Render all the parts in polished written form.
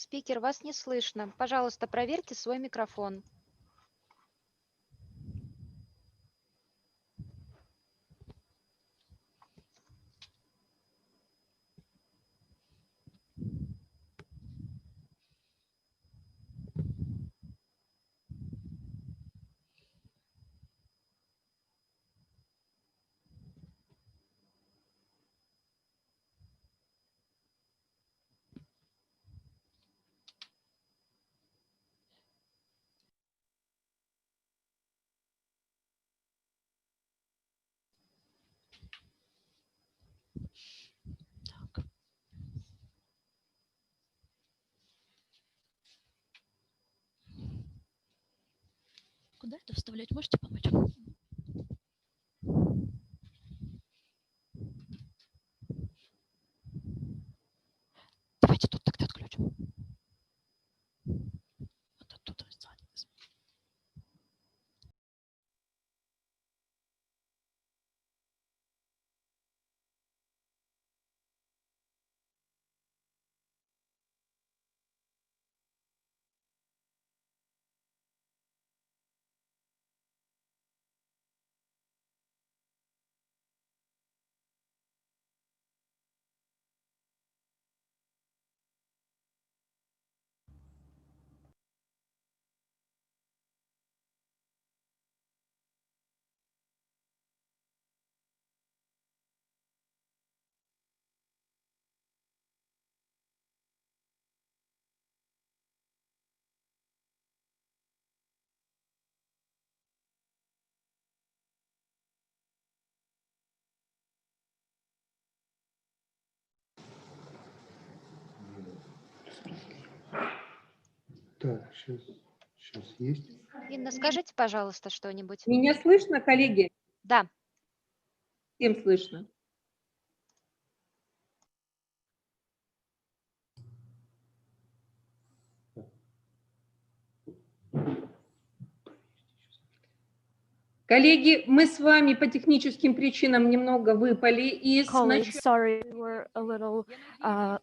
Спикер, вас не слышно. Пожалуйста, проверьте свой микрофон. Куда это вставлять? Можете помочь? Давайте тут тогда отключим. Вот оттуда сзади. Так, сейчас есть. Инна, скажите, пожалуйста, что-нибудь. Меня слышно, коллеги? Да. Всем слышно. Коллеги, мы с вами по техническим причинам немного выпали из... Colleagues, sorry, we were a little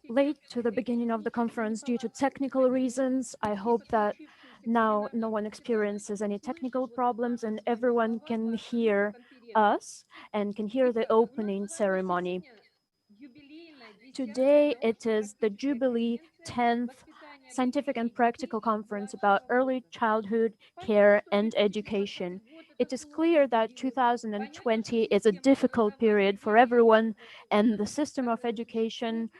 late to the beginning of the conference due to technical reasons. I hope that now no one experiences any technical problems and everyone can hear us and can hear the opening ceremony. Today, it is the Jubilee 10th Scientific and Practical Conference about early childhood care and education. It is clear that 2020 is a difficult period for everyone, and the system of education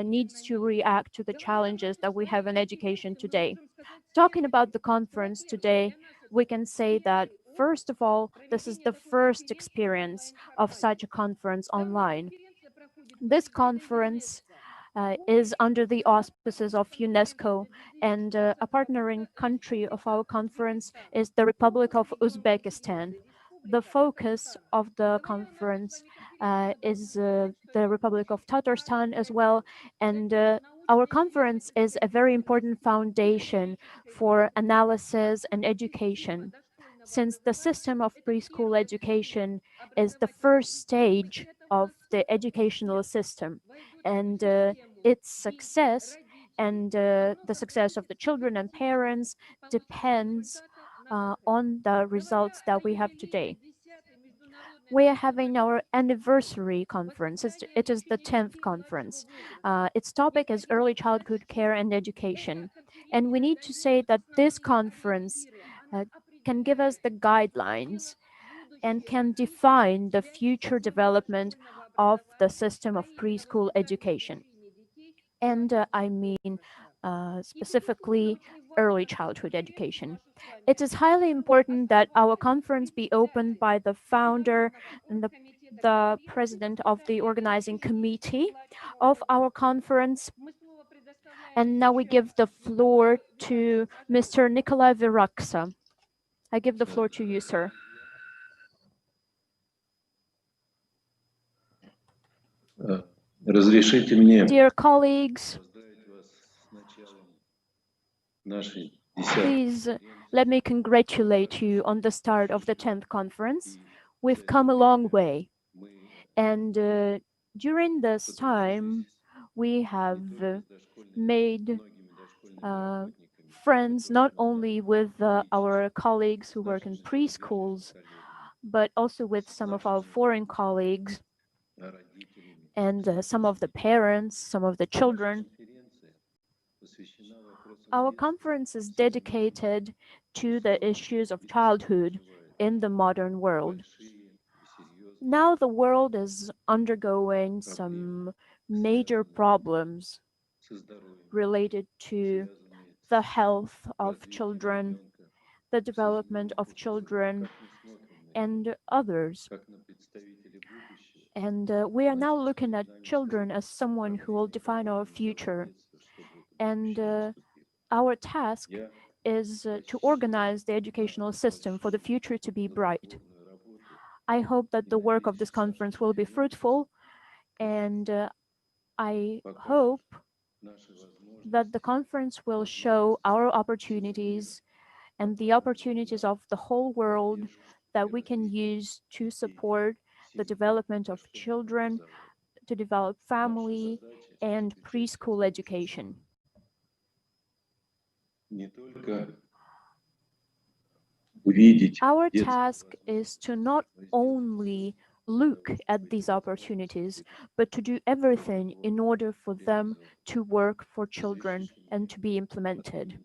needs to react to the challenges that we have in education today. Talking about the conference today, we can say that, first of all, this is the first experience of such a conference online. This conference is under the auspices of UNESCO, and a partnering country of our conference is the Republic of Uzbekistan. The focus of the conference is the Republic of Tatarstan as well, and our conference is a very important foundation for analysis and education. Since the system of preschool education is the first stage of the educational system, and its success and the success of the children and parents depends on the results that we have today. We are having our anniversary conference. It is the 10th conference. Its topic is early childhood care and education. And we need to say that this conference can give us the guidelines and can define the future development of the system of preschool education. And I mean specifically early childhood education. It is highly important that our conference be opened by the founder and the president of the organizing committee of our conference. And now we give the floor to Mr. Nikolai Viraksa. I give the floor to you, sir. Разрешите мне Dear colleagues, нашей please let me congratulate you on the start of the 10th conference. We've come a long way. And during this time, we have made friends not only with our colleagues who work in preschools, but also with some of our foreign colleagues and some of the parents, some of the children. Our conference is dedicated to the issues of childhood in the modern world. Now the world is undergoing some major problems related to the health of children, the development of children, and others. And we are now looking at children as someone who will define our future. And our task is to organize the educational system for the future to be bright. I hope that the work of this conference will be fruitful, and I hope that the conference will show our opportunities and the opportunities of the whole world that we can use to support the development of children, to develop family and preschool education. Our task is to not only look at these opportunities, but to do everything in order for them to work for children and to be implemented.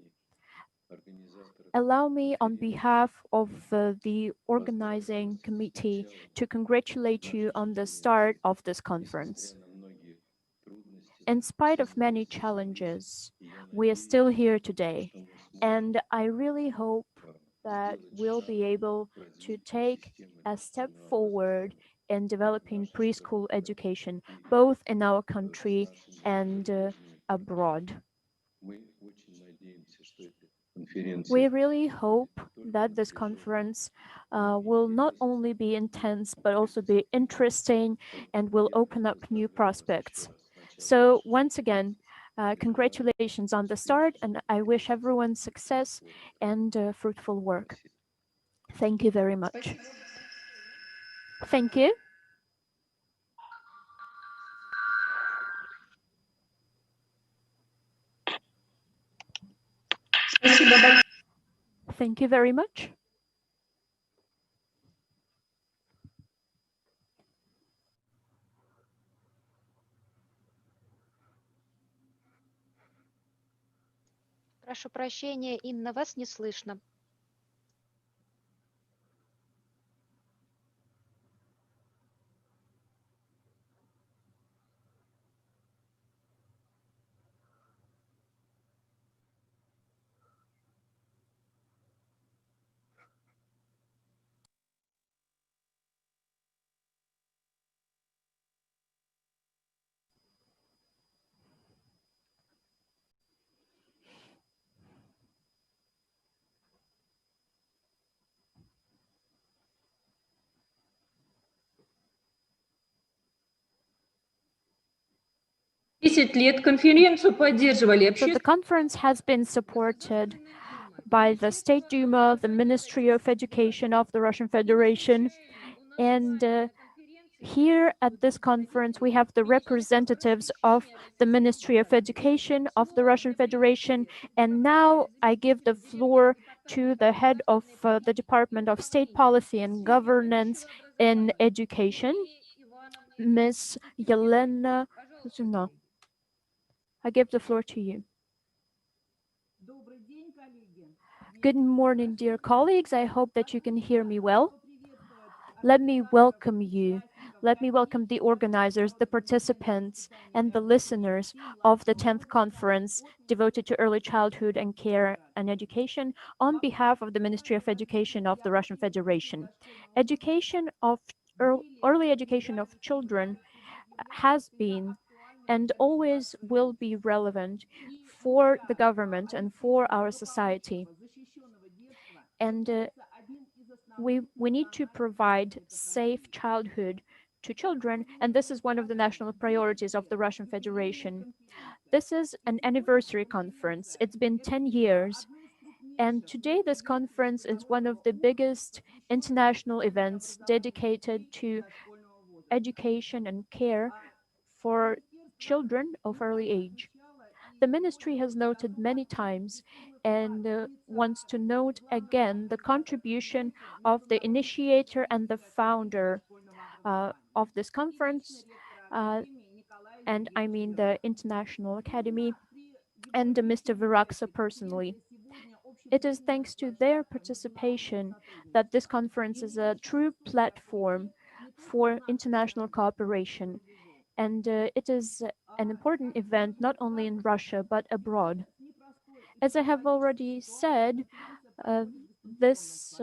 Allow me, on behalf of the organizing committee, to congratulate you on the start of this conference. In spite of many challenges, we are still here today, and I really hope that we'll be able to take a step forward in developing preschool education, both in our country and abroad. We really hope that this conference will not only be intense, but also be interesting and will open up new prospects. So, once again, congratulations on the start, and I wish everyone success and fruitful work. Thank you very much. Thank you. Thank you very much. Прошу прощения, Инна, вас не слышно. лет конференцию поддерживали. So the conference has been supported by the State Duma, the Ministry of Education of the Russian Federation, and here at this conference we have the representatives of the Ministry of Education of the Russian Federation, and now I give the floor to the head of the Department of State Policy and Governance in Education, Ms. Yelena Zuna. I give the floor to you. Good morning, dear colleagues. I hope that you can hear me well. Let me welcome you. Let me welcome the organizers, the participants, and the listeners of the 10th conference devoted to early childhood and care and education on behalf of the Ministry of Education of the Russian Federation. Early education of children has been and always will be relevant for the government and for our society. And we need to provide safe childhood to children, and this is one of the national priorities of the Russian Federation. This is an anniversary conference. It's been 10 years, and today this conference is one of the biggest international events dedicated to education and care for children of early age. The ministry has noted many times and wants to note again the contribution of the initiator and the founder of this conference, uh, and I mean the International Academy, and Mr. Viraksa personally. It is thanks to their participation that this conference is a true platform for international cooperation, and it is an important event not only in Russia but abroad. As I have already said, uh, this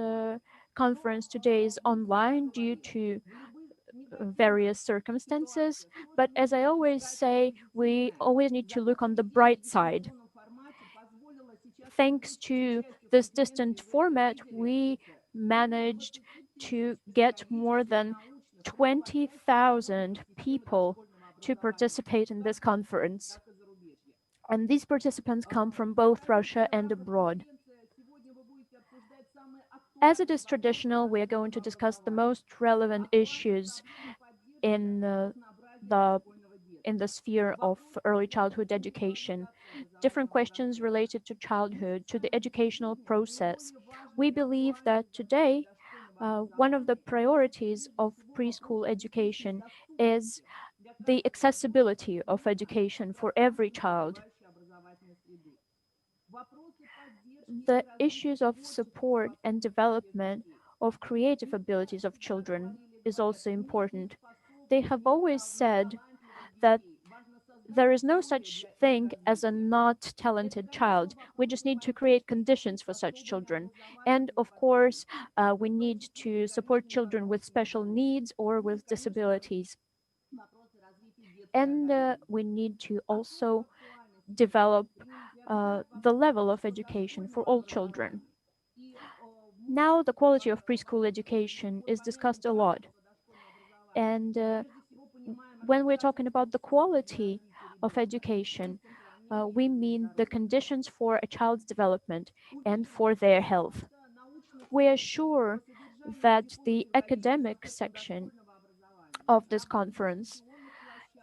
conference today is online due to various circumstances, but as I always say, we always need to look on the bright side. Thanks to this distant format, we managed to get more than 20,000 people to participate in this conference. And these participants come from both Russia and abroad. As it is traditional, we are going to discuss the most relevant issues in the in the sphere of early childhood education, different questions related to childhood, to the educational process. We believe that today, one of the priorities of preschool education is the accessibility of education for every child. The issues of support and development of creative abilities of children is also important. They have always said that there is no such thing as a not talented child. We just need to create conditions for such children. And of course, we need to support children with special needs or with disabilities. And we need to also develop the level of education for all children. Now, the quality of preschool education is discussed a lot. And when we're talking about the quality of education, we mean the conditions for a child's development and for their health. We are sure that the academic section of this conference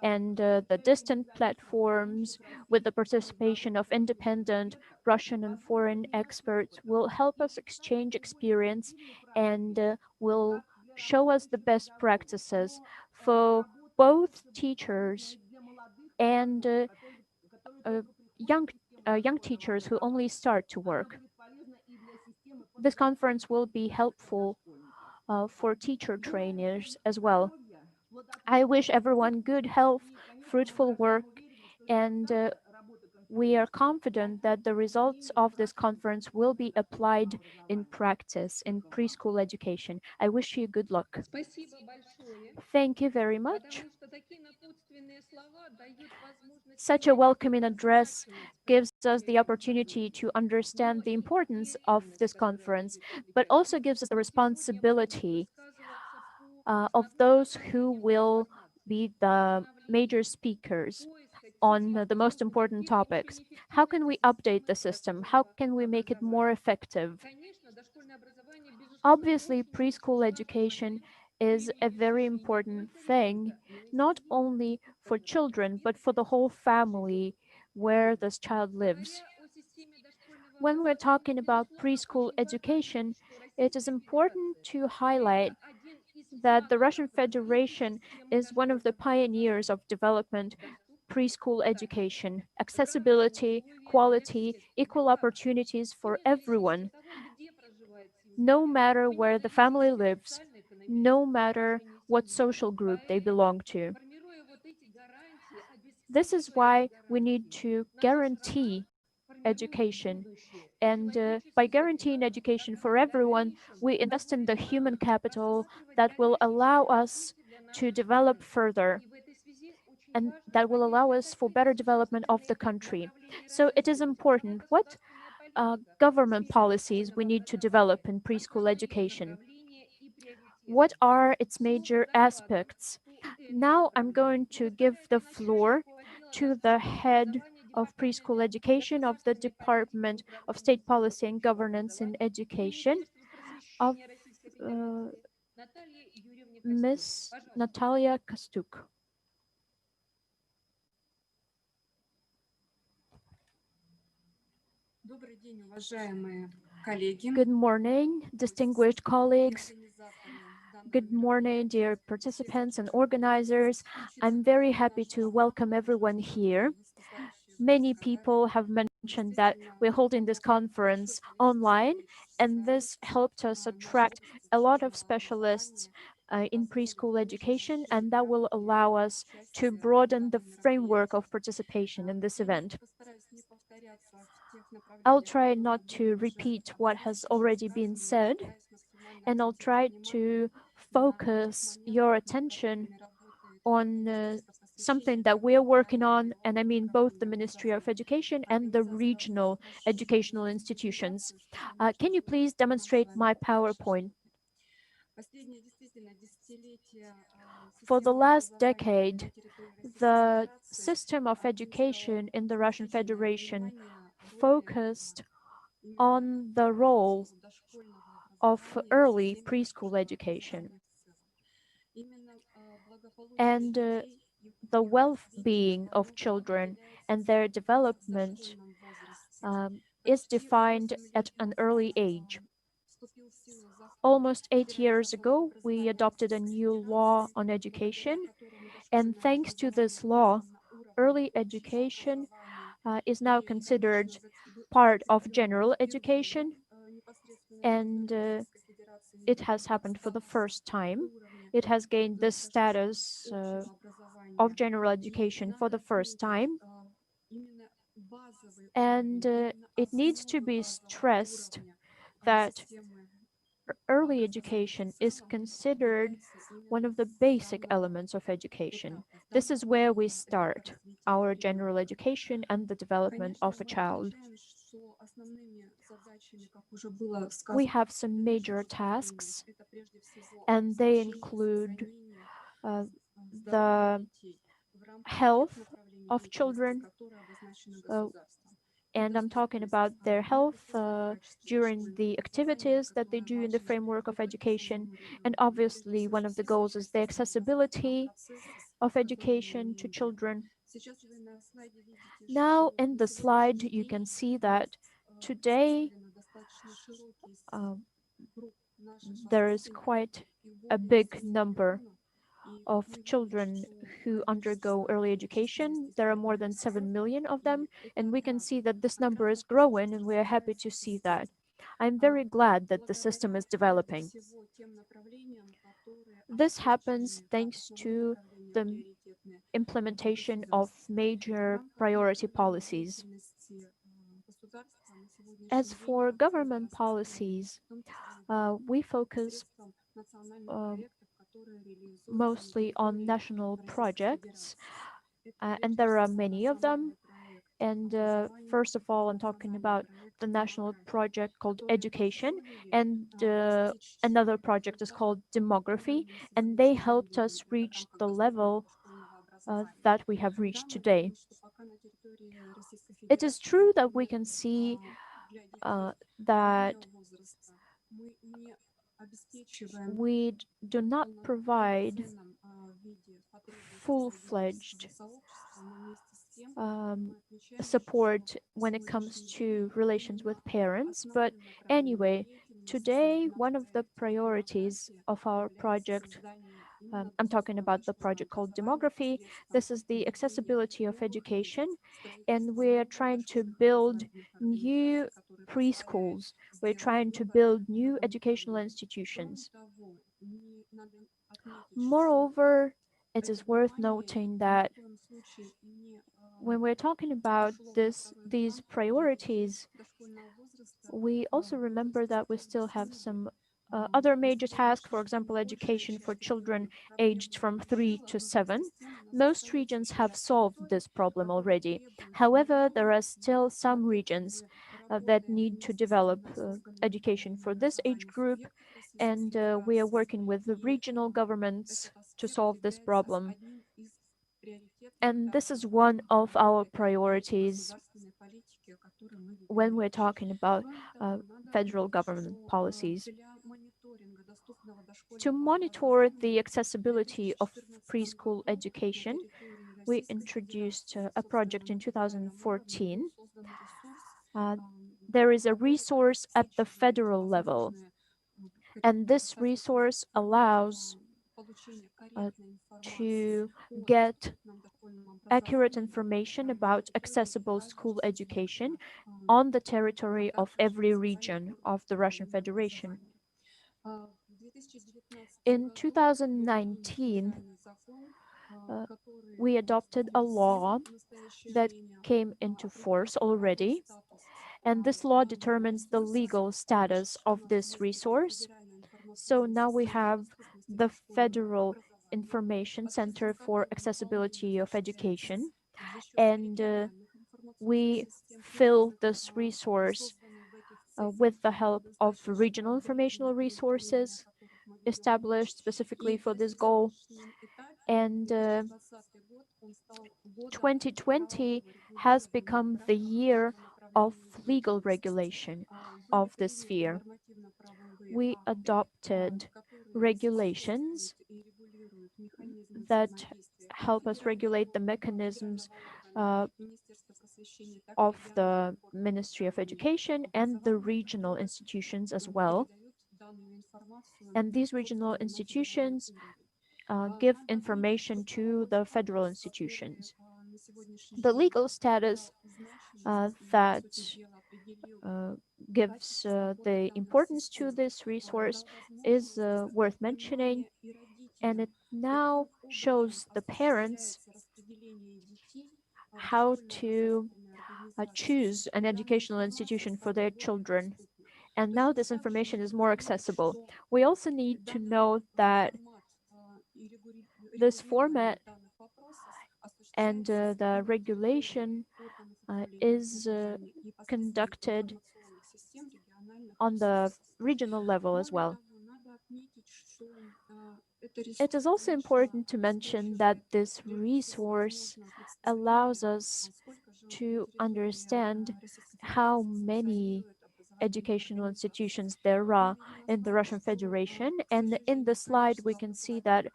and the distant platforms with the participation of independent Russian and foreign experts will help us exchange experience and will show us the best practices for both teachers and uh, young young teachers who only start to work. This conference will be helpful for teacher trainers as well. I wish everyone good health, fruitful work, and we are confident that the results of this conference will be applied in practice in preschool education. I wish you good luck. Спасибо большое, Thank you very much. потому что такие напутственные слова дают возможность Such a welcoming теоретически address разворачивать gives us the эту opportunity процедуру. to understand Но the и importance of this неуверенность, которая conference, будет but возникать. also gives us the Сегодня мы будем responsibility высказываться по of those who направлениям will be the major восстановления speakers поиска on типа the most important topics. How can we update the system? How can we make it more effective? Конечно, дошкольное образование, безусловно, Obviously, очень preschool важное education is a very времяпрепровождение не important только thing, ребенка, но и not семьи, only в for которой children, деток but for the whole живет. family where this child lives. Говоря о системе дошкольного When we're образования, talking about безусловно, preschool очень важно education, отметить, что it is Российская important Федерация– to это highlight один из that the флагманов Russian развития Federation системы is one of the дошкольного pioneers образования. of development Доступность, preschool качество, education, равные accessibility, условия для quality, всех, для equal каждого, opportunities for вне зависимости everyone, от того, где проживает семья, no matter вне where the family зависимости от lives, no социально-экономического matter положения what семьи. social group they Поэтому, belong to. формируя вот эти гарантии, This is обеспечивая эти why we need гарантии, to наша страна guarantee формирует education. будущее And by человеческих guaranteeing education как for everyone, дальнейшем we invest in the human удовлетворительно capital просматривать that will дальнейший allow жизненный us путь для to нашей develop страны. further И в этой связи очень and важно that will понять, allow а us for какие better development of the существенные country. направления So it is развития important. What государственная политика в government сфере policies we дошкольного need to образования develop in preschool обозначает education? направления и What приоритеты. are its Слово major докладу aspects? по этим Now I'm направлениям going to give предоставляется the начальнику floor отдела to the дошкольного head образования of preschool Департамента education of the государственной политики и Department of State управленческого Policy and общего Governance in образования Education Министерства of просвещения Российской uh, Федерации Наталье Юрьевне Костюк. Miss Пожалуйста. Natalia Kostuk. Good morning, distinguished colleagues. Good morning, dear participants and organizers. I'm very happy to welcome everyone here. Many people have mentioned that we're holding this conference online, and this helped us attract a lot of specialists in preschool education, and that will allow us to broaden the framework of participation in this event. I'll try not to repeat what has already been said, and I'll try to focus your attention on something that we're working on, and I mean both the Ministry of Education and the regional educational institutions. Can you please demonstrate my PowerPoint? For the last decade, the system of education in the Russian Federation focused on the role of early preschool education. And the well-being of children and their development is defined at an early age. Almost 8 years ago, we adopted a new law on education, and thanks to this law, early education is now considered part of general education, and it has happened for the first time. It has gained this status of general education for the first time. And it needs to be stressed that early education is considered one of the basic elements of education. This is where we start our general education and the development of a child. We have some major tasks, and they include the health of children, and I'm talking about their health during the activities that they do in the framework of education. And obviously, one of the goals is the accessibility of education to children. Now, in the slide, you can see that today there is quite a big number of children who undergo early education. There are more than 7 million of them, and we can see that this number is growing, and we are happy to see that. I'm very glad that the system is developing. This happens thanks to the implementation of major priority policies. As for government policies, we focus mostly on national projects, and there are many of them. And first of all, I'm talking about the national project called Education, and another project is called Demography, and they helped us reach the level that we have reached today. It is true that we can see that we do not provide full-fledged support when it comes to relations with parents. But anyway, today, one of the priorities of our project, I'm talking about the project called Demography. This is the accessibility of education, and we're trying to build new preschools. We're trying to build new educational institutions. Moreover, it is worth noting that when we're talking about these priorities, we also remember that we still have some other major tasks, for example, education for children aged from 3 to 7. Most regions have solved this problem already. However, there are still some regions that need to develop education for this age group, and we are working with the regional governments to solve this problem. And this is one of our priorities when we're talking about federal government policies. To monitor the accessibility of preschool education, we introduced a project in 2014. there is a resource at the federal level, and this resource allows to get accurate information about accessible school education on the territory of every region of the Russian Federation. In 2019, we adopted a law that came into force already, and this law determines the legal status of this resource. So now we have the Federal Information Center for Accessibility of Education, and we fill this resource with the help of regional informational resources established specifically for this goal. And 2020 has become the year of legal regulation of this sphere. We adopted regulations that help us regulate the mechanisms uh, of the Ministry of Education and the regional institutions as well. And these regional institutions give information to the federal institutions. The legal status that uh, gives the importance to this resource is worth mentioning, and it now shows the parents how to choose an educational institution for their children. And now this information is more accessible. We also need to know that this format and the regulation is conducted on the regional level as well. It is also important to mention that this resource allows us to understand how many educational institutions there are in the Russian Federation. And in the slide, we can see that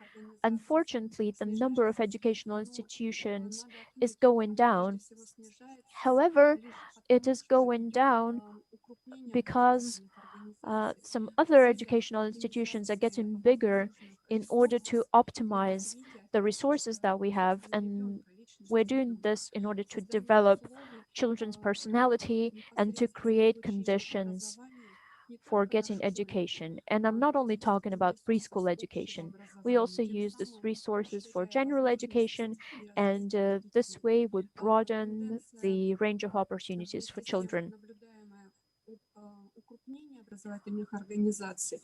unfortunately, the number of educational institutions is going down. However, it is going down because some other educational institutions are getting bigger in order to optimize the resources that we have. And we're doing this in order to develop children's personality and to create conditions for getting education. And I'm not only talking about preschool education. We also use these resources for general education, and this way we broaden the range of opportunities for children.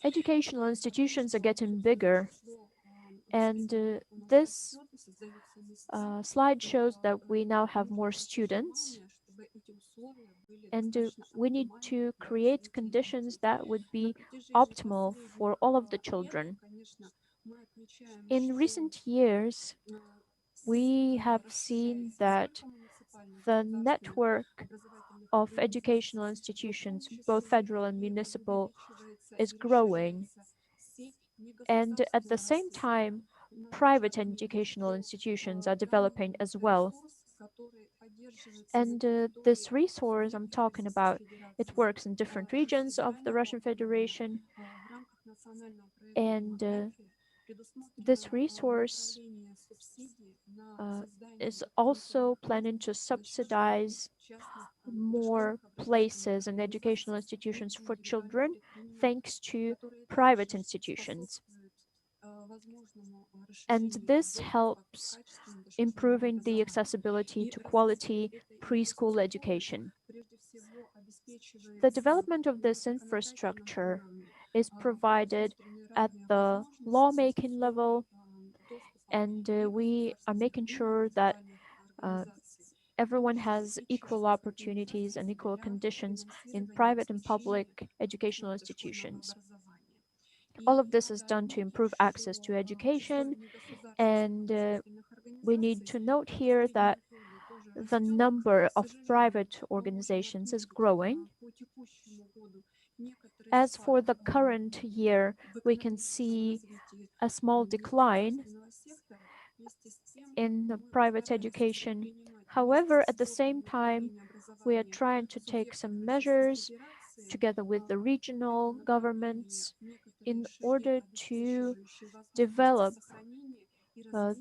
Educational institutions are getting bigger, and this slide shows that we now have more students, and we need to create conditions that would be optimal for all of the children. In recent years, we have seen that the network of educational institutions, both federal and municipal, is growing. And at the same time, private educational institutions are developing as well. And this resource I'm talking about, it works in different regions of the Russian Federation. And this resource is also planning to subsidize more places and educational institutions for children, thanks to private institutions. And this helps improving the accessibility to quality preschool education. The development of this infrastructure is provided at the lawmaking level, and we are making sure that everyone has equal opportunities and equal conditions in private and public educational institutions. All of this is done to improve access to education, and we need to note here that the number of private organizations is growing. As for the current year, we can see a small decline in private education. However, at the same time, We are trying to take some measures together with the regional governments in order to develop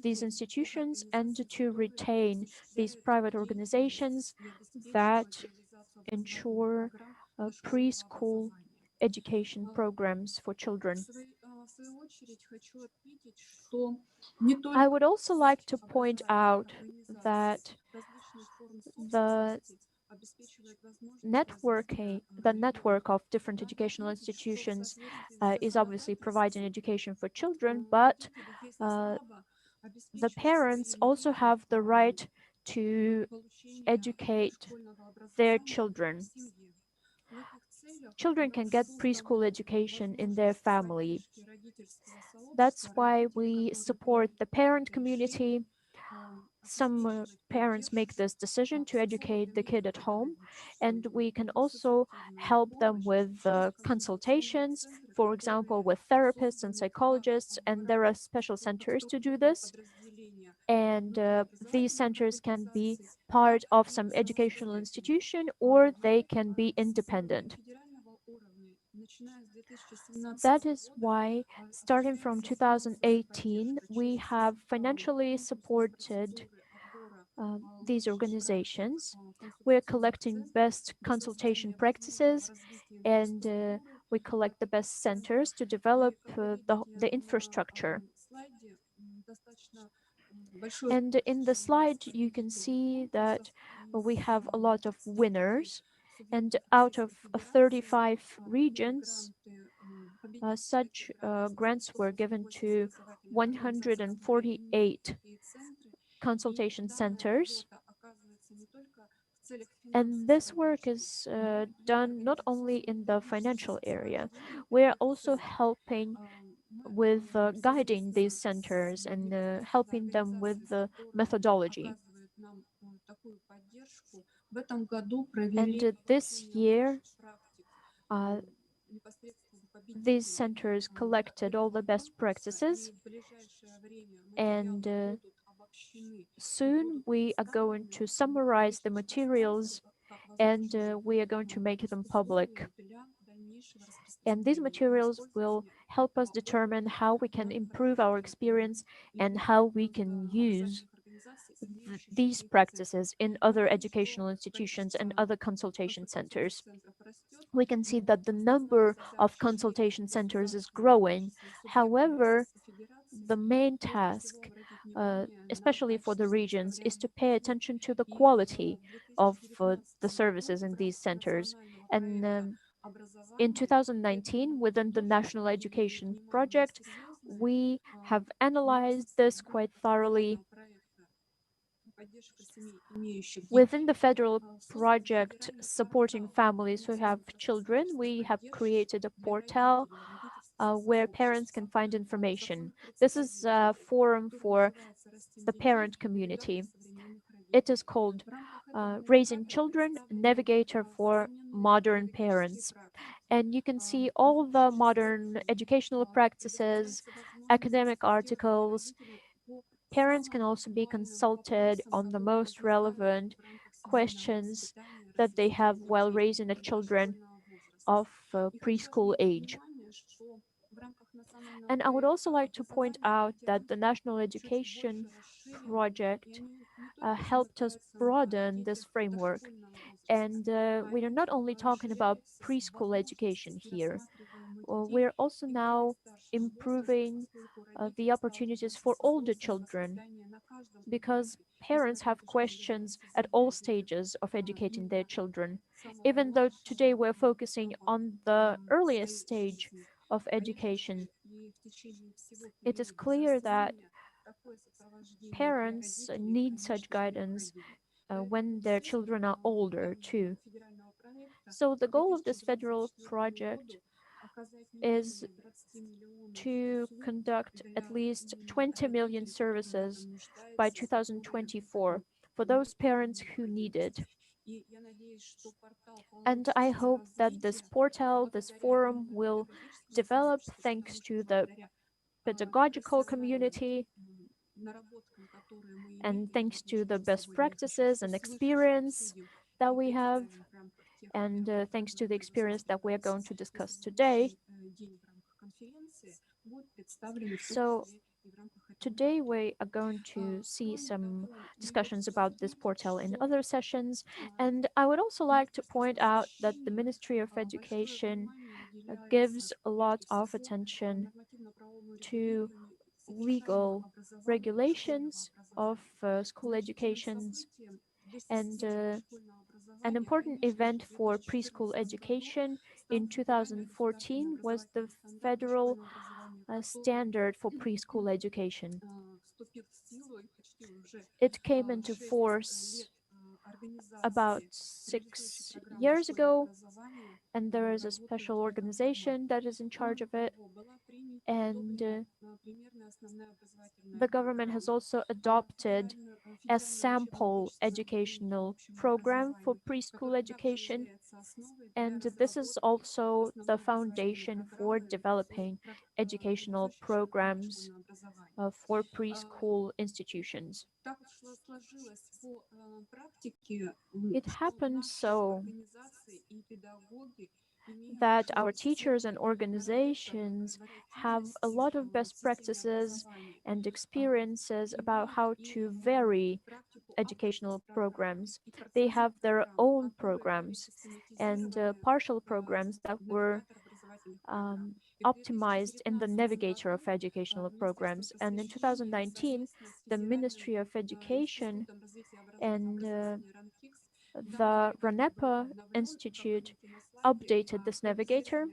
these institutions and to retain these private organizations that ensure preschool education programs for children. I would also like to point out that the the network of different educational institutions is obviously providing education for children, but uh, the parents also have the right to educate their children. Children can get preschool education in their family. That's why we support the parent community. Some parents make this decision to educate the kid at home, and we can also help them with consultations, for example, with therapists and psychologists, and there are special centers to do this. And these centers can be part of some educational institution or they can be independent. That is why, starting from 2018, we have financially supported these organizations. We're collecting best consultation practices and we collect the best centers to develop the infrastructure. And in the slide, you can see that we have a lot of winners. And out of 35 regions, such grants were given to 148 consultation centers. And this work is done not only in the financial area, we're also helping with guiding these centers and helping them with the methodology. And this year, uh, these centers collected all the best practices, and soon we are going to summarize the materials and we are going to make them public. And these materials will help us determine how we can improve our experience and how we can use these practices in other educational institutions and other consultation centers. We can see that the number of consultation centers is growing. However, the main task, especially for the regions, is to pay attention to the quality of the services in these centers. And in 2019, within the National Education Project, we have analyzed this quite thoroughly. Within the federal project supporting families who have children, we have created a portal where parents can find information. This is a forum for the parent community. It is called Raising Children, Navigator for Modern Parents. And you can see all the modern educational practices, academic articles. Parents can also be consulted on the most relevant questions that they have while raising the children of preschool age. And I would also like to point out that the National Education Project helped us broaden this framework. And we are not only talking about preschool education here, we're also now improving the opportunities for older children because parents have questions at all stages of educating their children. Even though today we're focusing on the earliest stage of education, it is clear that parents need such guidance when their children are older too. So the goal of this federal project is to conduct at least 20 million services by 2024 for those parents who need it. And I hope that this portal, this forum will develop thanks to the pedagogical community and thanks to the best practices and experience that we have, and thanks to the experience that we are going to discuss today. So today we are going to see some discussions about this portal in other sessions, and I would also like to point out that the Ministry of Education gives a lot of attention to legal regulations of school educations, and an important event for preschool education in 2014 was the federal standard for preschool education. It came into force about 6 years ago, and there is a special organization that is in charge of it. And the government has also adopted a sample educational program for preschool education, and this is also the foundation for developing educational programs for preschool institutions. It happened so that our teachers and organizations have a lot of best practices and experiences about how to vary educational programs. They have their own programs and partial programs that were optimized in the navigator of educational programs. And in 2019, the Ministry of Education and the RANEPA Institute updated this navigator.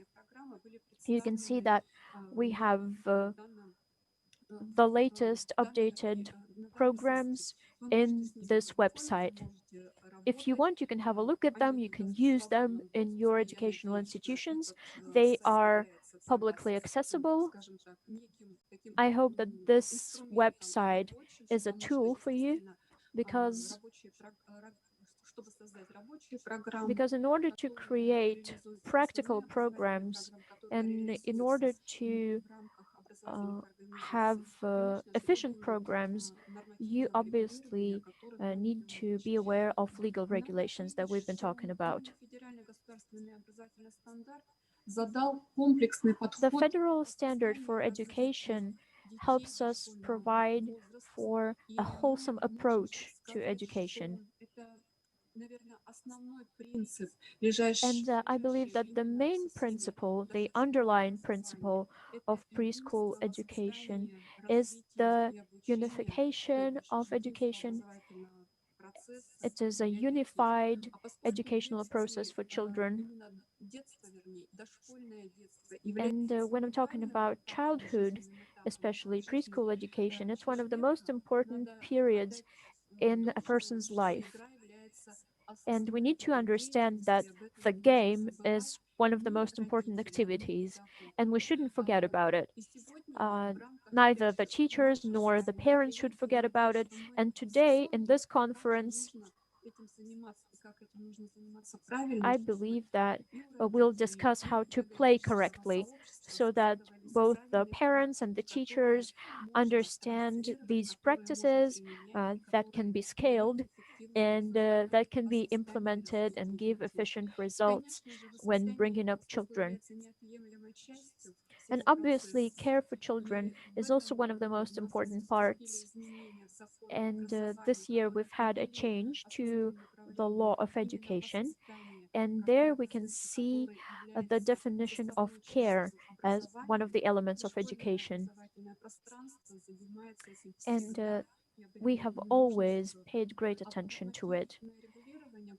You can see that we have the latest updated programs in this website. If you want, you can have a look at them. You can use them in your educational institutions. They are publicly accessible. I hope that this website is a tool for you because in order to create practical programs and in order to uh, have efficient programs, you obviously need to be aware of legal regulations that we've been talking about. The federal standard for education helps us provide for a wholesome approach to education. And I believe that the main principle, the underlying principle of preschool education is the unification of education. It is a unified educational process for children. And when I'm talking about childhood, especially preschool education, it's one of the most important periods in a person's life. And we need to understand that the game is one of the most important activities, and we shouldn't forget about it. Uh, Neither the teachers nor the parents should forget about it. And today, in this conference, I believe that we'll discuss how to play correctly so that both the parents and the teachers understand these practices that can be scaled and that can be implemented and give efficient results when bringing up children. And obviously, care for children is also one of the most important parts. And this year we've had a change to the law of education, and there we can see the definition of care as one of the elements of education. And we have always paid great attention to it.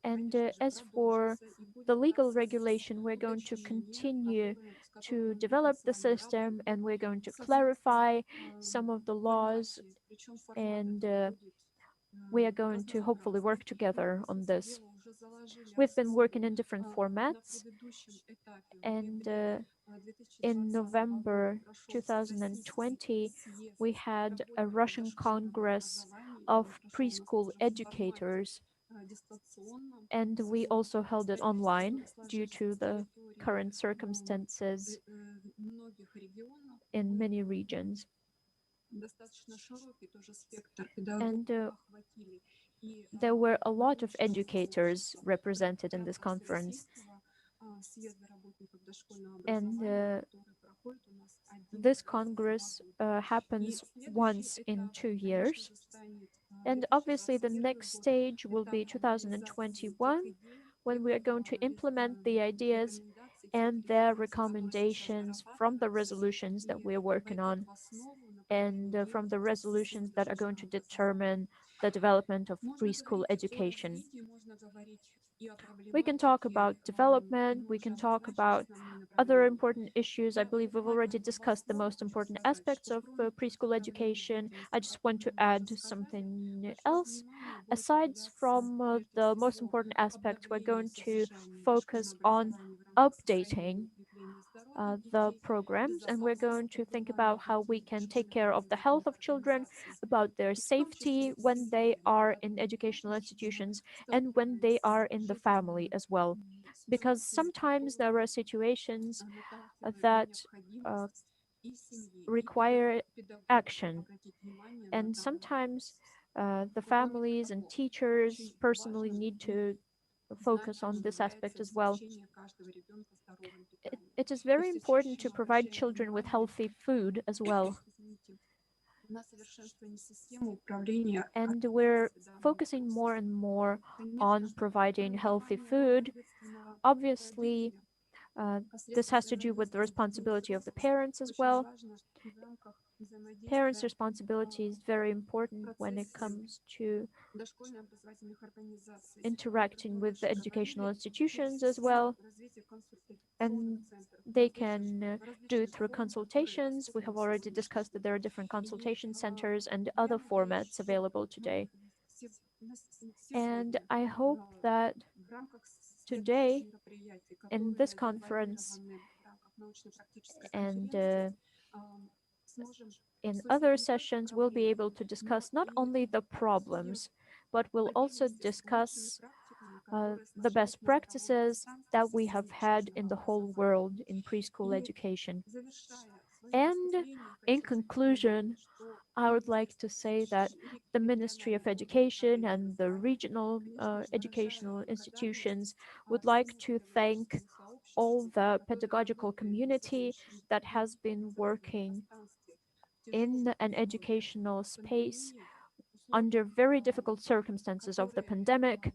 And as for the legal regulation, we're going to continue to develop the system and we're going to clarify some of the laws, and we are going to hopefully work together on this. We've been working in different formats, and in November 2020, we had a Russian Congress of preschool educators, and we also held it online due to the current circumstances in many regions. And There were a lot of educators represented in this conference, and this Congress happens once in 2 years. And obviously, the next stage will be 2021, when we are going to implement the ideas and their recommendations from the resolutions that we're working on, and from the resolutions that are going to determine the development of preschool education. We can talk about development, we can talk about other important issues. I believe we've already discussed the most important aspects of preschool education. I just want to add something else. Aside from the most important aspects, we're going to focus on updating the programs, and we're going to think about how we can take care of the health of children, about their safety when they are in educational institutions and when they are in the family as well. Because sometimes there are situations that uh, require action, and sometimes the families and teachers personally need to focus on this aspect as well. It is very important to provide children with healthy food as well. And we're focusing more and more on providing healthy food. Obviously, uh, this has to do with the responsibility of the parents as well. Parents' responsibility is very important when it comes to interacting with the educational institutions as well. And they can do it through consultations. We have already discussed that there are different consultation centers and other formats available today. And I hope that today in this conference and in other sessions, we'll be able to discuss not only the problems, but we'll also discuss the best practices that we have had in the whole world in preschool education. And in conclusion, I would like to say that the Ministry of Education and the regional educational institutions would like to thank all the pedagogical community that has been working in an educational space under very difficult circumstances of the pandemic.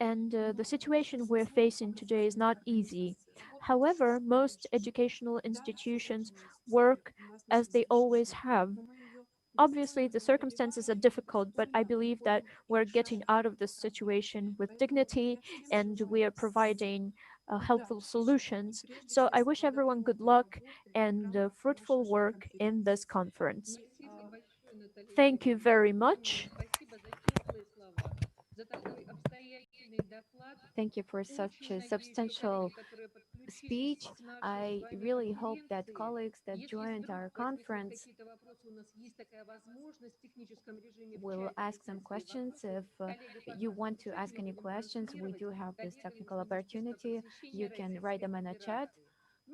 And the situation we're facing today is not easy. However, most educational institutions work as they always have. Obviously, the circumstances are difficult, but I believe that we're getting out of this situation with dignity, and we are providing helpful solutions. So I wish everyone good luck and fruitful work in this conference. Thank you very much. Thank you for such a substantial speech. I really hope that colleagues that joined our conference will ask some questions. If you want to ask any questions, we do have this technical opportunity. You can write them in a chat,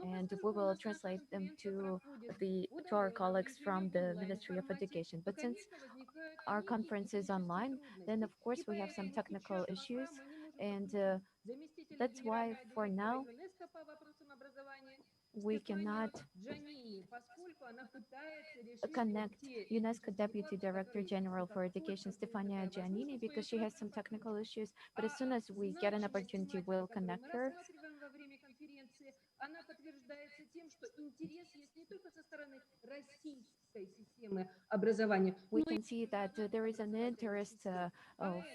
and we will translate them to our colleagues from the Ministry of Education. But since our conference is online, then of course we have some technical issues, and that's why for now we cannot connect UNESCO Deputy Director General for Education Stefania Giannini because she has some technical issues. But as soon as we get an opportunity, we'll connect her. We can see that there is an interest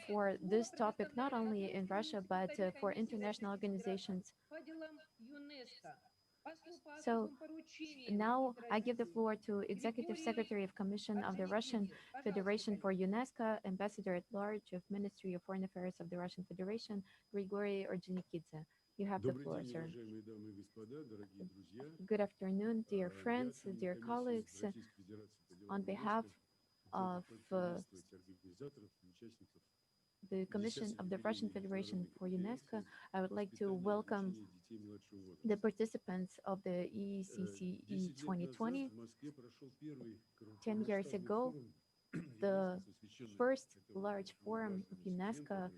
for this topic not only in Russia but for international organizations. So now I give the floor to Executive Secretary of Commission of the Russian Federation for UNESCO, Ambassador at Large of Ministry of Foreign Affairs of the Russian Federation, Grigory Orджоникидзе. You have the floor, sir. Good afternoon, dear friends, dear colleagues. On behalf of the Commission of the Russian Federation for UNESCO, I would like to welcome the participants of the ECCE 2020. 10 years ago, The first large forum of UNESCO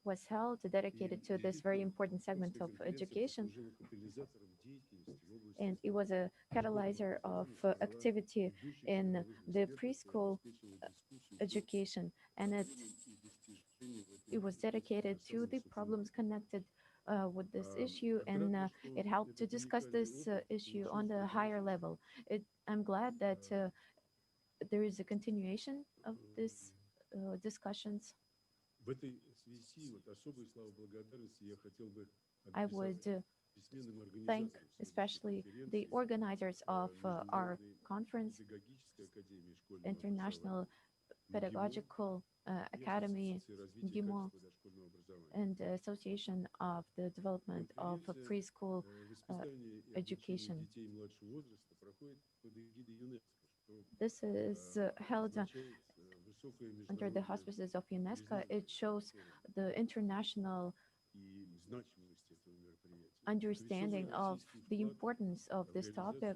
was held dedicated to this very important segment of education, and it was a catalyzer of activity in the preschool education, and it was dedicated to the problems connected with this issue, and it helped to discuss this issue on the higher level. I'm glad that there is a continuation of these discussions. I would thank especially the organizers of our conference, International Pedagogical Academy, GIMO, and the Association of the Development of Preschool Education. This is held under the auspices of UNESCO. It shows the international understanding of the importance of this topic,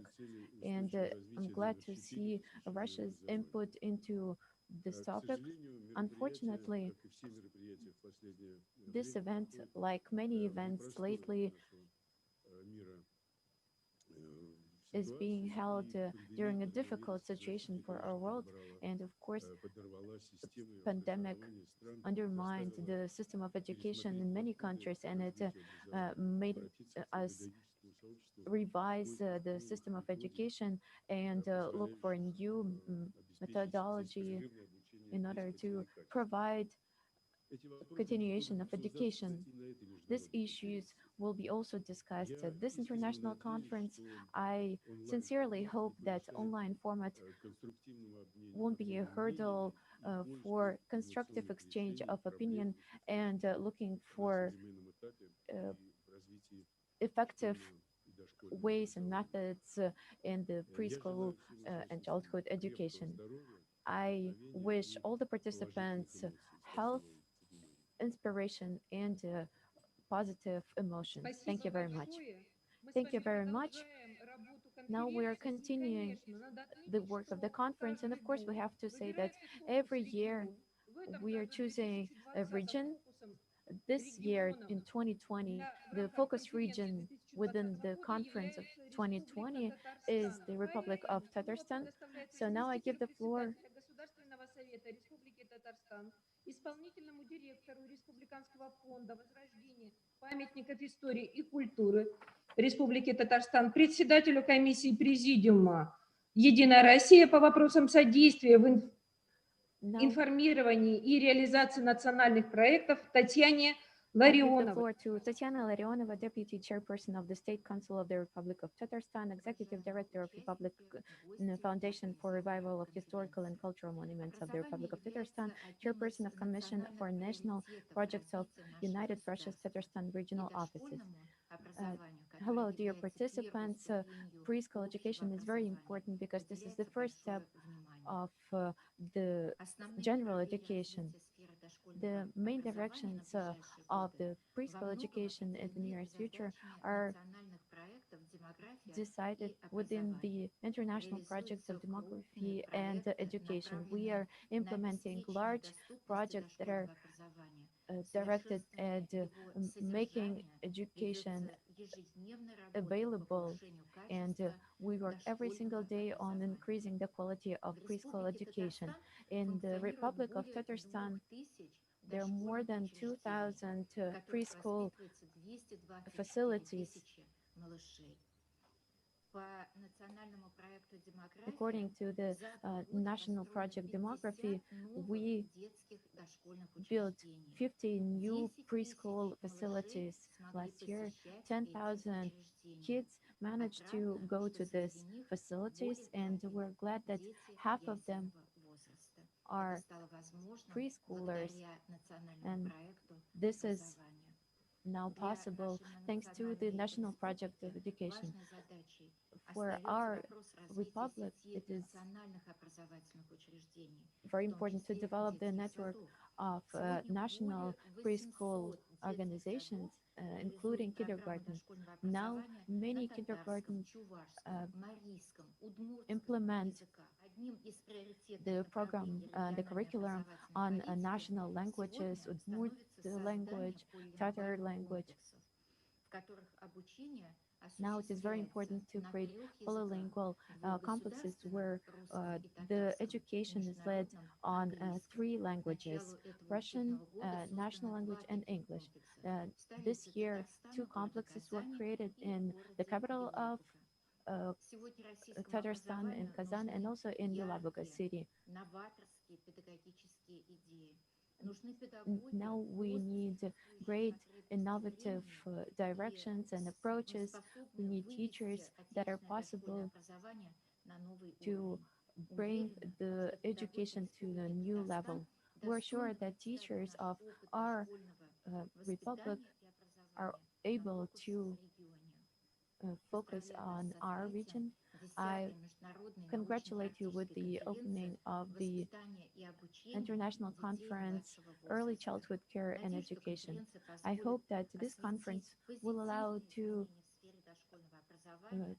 and I'm glad to see Russia's input into this topic. Unfortunately, this event, like many events lately, is being held during a difficult situation for our world, and of course, the pandemic undermined the system of education in many countries, and it made us revise the system of education and look for a new methodology in order to provide continuation of education. These issues will be also discussed at this international conference. I sincerely hope that online format won't be a hurdle for constructive exchange of opinion and looking for uh, effective ways and methods in the preschool and childhood education. I wish all the participants health, inspiration, and positive emotions. Thank Спасибо you very much. большое. Мы с Thank you вами very much. продолжаем работу Now we are конференции. И, continuing конечно, надо the отметить, work of the что conference, and каждый of course, we год have to say that выбирается every year фокус-регион. В этом we are году, choosing a 2020, region. фокусом This year регионов in 2020, в the рамках focus конференции region within 2020 the года conference of является Республика 2020 is Татарстан. the Republic of Поэтому слово Tatarstan. предоставляется So now I give заместителю the floor председателя Государственного совета Республики Татарстан, исполнительному директору Республиканского фонда возрождения памятников истории и культуры Республики Татарстан, председателю комиссии Президиума «Единая Россия» по вопросам содействия в now. информировании и реализации национальных проектов Татьяне I give the Ларионовой. floor to Tatiana Larionova, Deputy Chairperson of the State Council of the Republic of Tatarstan, Executive Director of Republic Foundation for Revival of Historical and Cultural Monuments of the Republic of Tatarstan, Chairperson of Commission for National Projects of United Russia's Tatarstan Regional Offices. Hello, dear participants. Preschool education is very important because this is the first step of the general education. The main directions of the preschool education in the nearest future are decided within the international projects of demography and education. We are implementing large projects that are directed at making education available, and we work every single day on increasing the quality of preschool education. In the Republic of Tatarstan, there are more than 2,000 preschool facilities. According to the National Project Demography, we built 50 new preschool facilities last year. 10,000 kids managed to go to these facilities, and we're glad that half of them are preschoolers, and this is now possible thanks to the National Project of Education. For our republic, it is very important to develop the network of national preschool organizations, including kindergarten. Now, many kindergarten implement the program, the curriculum on national languages, Udmurt language, Tatar language. Now it is very important to create polylingual complexes where the education is led on three languages, Russian, national language, and English. Uh, this year, two complexes were created in the capital of uh, Tatarstan in Kazan and also in Yelabuga city. Now we need great innovative directions and approaches. We need teachers that are possible to bring the education to the new level. We're sure that teachers of our republic are able to focus on our region. I congratulate you with the opening of the International Conference Early Childhood Care and Education. I hope that this conference will allow to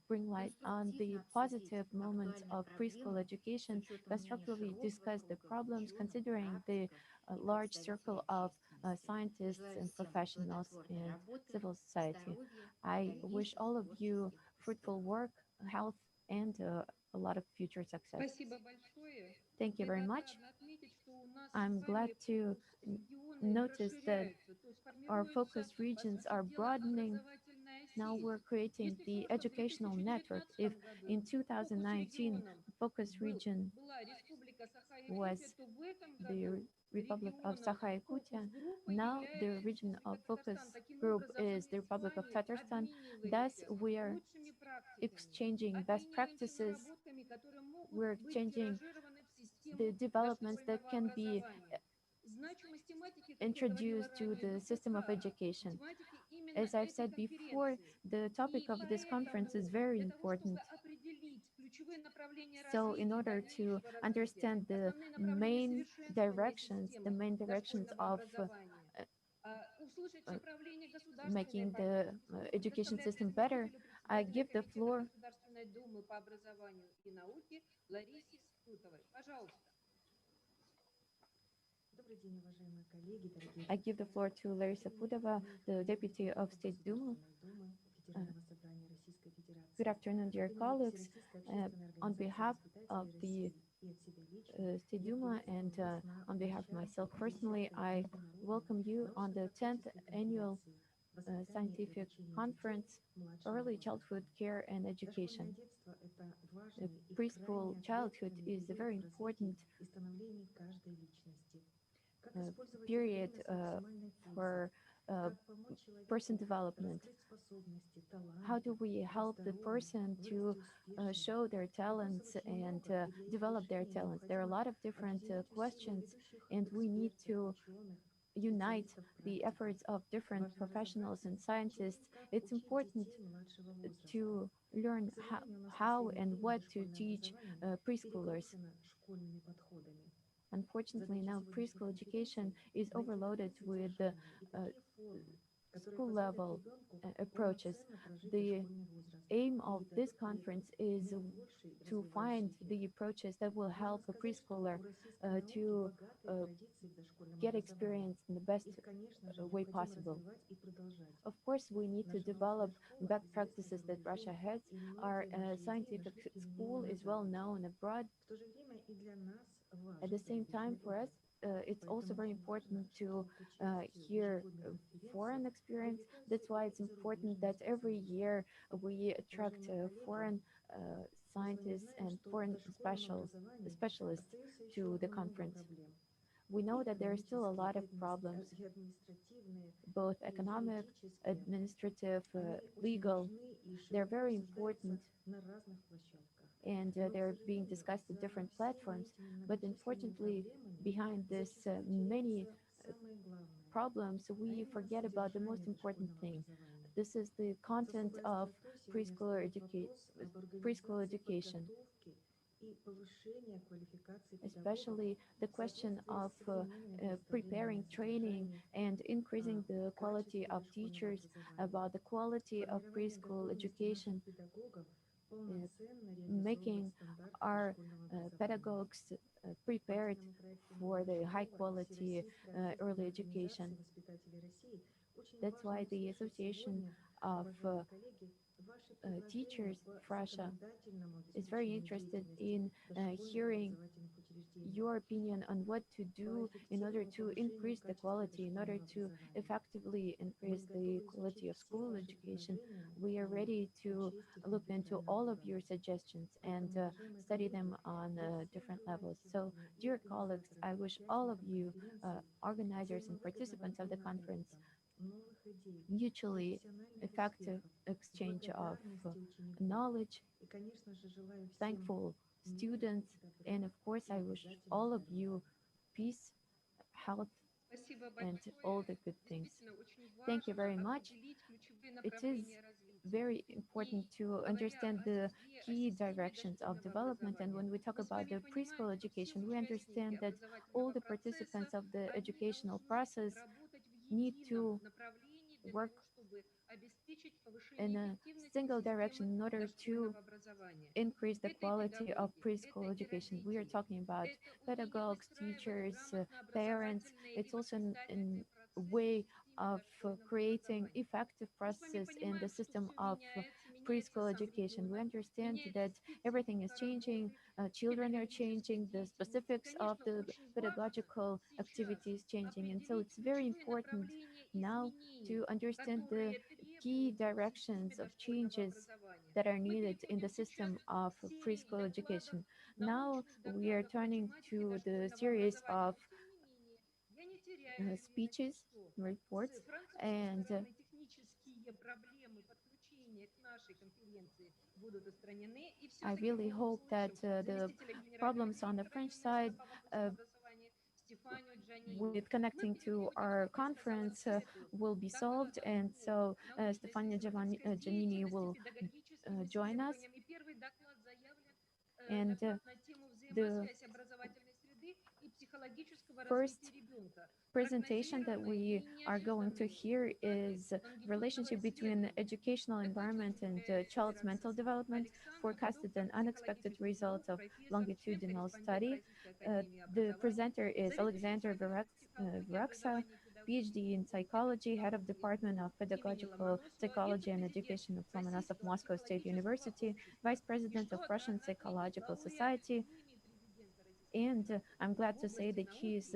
bring light on the positive moments of preschool education, constructively discuss the problems, considering the large circle of scientists and professionals and civil society. I wish all of you fruitful work, health, and a lot of future success. Спасибо большое. Thank you very much. Благодарна отметить, что у нас I'm с glad вами to фокус-регионы notice that расширяются, то есть our формируется, focus по regions сути are дела, broadening. образовательная Now сеть. we're creating Если the помним, в educational network. If 2019 году in 2019 фокус-регионом focus region была Республика was Саха-Якутия, то в этом the году Republic of регионом Sakha-Yakutia, фокус-группы now the является region of Республика focus Татарстан. Таким group образом, is мы the с Republic of вами Tatarstan. Thus, обмениваемся we are лучшими практиками, exchanging best обмениваемся practices. наработками, которые могут We're быть exchanging тиражированы в the систему developments that дошкольного can be образования. Значимость тематики, как я говорила introduced to ранее, the system of высока. education. Тематики именно As I've этой said before, конференции. the topic И of this conference is поэтому very для того, чтобы important. определить ключевые направления So, in развития, order to дальнейшего развития, understand the основные направления main совершенствования the системы main directions дошкольного of образования, услышать uh, направления государственной making the политики. Слово education предоставляется system better, заместителю I председателя give the Комитета floor Государственной Думы по образованию и науке Ларисе Скутовой. Пожалуйста. I give the floor to Larisa Pudova, the Deputy of State Duma. Uh, Good afternoon, dear colleagues. On behalf of the State Duma and on behalf of myself personally, I welcome you on the 10th annual scientific conference, Early Childhood Care and Education. Preschool childhood is a very important period for person development. How do we help the person to show their talents and develop their talents? There are a lot of different questions, and we need to unite the efforts of different professionals and scientists. It's important to learn how and what to teach preschoolers. Unfortunately, now preschool education is overloaded with school level approaches. The aim of this conference is to find the approaches that will help a preschooler to get experience in the best way possible. Of course, we need to develop best practices that Russia has. Our scientific school is well known abroad. At the same time, for us, it's also very important to hear foreign experience. That's why it's important that every year we attract foreign scientists and foreign specialists to the conference. We know that there are still a lot of problems, both economic, administrative, legal. They're very important and they're being discussed at different platforms. But unfortunately, behind this many problems, we forget about the most important thing. This is the content of preschool education, especially the question of preparing training and increasing the quality of teachers, about the quality of preschool education. making our pedagogues prepared for the high quality early education. That's why the Association of Teachers of Russia is very interested in hearing your opinion on what to do in order to increase the quality, in order to effectively increase the quality of school education. We are ready to look into all of your suggestions and study them on different levels. So, dear colleagues, I wish all of you, organizers and participants of the conference, mutually effective exchange of knowledge, thankful students, and of course, I wish all of you peace, health, Спасибо and большое. all the good things. Действительно очень Thank you важно very much. определить ключевые It is направления развития. very important to understand the key directions of development. And when we talk about the preschool education, we understand that all the participants of the educational process need to work in a single direction in order to increase the quality of preschool education. We are talking about pedagogues, teachers, parents. It's also a way of creating effective processes in the system of preschool education. We understand that everything is changing, children are changing, the specifics of the pedagogical activities changing. And so it's very important now to understand the key directions of changes that are needed in the system of preschool education. Now we are turning to the series of speeches, reports, and I really hope that the problems on the French side with connecting to our conference will be solved, and so Stefania Giannini will join us. And the first presentation that we are going to hear is relationship between educational environment and child's mental development, forecasted and unexpected results of longitudinal study. The presenter is Alexander Varaksa, PhD in psychology, head of Department of Pedagogical Psychology and Education of Lomonosov Moscow State University, vice president of Russian Psychological Society, and I'm glad to say that he is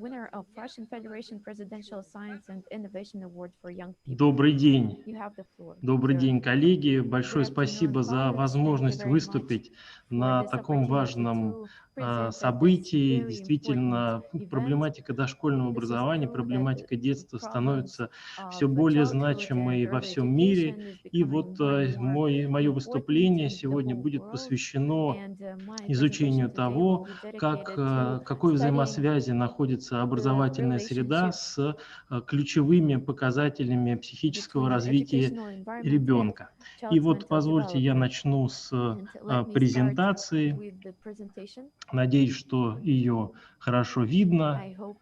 winner of Russian Federation Presidential Science and Innovation Award for Young People. Добрый день. You have the floor. Добрый sir. день, коллеги. Good Большое afternoon, спасибо за colleagues. Thank you возможность very much выступить for на this таком opportunity важном to present at this событии. very important Действительно, event. проблематика дошкольного This is образования, true that проблематика детства problems становится of все более childhood значимой and во early всем мире. education is И becoming вот more and more мое important выступление in the сегодня whole будет world. посвящено And my изучению presentation today will того, be dedicated to какой studying взаимосвязи находится the образовательная среда relationship с ключевыми показателями психического between развития educational environment and ребенка. И child's вот mental позвольте я development. начну с And let me start презентации. with the presentation. Надеюсь, что ее хорошо видно. I hope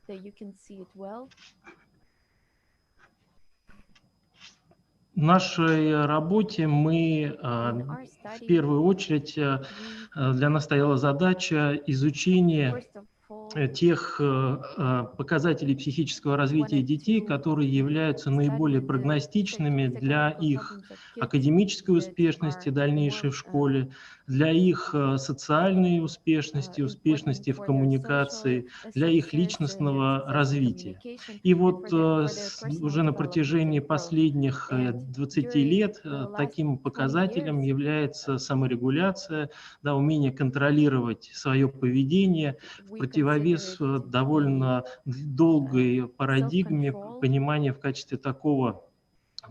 that you can see it well. В нашей работе мы In our в study, первую очередь we для нас стояла задача изучения first of all тех показателей психического развития wanted детей, to которые являются study наиболее the прогностичными для psychological их problems of kids академической that успешности are дальнейшей more в школе, для их социальной успешности, important успешности в for their social коммуникации, для их success, their личностного success in развития. communication, И and вот for their personal уже на development протяжении and growth. последних And 20 during лет the last таким 20 показателем years, является саморегуляция, да, умение контролировать свое поведение в we consider противовес it to довольно долгой парадигме self-control. понимания в качестве такого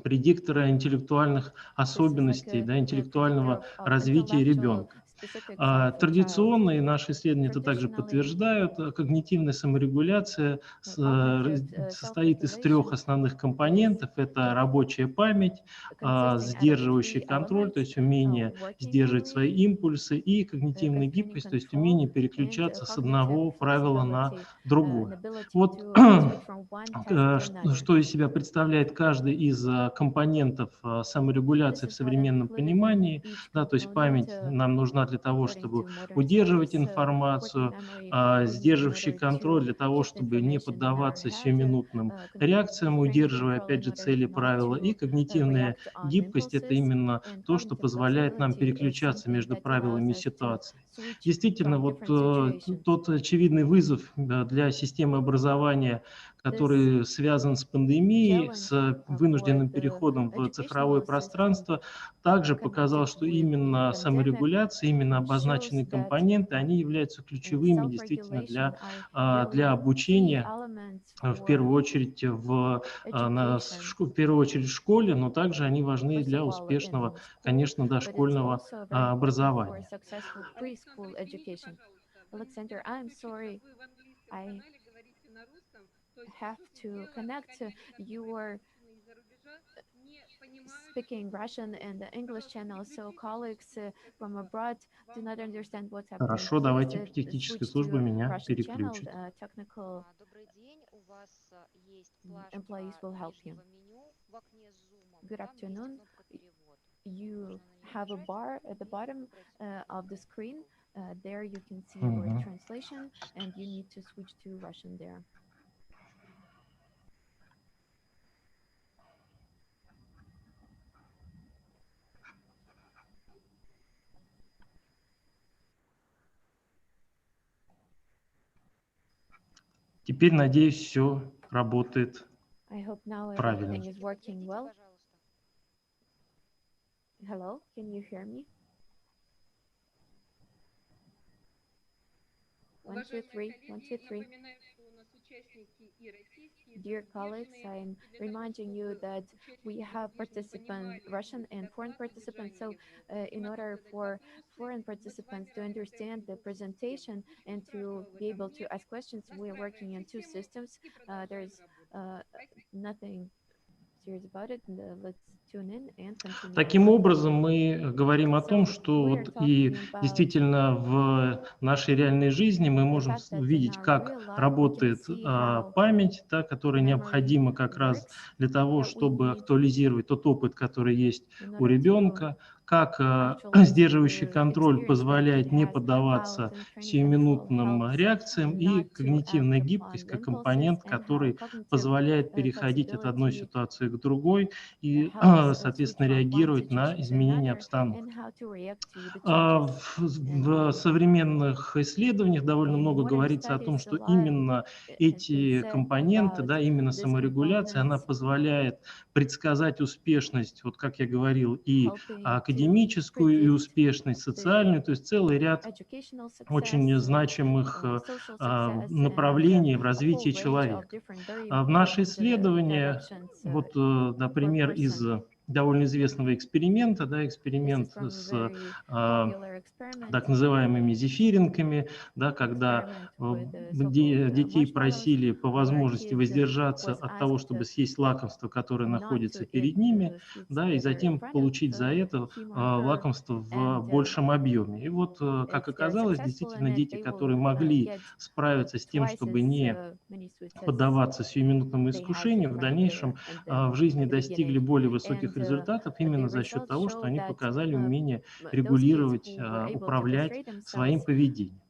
предиктора интеллектуальных This is like особенностей, да, a predictor интеллектуального of развития intellectual ребенка. specifics of a child. Традиционно, и наши исследования это также Traditionally, подтверждают, когнитивная саморегуляция cognitive состоит из 3 self-regulation основных компонентов. Это рабочая память, consisting out of сдерживающий three контроль, то elements: есть умение working сдерживать memory, свои импульсы, и когнитивная constraining гибкость, то есть control, умение and переключаться с cognitive одного правила на flexibility, an другое. ability Вот to switch from one task to another. что из себя представляет каждый из компонентов саморегуляции This в is what современном included in понимании. each Да, то есть component память нам нужна для того, according чтобы to modern удерживать studies. Working информацию, memory we need in сдерживающий order контроль to для того, keep the чтобы не information in our поддаваться head, сиюминутным constraining реакциям, удерживая, control опять in же, order цели not правила. И to когнитивная react on гибкость– это impulses, именно and то, что cognitive позволяет нам flexibility is переключаться something между that allows правилами us to ситуации. switch Действительно, from вот different situations. тот очевидный вызов для системы образования, This который связан с пандемией, с challenge for вынужденным the переходом в цифровое educational system пространство, также показал, connected что with именно pandemic саморегуляция, именно shows обозначенные that компоненты, они являются ключевыми действительно self-regulation для are really key обучения, elements в for первую очередь education. в первую очередь в школе, но также они важны First of для all, in успешного, school, конечно, but it's дошкольного also very important for образования. successful preschool education. Alexander, I'm sorry, Вы в английском I канале говорите на русском, то есть, по have сути to дела, connect. коллеги, которые Your подключены из-за рубежа, не понимают, speaking Russian and the English channel, so colleagues from abroad do not understand what's happening. Хорошо, Please давайте техническая switch служба to меня Russian channel. переключит. Technical Добрый день. У вас есть employees флажка will help you. нижнего меню в окне с зумом. Good Там есть afternoon. кнопка перевод. You Можно на нее have a нажать bar at the и bottom выбрать of the screen. There you can see your Мгм. translation, and you need to switch to Russian there. Теперь, надеюсь, все работает I hope now правильно. everything is working Подтвердите, well. пожалуйста. Hello, can you hear me? 1, 2, 3, 1, 2, 3. напоминаю, что у нас участники и российские, и Dear colleagues, зарубежные. I'm И для того, reminding you чтобы that we участники have зарубежные participants, понимали Russian суть and foreign доклада, participants. So, содержание его, in могли order задать for вопросы, foreign мы с participants вами to understand работаем the в двух presentation системах. and to be able to ask questions, we're working in two systems. There's nothing serious about it. Let's tune in and continue Таким working. образом, мы говорим о том, So что we are вот и talking about действительно в нашей реальной жизни мы the можем fact that in увидеть, our как real life we can работает see how память, да, которая memory необходима как раз works, для того, that we чтобы need актуализировать тот опыт, который есть in у order to ребенка, как actualize сдерживающий the контроль experience that a kid позволяет не has, how поддаваться constraining control сиюминутным helps реакциям, и not to act когнитивная upon гибкость как impulses, компонент, and how который cognitive позволяет переходить от одной flexibility ситуации к другой и, helps switch соответственно, from one реагировать на situation to изменения another, обстановки. and how to react to the А changes в environment. современных исследованиях довольно In много modern говорится о studies, том, a что lot именно has been эти said компоненты, about да, именно these саморегуляция, она components позволяет предсказать успешность, вот как я говорил, и helping to академическую, и predict успешность the социальную, то есть целый ряд educational success, очень значимых social success, and направлений в a whole развитии range of человека. different very В наши important исследования, directions вот, for a например, из person. довольно известного эксперимента, да, This is эксперимент from a с very а, popular experiment, так называемыми зефиринками, да, когда experiment with the so-called детей marshmallows, просили по where возможности kids воздержаться was от того, asked чтобы съесть лакомство, которое not находится to eat перед ними, sweets да, и that are in затем front of получить за это him or her, лакомство в and большем объеме. И вот, if как they're оказалось, successful in действительно it, дети, they которые will могли get справиться с тем, twice чтобы as не many sweets as поддаваться сиюминутному they had искушению, в right дальнейшем and then в жизни at the достигли beginning. более высоких And результатов the именно за счет results того, что show они that показали умение those kids регулировать, who were able to управлять constrain своим themselves поведением.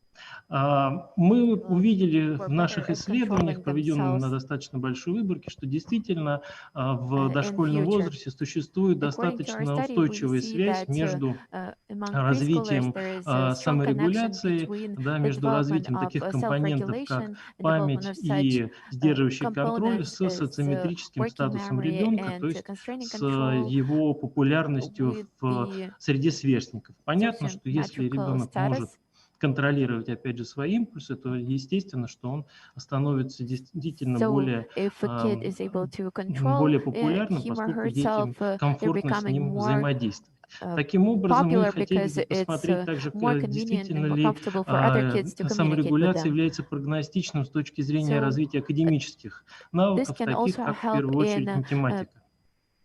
Мы увидели were в better наших at исследованиях, controlling проведенных на themselves достаточно большой выборке, что действительно в in дошкольном future. возрасте существует According to our достаточно study, we устойчивая see связь that между among preschoolers развитием there is a strong connection саморегуляции, between да, the между development развитием of таких компонентов, как self-regulation and development память of such и сдерживающий контроль, components с as социометрическим working статусом memory ребенка, то and есть constraining с control его популярностью with в the среди сверстников. Понятно, что если sociometrical ребенок может status. контролировать, опять же, свои импульсы, то естественно, что он становится действительно So if a kid is able to control более популярным, him or поскольку детям herself, they're комфортно с becoming ним more взаимодействовать. Таким образом, мы popular хотели because бы it's посмотреть также, more convenient действительно and more ли comfortable for other kids to communicate with саморегуляция them. является прогностичным с точки зрения So развития академических this навыков, can таких also как в help первую очередь in математика.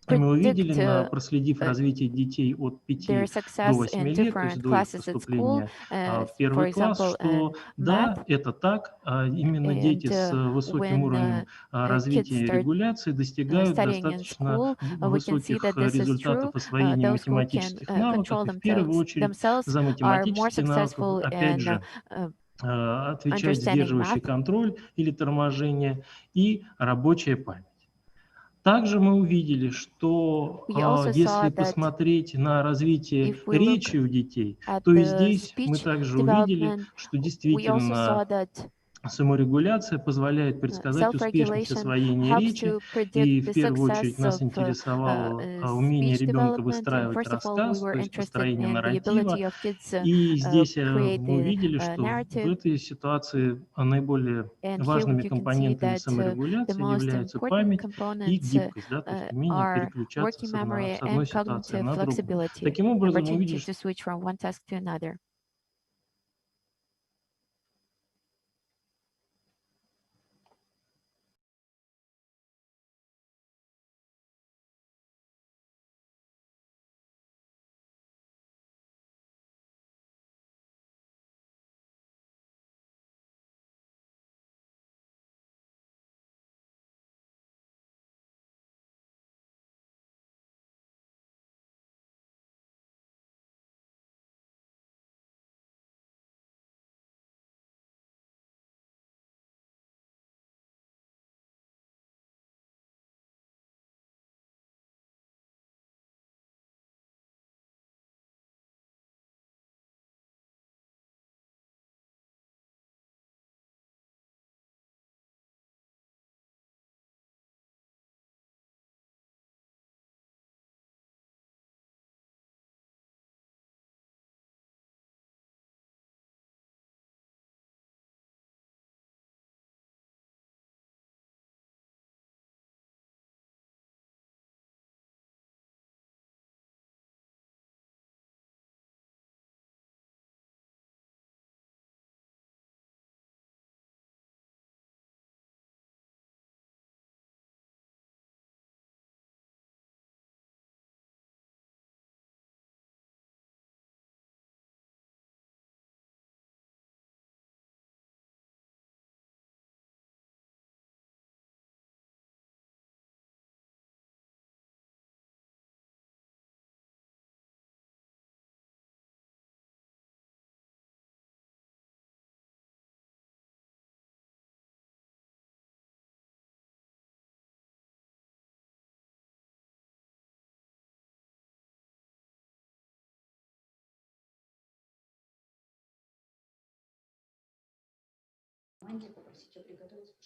И мы увидели, predict проследив развитие детей от their 5 до success 8 in лет, то есть different до их classes at school, поступления в for первый класс, example, что math. да, это так, именно дети с And высоким when уровнем kids развития и start регуляции достигают studying in достаточно school, we can see высоких that this is true. результатов освоения Those who can математических навыков, control и в первую очередь themselves за are more математические навыки, successful опять in же, отвечает understanding сдерживающий math. контроль или торможение и рабочая память. Также мы увидели, что We also если saw that посмотреть на развитие if we look речи у детей, at то и the здесь мы speech также увидели, development, что we also saw действительно that саморегуляция позволяет предсказать успешность self-regulation освоения helps речи, to predict и the в первую очередь success нас of интересовало умение speech ребенка development. And выстраивать first of all, we рассказ, were то есть interested построение in the нарратива. ability of kids И здесь create мы the увидели, что в narrative. этой ситуации наиболее And here важными you can see компонентами that the саморегуляции most являются important память и components гибкость, да, то есть умение are переключаться working с memory одной and ситуации cognitive на другую. flexibility, Таким образом, мы увидели, opportunity to switch from one task to another.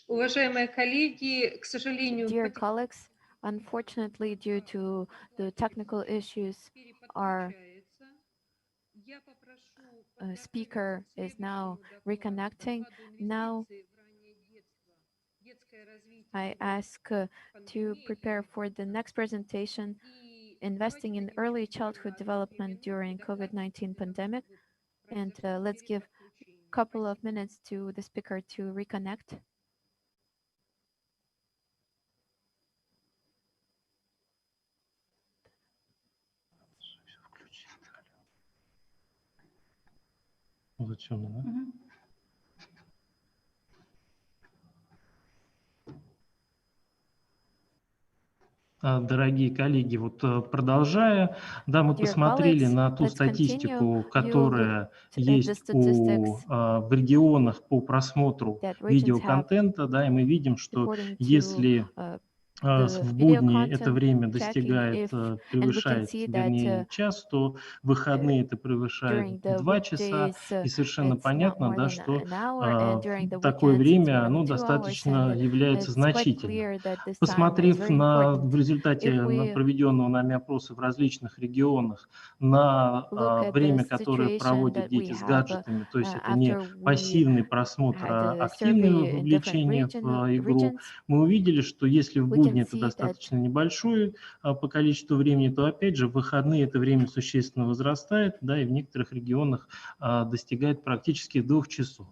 Уважаемые коллеги, к сожалению, Dear colleagues, unfortunately, due to the technical issues, our speaker is now reconnecting. Now I ask to prepare for the next presentation, investing in early childhood development during COVID-19 pandemic. And let's give a couple of minutes to the speaker to reconnect. Дорогие коллеги, вот продолжая, да, мы Dear посмотрели colleagues, на ту let's continue. статистику, You которая looked at the есть в регионах по просмотру that regions have видеоконтента, да, и мы видим, что according to если the в video будни это content время tracking. достигает, And we can превышает, see that вернее, час, то в выходные это превышает during the 2 часа, weekdays и совершенно it's not понятно, more да, than что an hour, and during the такое weekends it's время, more оно than 2 hours, достаточно and является it's quite значительным. clear that this time is Посмотрев very important. в результате If we проведенного нами опроса в различных регионах на look at the время, которое situation проводят that we дети с have гаджетами, то есть это не after we пассивный просмотр, had а a активное survey in different вовлечение в игру, regions, мы увидели, что если в we can будни это see that достаточно небольшое по количеству времени, то опять же в выходные это время существенно возрастает, да, и в некоторых регионах достигает практически 2 часов.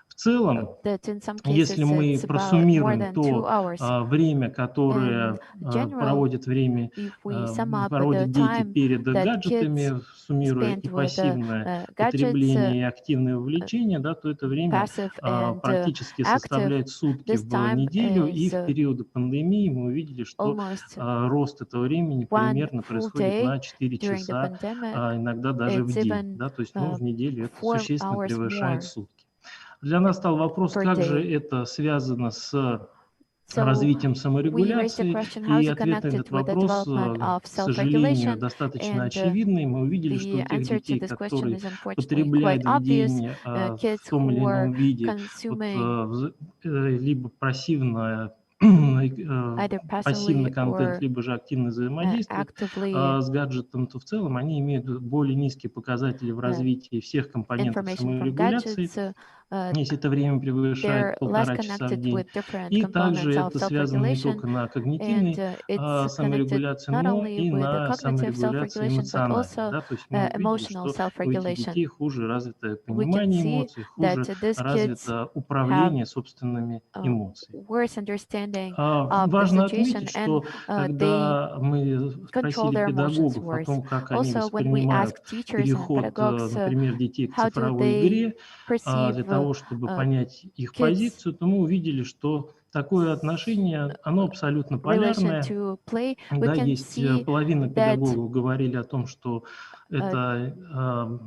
В целом, that in some если cases мы it's about more просуммируем than 2 то hours. время, In которое general, проводят if we sum up the проводят дети time перед that kids гаджетами, суммируя spend и with пассивное gadgets, потребление, и активное вовлечение, да, то это время passive and практически active, составляет сутки this в time неделю, и is в периоды пандемии мы увидели, что almost рост этого времени one примерно full происходит day на 4 during the часа, pandemic. иногда даже в It's день, even да, то есть в неделю это 4 существенно hours превышает more сутки. Для нас стал вопрос, per как же day. это связано с So развитием we raised the саморегуляции, question, how и is it ответ на connected этот with the вопрос, development of к сожалению, self-regulation? достаточно And очевидный. Мы увидели, что the у тех answer to детей, this question которые is unfortunately quite потребляют в obvious. день в Kids том или who are ином виде consuming либо пассивно either пассивный passively контент, or либо же активно взаимодействуют actively с гаджетом, то в целом они имеют более низкие показатели в развитии всех компонентов information from саморегуляции, gadgets, если это время they're превышает less 1,5 часа в connected день. with different И также components of это связано не self-regulation, только на and когнитивной it's connected саморегуляции, not но only и with the на cognitive саморегуляции self-regulation but эмоциональной. also Да? То есть мы увидели, emotional что у этих self-regulation. детей хуже развито We can понимание see эмоций, that хуже these kids развито have управление собственными эмоциями. worse understanding of the Важно situation, отметить, and что they когда мы control спросили their emotions педагогов о worse. том, как они Also, when we ask воспринимают teachers and переход, pedagogues например, детей к how do цифровой they игре, perceive для того, чтобы uh, понять их kids' позицию, то мы увидели, что такое отношение, оно абсолютно relation полярное. to play, we Да, can есть see половина that педагогов говорили о том, что uh, это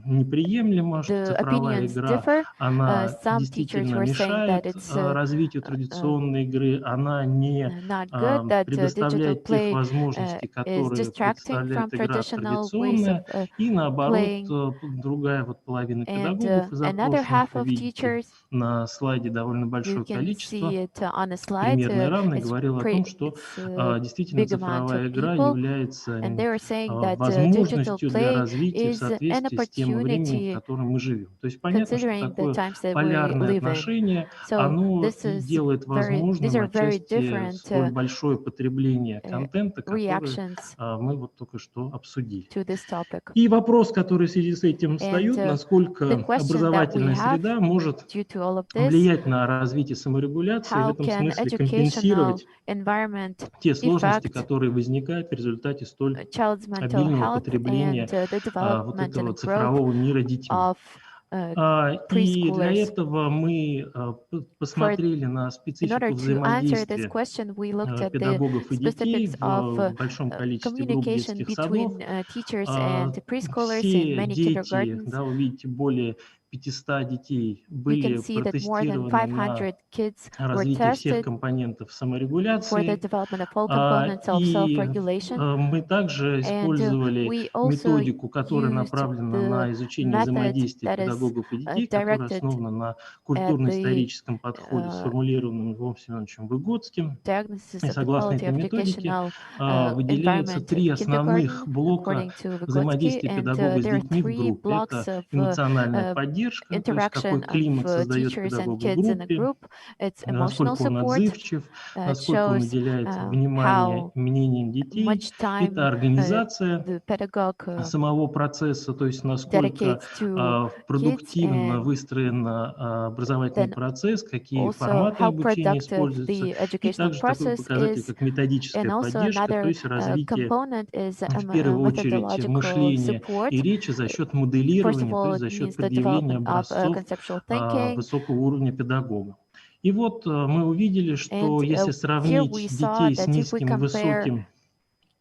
неприемлемо, что the цифровая opinions игра, differ. она Some teachers действительно were saying that мешает it's развитию традиционной игры, она не not good, that digital предоставляет тех play возможностей, is которые distracting from представляет игра traditional ways of традиционная, и наоборот, playing. другая вот половина And педагогов из another опрошенных, half вы of видите teachers, на слайде довольно you большое can количество, see it on a slide. примерно равное, говорил о том, что It's a действительно big amount of цифровая игра people, является and they were saying that digital возможностью для play развития в is an соответствии с тем временем, в opportunity котором мы живем. То есть понятно, что considering the такое times that we полярное live in. отношение, So оно this и is делает these возможным are very отчасти different столь большое потребление uh, контента, которое reactions мы вот только что обсудили. to this topic. И вопрос, который в связи с этим And встает, the насколько question that we образовательная have среда может due to all of this, влиять на развитие саморегуляции, и в how этом can смысле educational компенсировать environment те сложности, affect которые возникают в результате столь a child's mental обильного health and потребления the вот development этого and growth цифрового мира детьми. of И для preschoolers. этого мы посмотрели на In order специфику to answer this взаимодействия question, we looked at the педагогов и детей specifics of в большом количестве групп communication детских садов. between teachers and preschoolers in Все many дети, kindergartens. да, вы видите, более 500 детей You can были see that more than протестированы на 500 kids were развитие всех tested компонентов for the саморегуляции. development of all components of И self-regulation. мы также And использовали we also методику, которая used направлена the на изучение method взаимодействия that is педагогов и детей, которая directed основана на at the культурно-историческом подходе, сформулированном Львом Семеновичем Выгодским. diagnosis И of the согласно quality этой of методике educational выделяется environment три at основных kindergarten, блока according to Vygotsky, взаимодействия and педагога с there are детьми в three группе. blocks Это of эмоциональная поддержка, то есть какой interaction of климат создает teachers and педагог в kids in a группе, group. It's emotional насколько он support. отзывчив, It насколько он shows уделяет внимание how мнениям детей. much time Это организация the pedagogue самого процесса, то есть насколько dedicates to kids, продуктивно and выстроен образовательный then процесс, какие also форматы how обучения productive используются, the и educational также такой process показатель, is. как методическая And also поддержка, то another есть развитие component is в первую очередь methodological мышления и support. речи за счет First of моделирования, то all, есть it за счет means the предъявления development of образцов conceptual thinking. высокого уровня педагога. И вот мы увидели, что And если here we сравнить saw детей с that if we низким и compare высоким,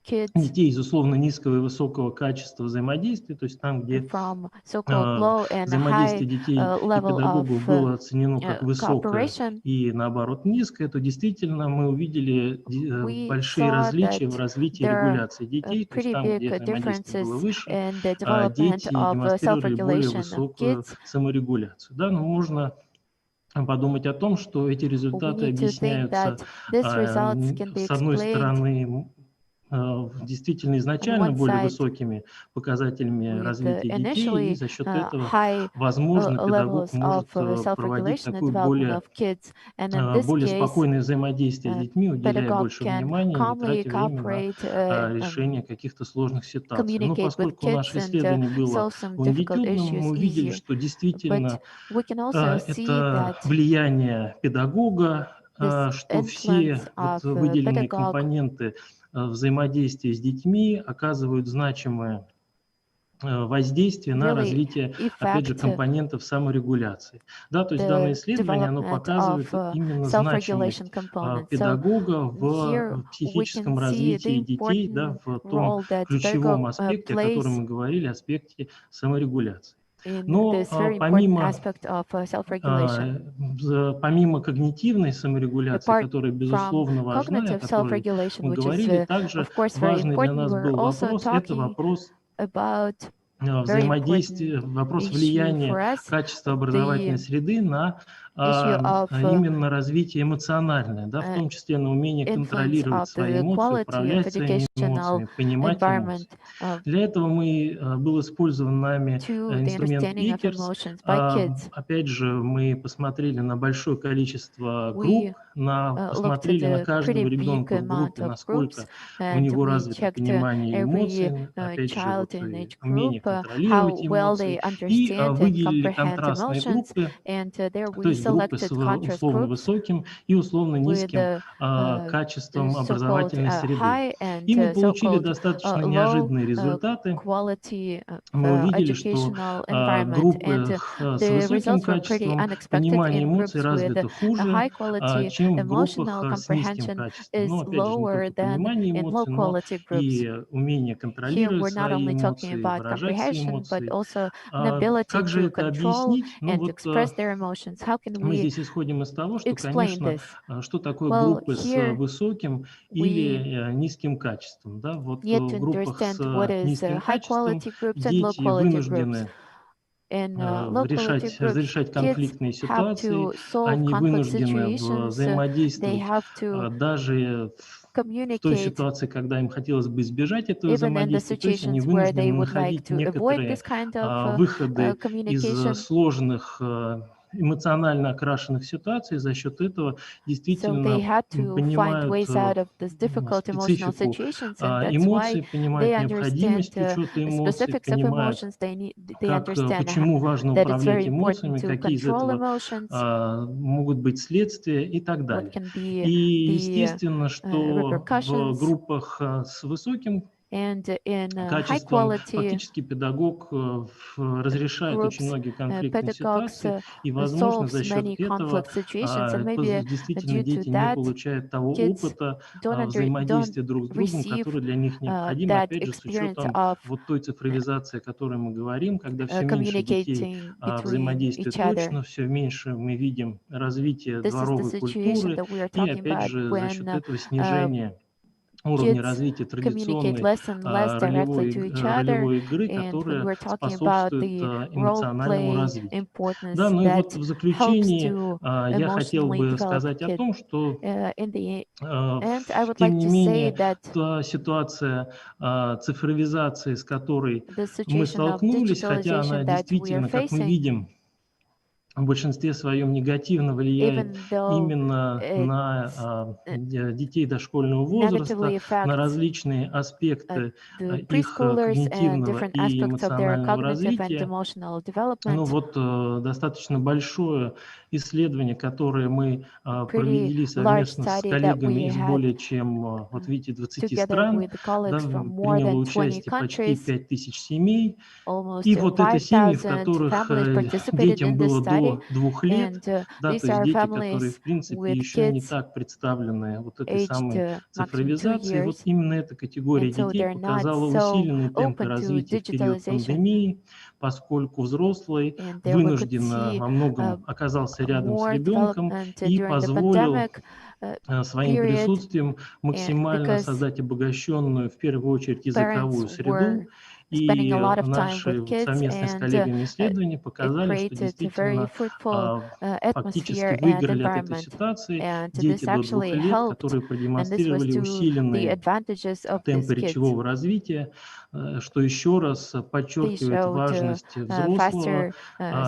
kids детей из условно низкого и высокого качества взаимодействия, то есть там, где from so-called low and high взаимодействие детей и level of педагогов было оценено как высокое cooperation, и наоборот низкое, то действительно мы увидели we большие saw различия that в развитии there are регуляции детей, то есть pretty там, big где взаимодействие было differences выше, in the development дети of демонстрировали более self-regulation of высокую kids. саморегуляцию. Да, но можно подумать о том, что эти We результаты need to think объясняются, that these results can be с одной explained стороны, действительно on изначально one более side высокими показателями with развития детей, и initially за счет этого, high возможно, педагог levels of может проводить self-regulation and такое development более, of kids. And in this более case, спокойное взаимодействие с детьми, уделяя pedagogue больше can внимания и не calmly тратя время на cooperate, решение каких-то сложных ситуаций. Но communicate with поскольку kids наше and исследование было solve some difficult лонгитюдным, issues мы увидели, easier. что But действительно we can also see это that влияние педагога, this что все influence вот of выделенные pedagogue, компоненты взаимодействия с детьми оказывают значимое воздействие на really развитие, опять же, affect компонентов саморегуляции. Да, то есть данное the исследование, оно development of показывает именно self-regulation значимость components. So педагога here в we can психическом see the развитии детей, да, important в том role that pedagogue ключевом аспекте, о котором plays мы говорили, аспекте саморегуляции. in Но this very important помимо aspect of self-regulation. помимо когнитивной саморегуляции, Apart которая, from безусловно, важна, и о cognitive которой self-regulation, мы which is говорили, также of course very важный для important, нас we're был also вопрос, это talking вопрос about very important взаимодействие, вопрос issue влияния for us, качества образовательной the среды на issue of именно развитие эмоциональное, да, в uh, том числе на умение influence контролировать of свои the эмоции, quality of управлять своими educational эмоциями, понимать environment эмоции. Для этого был использован нами to the инструмент understanding of Икерс. emotions by kids. Опять же, мы посмотрели на большое количество групп, We looked at посмотрели на a pretty каждого big ребенка в amount группе, of groups, насколько у and него we развито checked понимание every эмоций, опять же, child вот in и each group, умение how контролировать well they эмоции, и understand and выделили comprehend контрастные emotions. группы, And there то we есть группы с selected contrast условно groups высоким и условно with низким the качеством so-called образовательной среды. high and И мы получили so-called достаточно low неожиданные результаты. quality of Мы увидели, что educational environment. группы And с the высоким results were pretty качеством unexpected. понимания In эмоций groups with развиты a хуже, high quality чем в группах emotional с низким comprehension качеством. is Но опять же, не lower только than понимание in low эмоций, но quality groups. и умение Here контролировать we're not свои only talking эмоции, about выражать свои comprehension, but эмоции. also an ability Как же to это control объяснить? Ну and вот express their emotions. How can мы we здесь исходим из того, что, explain конечно, this? что такое Well, группы с here высоким we или низким качеством. Да? Вот need to в группах understand what с is низким high качеством quality groups and low дети quality groups. вынуждены In low quality groups, разрешать kids конфликтные have ситуации, to solve они conflict вынуждены situations. They взаимодействовать have to даже в той communicate ситуации, когда им хотелось бы избежать этого even in the взаимодействия, то есть они situations where they вынуждены would like находить to avoid this некоторые kind of выходы из communication. сложных эмоционально окрашенных ситуаций, за счет этого So they действительно had to find понимают ways out of this difficult emotional специфику situations, and that's why эмоций, понимают they understand необходимость учета эмоций, specifics of понимают, emotions. They understand почему важно that it's very управлять important эмоциями, to какие из control этого emotions, могут быть следствия и так what далее. can be И the естественно, что в repercussions. группах с высоким And in high качеством quality фактически педагог разрешает очень groups, многие конфликтные pedagogues ситуации, и, возможно, за solves счет many этого conflict situations, and maybe действительно due to дети не that, получают того kids опыта don't взаимодействия друг с другом, receive который для них необходим, that опять же, с experience учетом of вот той цифровизации, о которой мы говорим, когда все меньше детей communicating between взаимодействуют each other. очно, все меньше мы видим развитие This is the дворовой situation культуры, that we are и, talking опять about же, за счет when этого снижение уровня kids развития communicate традиционной less and less directly to each other. ролевой игры, And when которая we're talking about способствует the role эмоциональному play развитию. Да, importance ну и вот that в helps заключении to я хотел emotionally бы develop сказать о kids. том, что In the end, I would тем like не to say менее that та ситуация цифровизации, с которой the мы situation of столкнулись, хотя она digitalization that we are действительно, как мы facing, видим, в большинстве своем негативно влияет even though именно it на детей дошкольного negatively возраста, на affects различные аспекты the их preschoolers and когнитивного different и aspects of their эмоционального cognitive and развития. emotional Ну development. вот достаточно большое исследование, которое мы Pretty провели large совместно с study that коллегами we из had более чем, вот видите, 20 together стран, with да, colleagues from more приняло than 20 участие почти countries. 5000 семей. Almost И вот это семьи, в 5,000 которых families participated детям in this было study, до 2 лет, and да, то these есть are дети, которые, families в принципе, with еще не kids так представлены вот этой aged самой maximum 2 цифровизации. Вот years, именно эта категория and so детей they're not показала so усиленные темпы open to развития в период digitalization. пандемии, поскольку взрослый And there we could вынужденно see во многом оказался рядом с more ребенком development и during the позволил pandemic своим period, присутствием максимально because создать обогащенную, в первую очередь, языковую parents среду. were spending И a lot of time наши with вот kids, совместные с and коллегами исследования it показали, что created a very действительно fruitful фактически atmosphere and выиграли от этой environment. ситуации And дети this до 2 actually лет, helped, которые and this was продемонстрировали to the усиленные advantages of these темпы kids. речевого развития, что еще раз They подчеркивает showed важность взрослого faster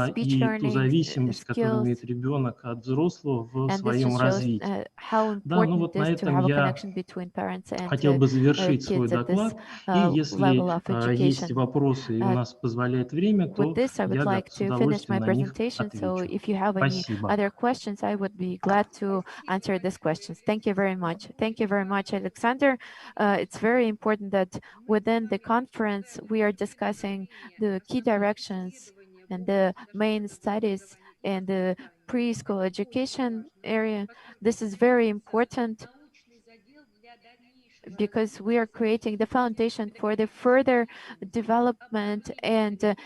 speech и ту learning зависимость, которую skills, имеет ребенок от взрослого в and this своем just shows развитии. how Да, ну important вот it на is to этом have a я connection between parents and хотел бы завершить свой kids at this доклад. И если level of есть education. вопросы и у нас позволяет время, With то this, I would я like с to finish my удовольствием на них presentation. So отвечу. if you have any Спасибо. other questions, I would be glad to answer these questions. Thank you very much. Thank you very much, Alexander. It's very important that within the conference, we are discussing the key directions and the main studies in the preschool education area. This is very important because we are creating the foundation for the further development and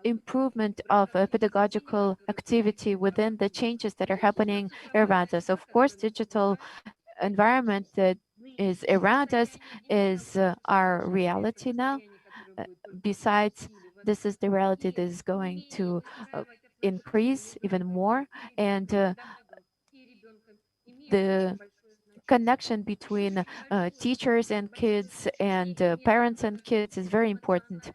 improvement of pedagogical activity within the changes that are happening around us. Of course, digital environment that is around us is our reality now. Besides, this is the reality that is going to increase even more, and the connection between teachers and kids and parents and kids is very important.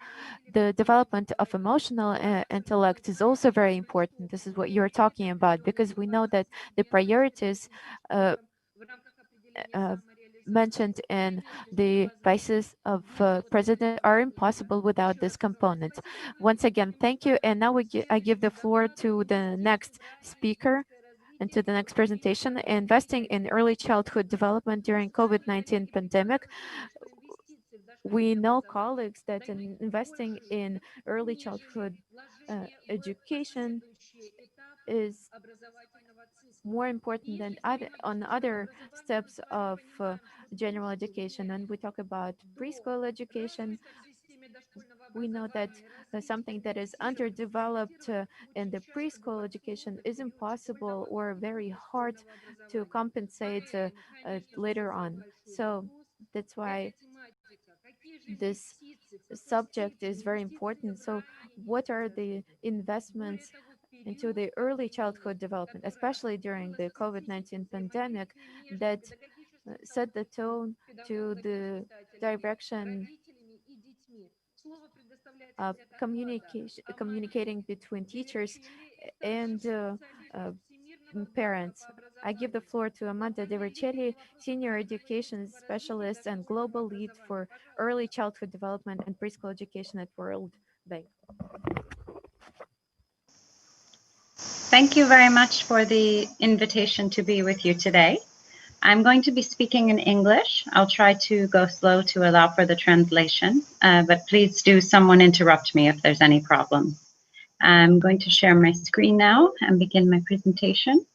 The development of emotional intellect is also very important. This is what you're talking about, because we know that the priorities mentioned in the vices of president are impossible without this component. Once again, thank you. And now I give the floor to the next speaker and to the next presentation. Investing in early childhood development during COVID-19 pandemic. We know, colleagues, that investing in early childhood education is more important than other steps of general education. And we talk about preschool education. We know that something that is underdeveloped in the preschool education is impossible or very hard to compensate later on. So that's why this subject is very important. So what are the investments into the early childhood development, especially during the COVID-19 pandemic, that set the tone to the direction of communicating between teachers and parents. I give the floor to Amanda De Riccelli, Senior Education Specialist and Global Lead for Early Childhood Development and Preschool Education at World Bank. Thank you very much for the invitation to be with you today. I'm going to be speaking in English. I'll try to go slow to allow for the translation, but please do someone interrupt me if there's any problem. I'm going to share my screen now and begin my presentation.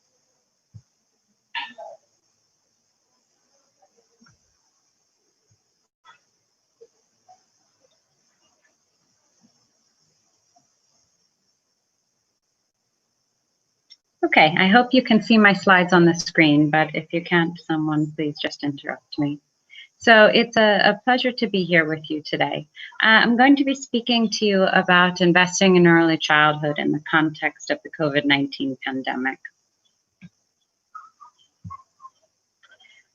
Okay, I hope you can see my slides on the screen, but if you can't, someone please just interrupt me. So it's a pleasure to be here with you today. I'm going to be speaking to you about investing in early childhood in the context of the COVID-19 pandemic.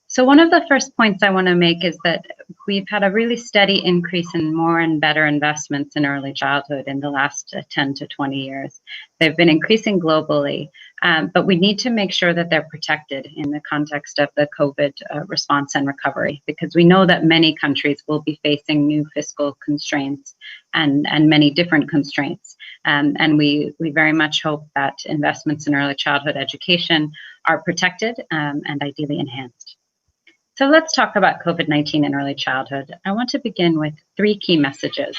So one of the first points I want to make is that we've had a really steady increase in more and better investments in early childhood in the last 10 to 20 years. They've been increasing globally, but we need to make sure that they're protected in the context of the COVID response and recovery, because we know that many countries will be facing new fiscal constraints and many different constraints. And we very much hope that investments in early childhood education are protected and ideally enhanced. So let's talk about COVID-19 in early childhood. I want to begin with 3 key messages.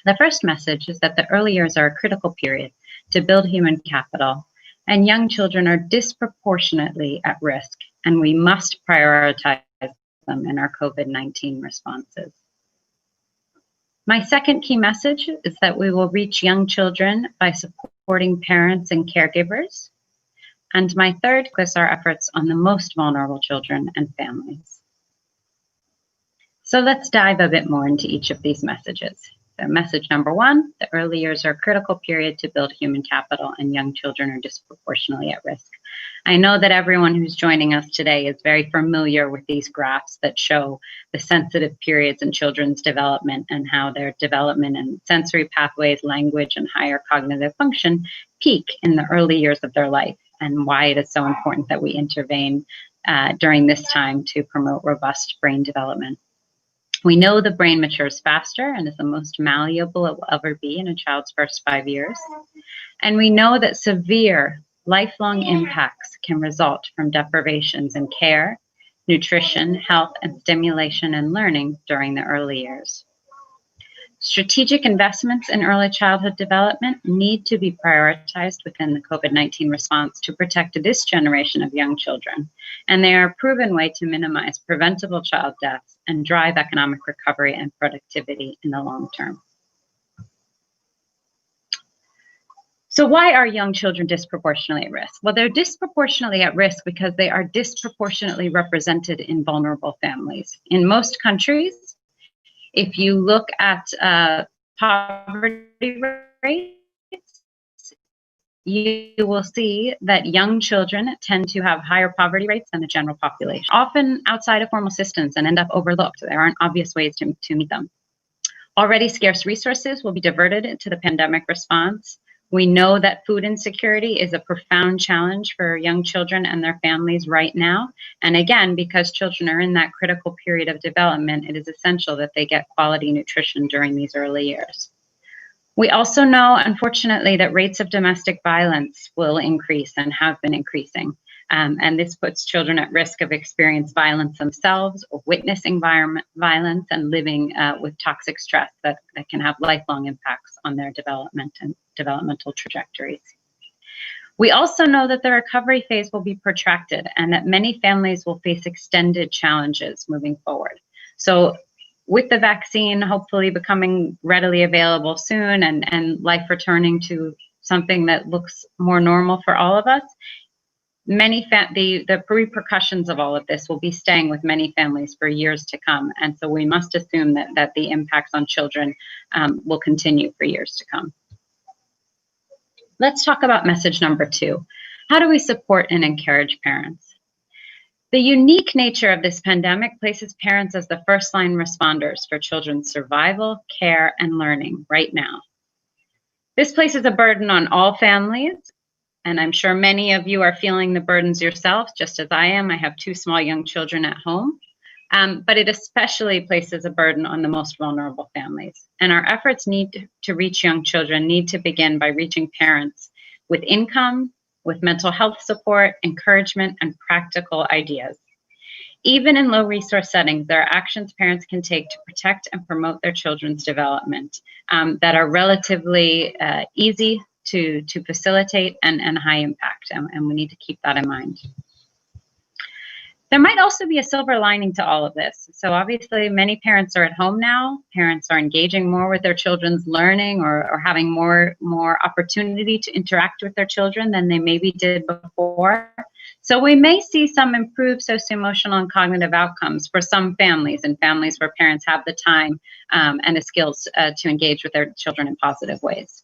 The first message is that the early years are a critical period to build human capital, and young children are disproportionately at risk, and we must prioritize them in our COVID-19 responses. My second key message is that we will reach young children by supporting parents and caregivers. And my third focus our efforts on the most vulnerable children and families. So let's dive a bit more into each of these messages. So message number one, the early years are a critical period to build human capital and young children are disproportionately at risk. I know that everyone who's joining us today is very familiar with these graphs that show the sensitive periods in children's development and how their development and sensory pathways, language, and higher cognitive function peak in the early years of their life, and why it is so important that we intervene during this time to promote robust brain development. We know the brain matures faster and is the most malleable it will ever be in a child's first 5 years. And we know that severe lifelong impacts can result from deprivations in care, nutrition, health, and stimulation and learning during the early years. Strategic investments in early childhood development need to be prioritized within the COVID-19 response to protect this generation of young children, and they are a proven way to minimize preventable child deaths and drive economic recovery and productivity in the long term. So why are young children disproportionately at risk? Well, they're disproportionately at risk because they are disproportionately represented in vulnerable families. In most countries, if you look at poverty rates, you will see that young children tend to have higher poverty rates than the general population, often outside of formal systems and end up overlooked. There aren't obvious ways to meet them. Already scarce resources will be diverted to the pandemic response. We know that food insecurity is a profound challenge for young children and their families right now. And again, because children are in that critical period of development, it is essential that they get quality nutrition during these early years. We also know, unfortunately, that rates of domestic violence will increase and have been increasing. And this puts children at risk of experiencing violence themselves or witnessing violence and living with toxic stress that can have lifelong impacts on their development and developmental trajectories. We also know that the recovery phase will be protracted and that many families will face extended challenges moving forward. So with the vaccine hopefully becoming readily available soon and life returning to something that looks more normal for all of us, the repercussions of all of this will be staying with many families for years to come. And so we must assume that the impacts on children will continue for years to come. Let's talk about message number two. How do we support and encourage parents? The unique nature of this pandemic places parents as the first line responders for children's survival, care, and learning right now. This places a burden on all families, and I'm sure many of you are feeling the burdens yourself, just as I am. I have 2 small young children at home, but it especially places a burden on the most vulnerable families. And our efforts to reach young children need to begin by reaching parents with income, with mental health support, encouragement, and practical ideas. Even in low resource settings, there are actions parents can take to protect and promote their children's development that are relatively easy to facilitate and high impact, and we need to keep that in mind. There might also be a silver lining to all of this. So obviously many parents are at home now. Parents are engaging more with their children's learning or having more opportunity to interact with their children than they maybe did before. So we may see some improved socio-emotional and cognitive outcomes for some families and families where parents have the time and the skills to engage with their children in positive ways.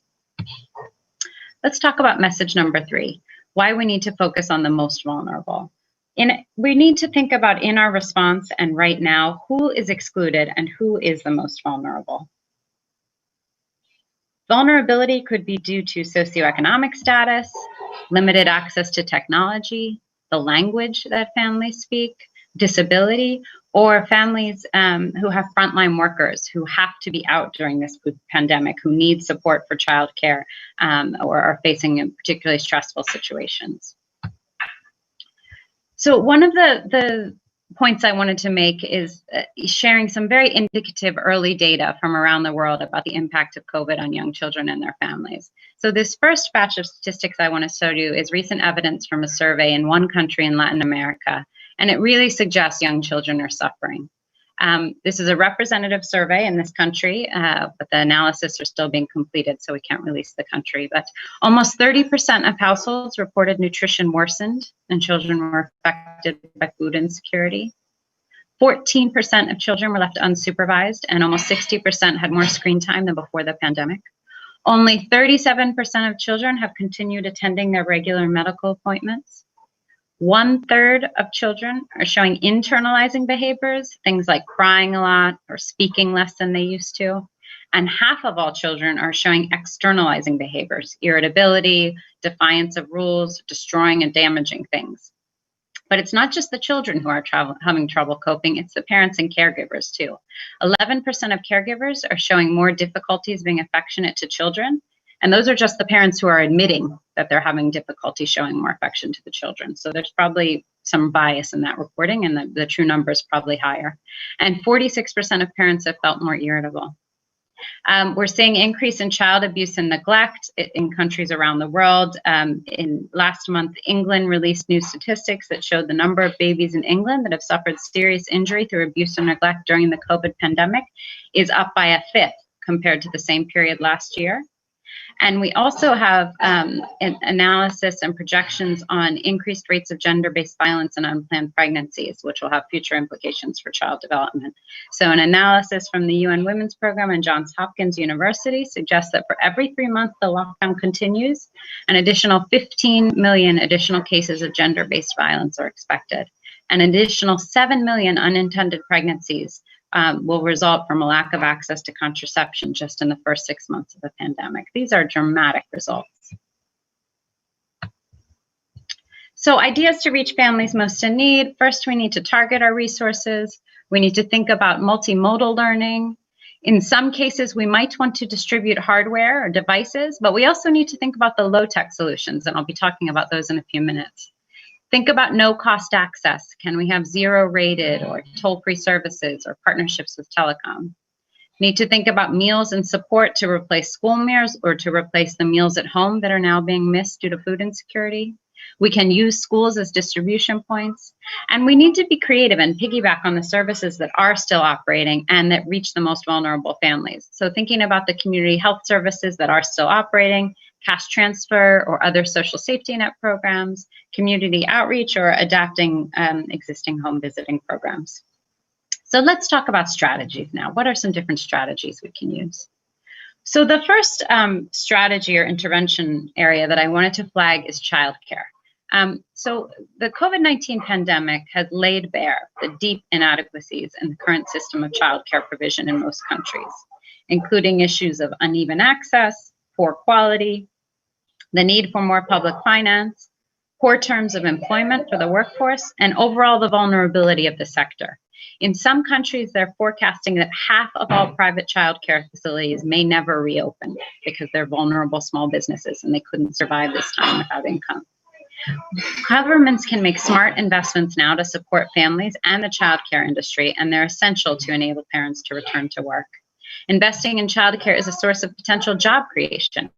Let's talk about message number 3, why we need to focus on the most vulnerable. We need to think about in our response and right now, who is excluded and who is the most vulnerable. Vulnerability could be due to socioeconomic status, limited access to technology, the language that families speak, disability, or families who have frontline workers who have to be out during this pandemic, who need support for childcare or are facing particularly stressful situations. So one of the points I wanted to make is sharing some very indicative early data from around the world about the impact of COVID on young children and their families. So this first batch of statistics I want to show you is recent evidence from a survey in one country in Latin America, and it really suggests young children are suffering. This is a representative survey in this country, but the analysis are still being completed, so we can't release the country. But almost 30% of households reported nutrition worsened and children were affected by food insecurity. 14% of children were left unsupervised, and almost 60% had more screen time than before the pandemic. Only 37% of children have continued attending their regular medical appointments. 1/3 of children are showing internalizing behaviors, things like crying a lot or speaking less than they used to. And half of all children are showing externalizing behaviors, irritability, defiance of rules, destroying and damaging things. But it's not just the children who are having trouble coping, it's the parents and caregivers too. 11% of caregivers are showing more difficulties being affectionate to children, and those are just the parents who are admitting that they're having difficulty showing more affection to the children. So there's probably some bias in that reporting, and the true number is probably higher. And 46% of parents have felt more irritable. We're seeing increase in child abuse and neglect in countries around the world. In last month, England released new statistics that showed the number of babies in England that have suffered serious injury through abuse or neglect during the COVID pandemic is up by 1/5 compared to the same period last year. And we also have an analysis and projections on increased rates of gender-based violence and unplanned pregnancies, which will have future implications for child development. So an analysis from the UN Women's Program and Johns Hopkins University suggests that for every 3 months the lockdown continues, an additional 15 million additional cases of gender-based violence are expected. An additional 7 million unintended pregnancies will result from a lack of access to contraception just in the first 6 months of the pandemic. These are dramatic results. So ideas to reach families most in need. First, we need to target our resources. We need to think about multimodal learning. In some cases, we might want to distribute hardware or devices, but we also need to think about the low-tech solutions, and I'll be talking about those in a few minutes. Think about no-cost access. Can we have zero-rated or toll-free services or partnerships with telecom? Need to think about meals and support to replace school meals or to replace the meals at home that are now being missed due to food insecurity. We can use schools as distribution points. And we need to be creative and piggyback on the services that are still operating and that reach the most vulnerable families. So thinking about the community health services that are still operating, cash transfer or other social safety net programs, community outreach, or adapting existing home visiting programs. So let's talk about strategies now. What are some different strategies we can use? So the first strategy or intervention area that I wanted to flag is childcare. So the COVID-19 pandemic has laid bare the deep inadequacies in the current system of childcare provision in most countries, including issues of uneven access, poor quality, the need for more public finance, poor terms of employment for the workforce, and overall the vulnerability of the sector. In some countries, they're forecasting that half of all private childcare facilities may never reopen because they're vulnerable small businesses and they couldn't survive this time without income. Governments can make smart investments now to support families and the childcare industry, and they're essential to enable parents to return to work. Investing in childcare is a source of potential job creation.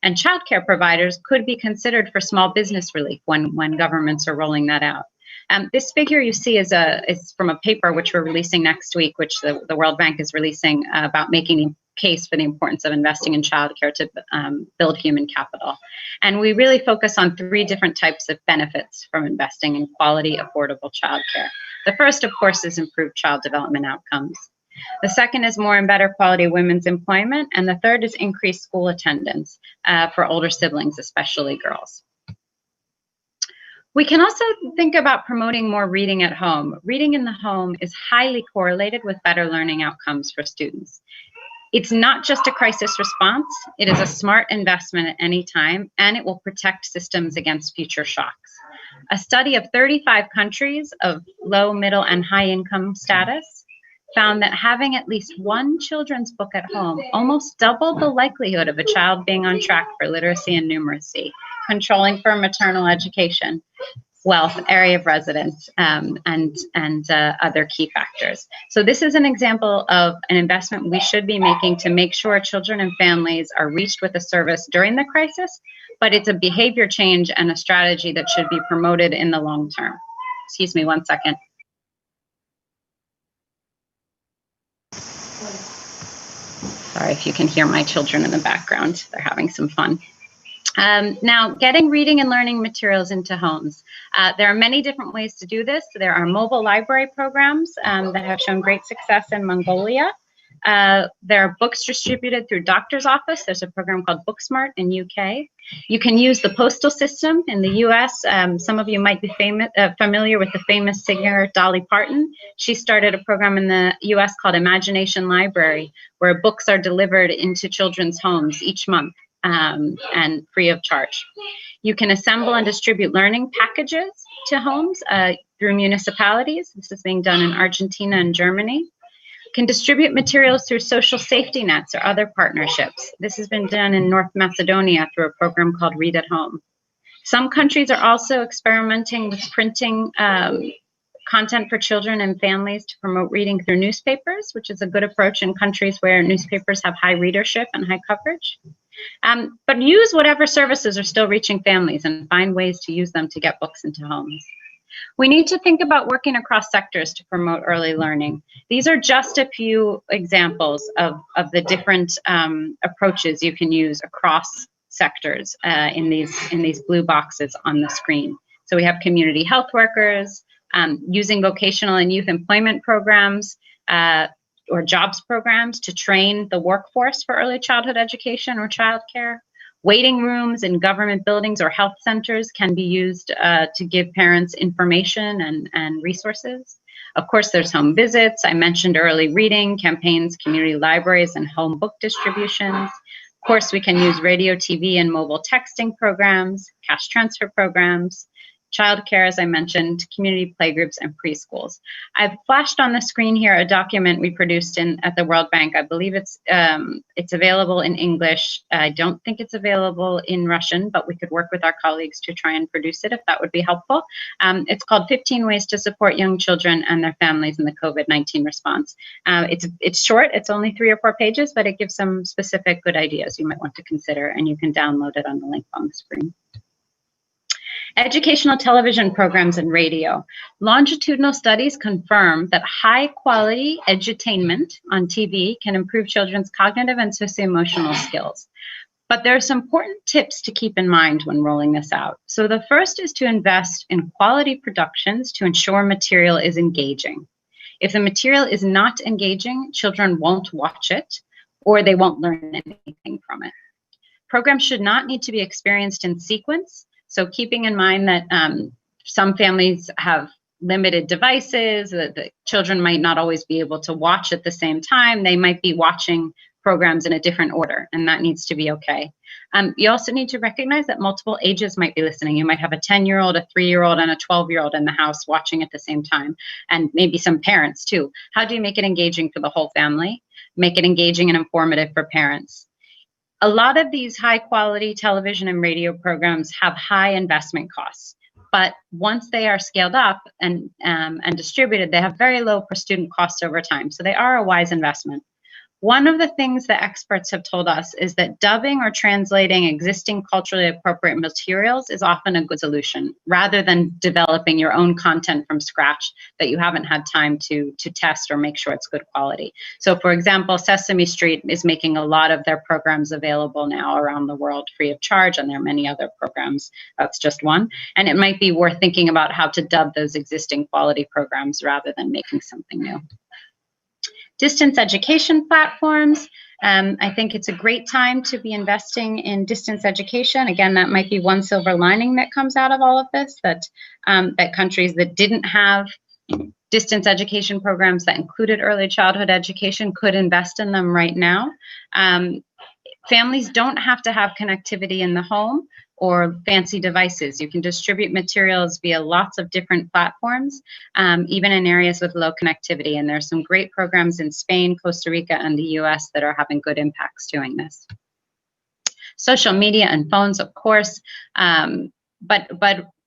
And childcare providers could be considered for small business relief when governments are rolling that out. This figure you see is from a paper which we're releasing next week, which the World Bank is releasing about making a case for the importance of investing in childcare to build human capital. And we really focus on 3 different types of benefits from investing in quality, affordable childcare. The first, of course, is improved child development outcomes. The second is more and better quality women's employment. And the third is increased school attendance for older siblings, especially girls. We can also think about promoting more reading at home. Reading in the home is highly correlated with better learning outcomes for students. It's not just a crisis response, it is a smart investment at any time, and it will protect systems against future shocks. A study of 35 countries of low, middle, and high income status found that having at least one children's book at home almost doubled the likelihood of a child being on track for literacy and numeracy, controlling for maternal education, wealth, area of residence, and other key factors. So this is an example of an investment we should be making to make sure children and families are reached with a service during the crisis, but it's a behavior change and a strategy that should be promoted in the long term. Excuse me 1 second. Sorry if you can hear my children in the background. They're having some fun. Now, getting reading and learning materials into homes. There are many different ways to do this. There are mobile library programs that have shown great success in Mongolia. There are books distributed through doctor's office. There's a program called Booksmart in UK. You can use the postal system in the US. Some of you might be familiar with the famous singer Dolly Parton. She started a program in the US called Imagination Library, where books are delivered into children's homes each month and free of charge. You can assemble and distribute learning packages to homes through municipalities. This is being done in Argentina and Germany. Can distribute materials through social safety nets or other partnerships. This has been done in North Macedonia through a program called Read at Home. Some countries are also experimenting with printing content for children and families to promote reading through newspapers, which is a good approach in countries where newspapers have high readership and high coverage. But use whatever services are still reaching families and find ways to use them to get books into homes. We need to think about working across sectors to promote early learning. These are just a few examples of the different approaches you can use across sectors in these blue boxes on the screen. So we have community health workers, using vocational and youth employment programs or jobs programs to train the workforce for early childhood education or childcare. Waiting rooms in government buildings or health centers can be used to give parents information and resources. Of course, there's home visits. I mentioned early reading campaigns, community libraries, and home book distributions. Of course, we can use radio, TV, and mobile texting programs, cash transfer programs, childcare, as I mentioned, community playgroups, and preschools. I've flashed on the screen here a document we produced at the World Bank. I believe it's available in English. I don't think it's available in Russian, but we could work with our colleagues to try and produce it if that would be helpful. It's called 15 Ways to Support Young Children and Their Families in the COVID-19 Response. It's short, it's only 3 or 4 pages, but it gives some specific good ideas you might want to consider, and you can download it on the link on the screen. Educational television programs and radio. Longitudinal studies confirm that high-quality edutainment on TV can improve children's cognitive and socio-emotional skills. But there are some important tips to keep in mind when rolling this out. So the first is to invest in quality productions to ensure material is engaging. If the material is not engaging, children won't watch it, or they won't learn anything from it. Programs should not need to be experienced in sequence. So keeping in mind that some families have limited devices, that the children might not always be able to watch at the same time. They might be watching programs in a different order, and that needs to be okay. You also need to recognize that multiple ages might be listening. You might have a 10-year-old, a 3-year-old, and a 12-year-old in the house watching at the same time, and maybe some parents too. How do you make it engaging for the whole family? Make it engaging and informative for parents. A lot of these high quality television and radio programs have high investment costs, but once they are scaled up and distributed, they have very low per student costs over time. So they are a wise investment. One of the things that experts have told us is that dubbing or translating existing culturally appropriate materials is often a good solution, rather than developing your own content from scratch that you haven't had time to test or make sure it's good quality. So for example, Sesame Street is making a lot of their programs available now around the world free of charge, and there are many other programs. That's just one. And it might be worth thinking about how to dub those existing quality programs rather than making something new. Distance education platforms. I think it's a great time to be investing in distance education. Again, that might be one silver lining that comes out of all of this, that countries that didn't have distance education programs that included early childhood education could invest in them right now. Families don't have to have connectivity in the home or fancy devices. You can distribute materials via lots of different platforms, even in areas with low connectivity. And there's some great programs in Spain, Costa Rica, and the US that are having good impacts doing this. Social media and phones, of course, but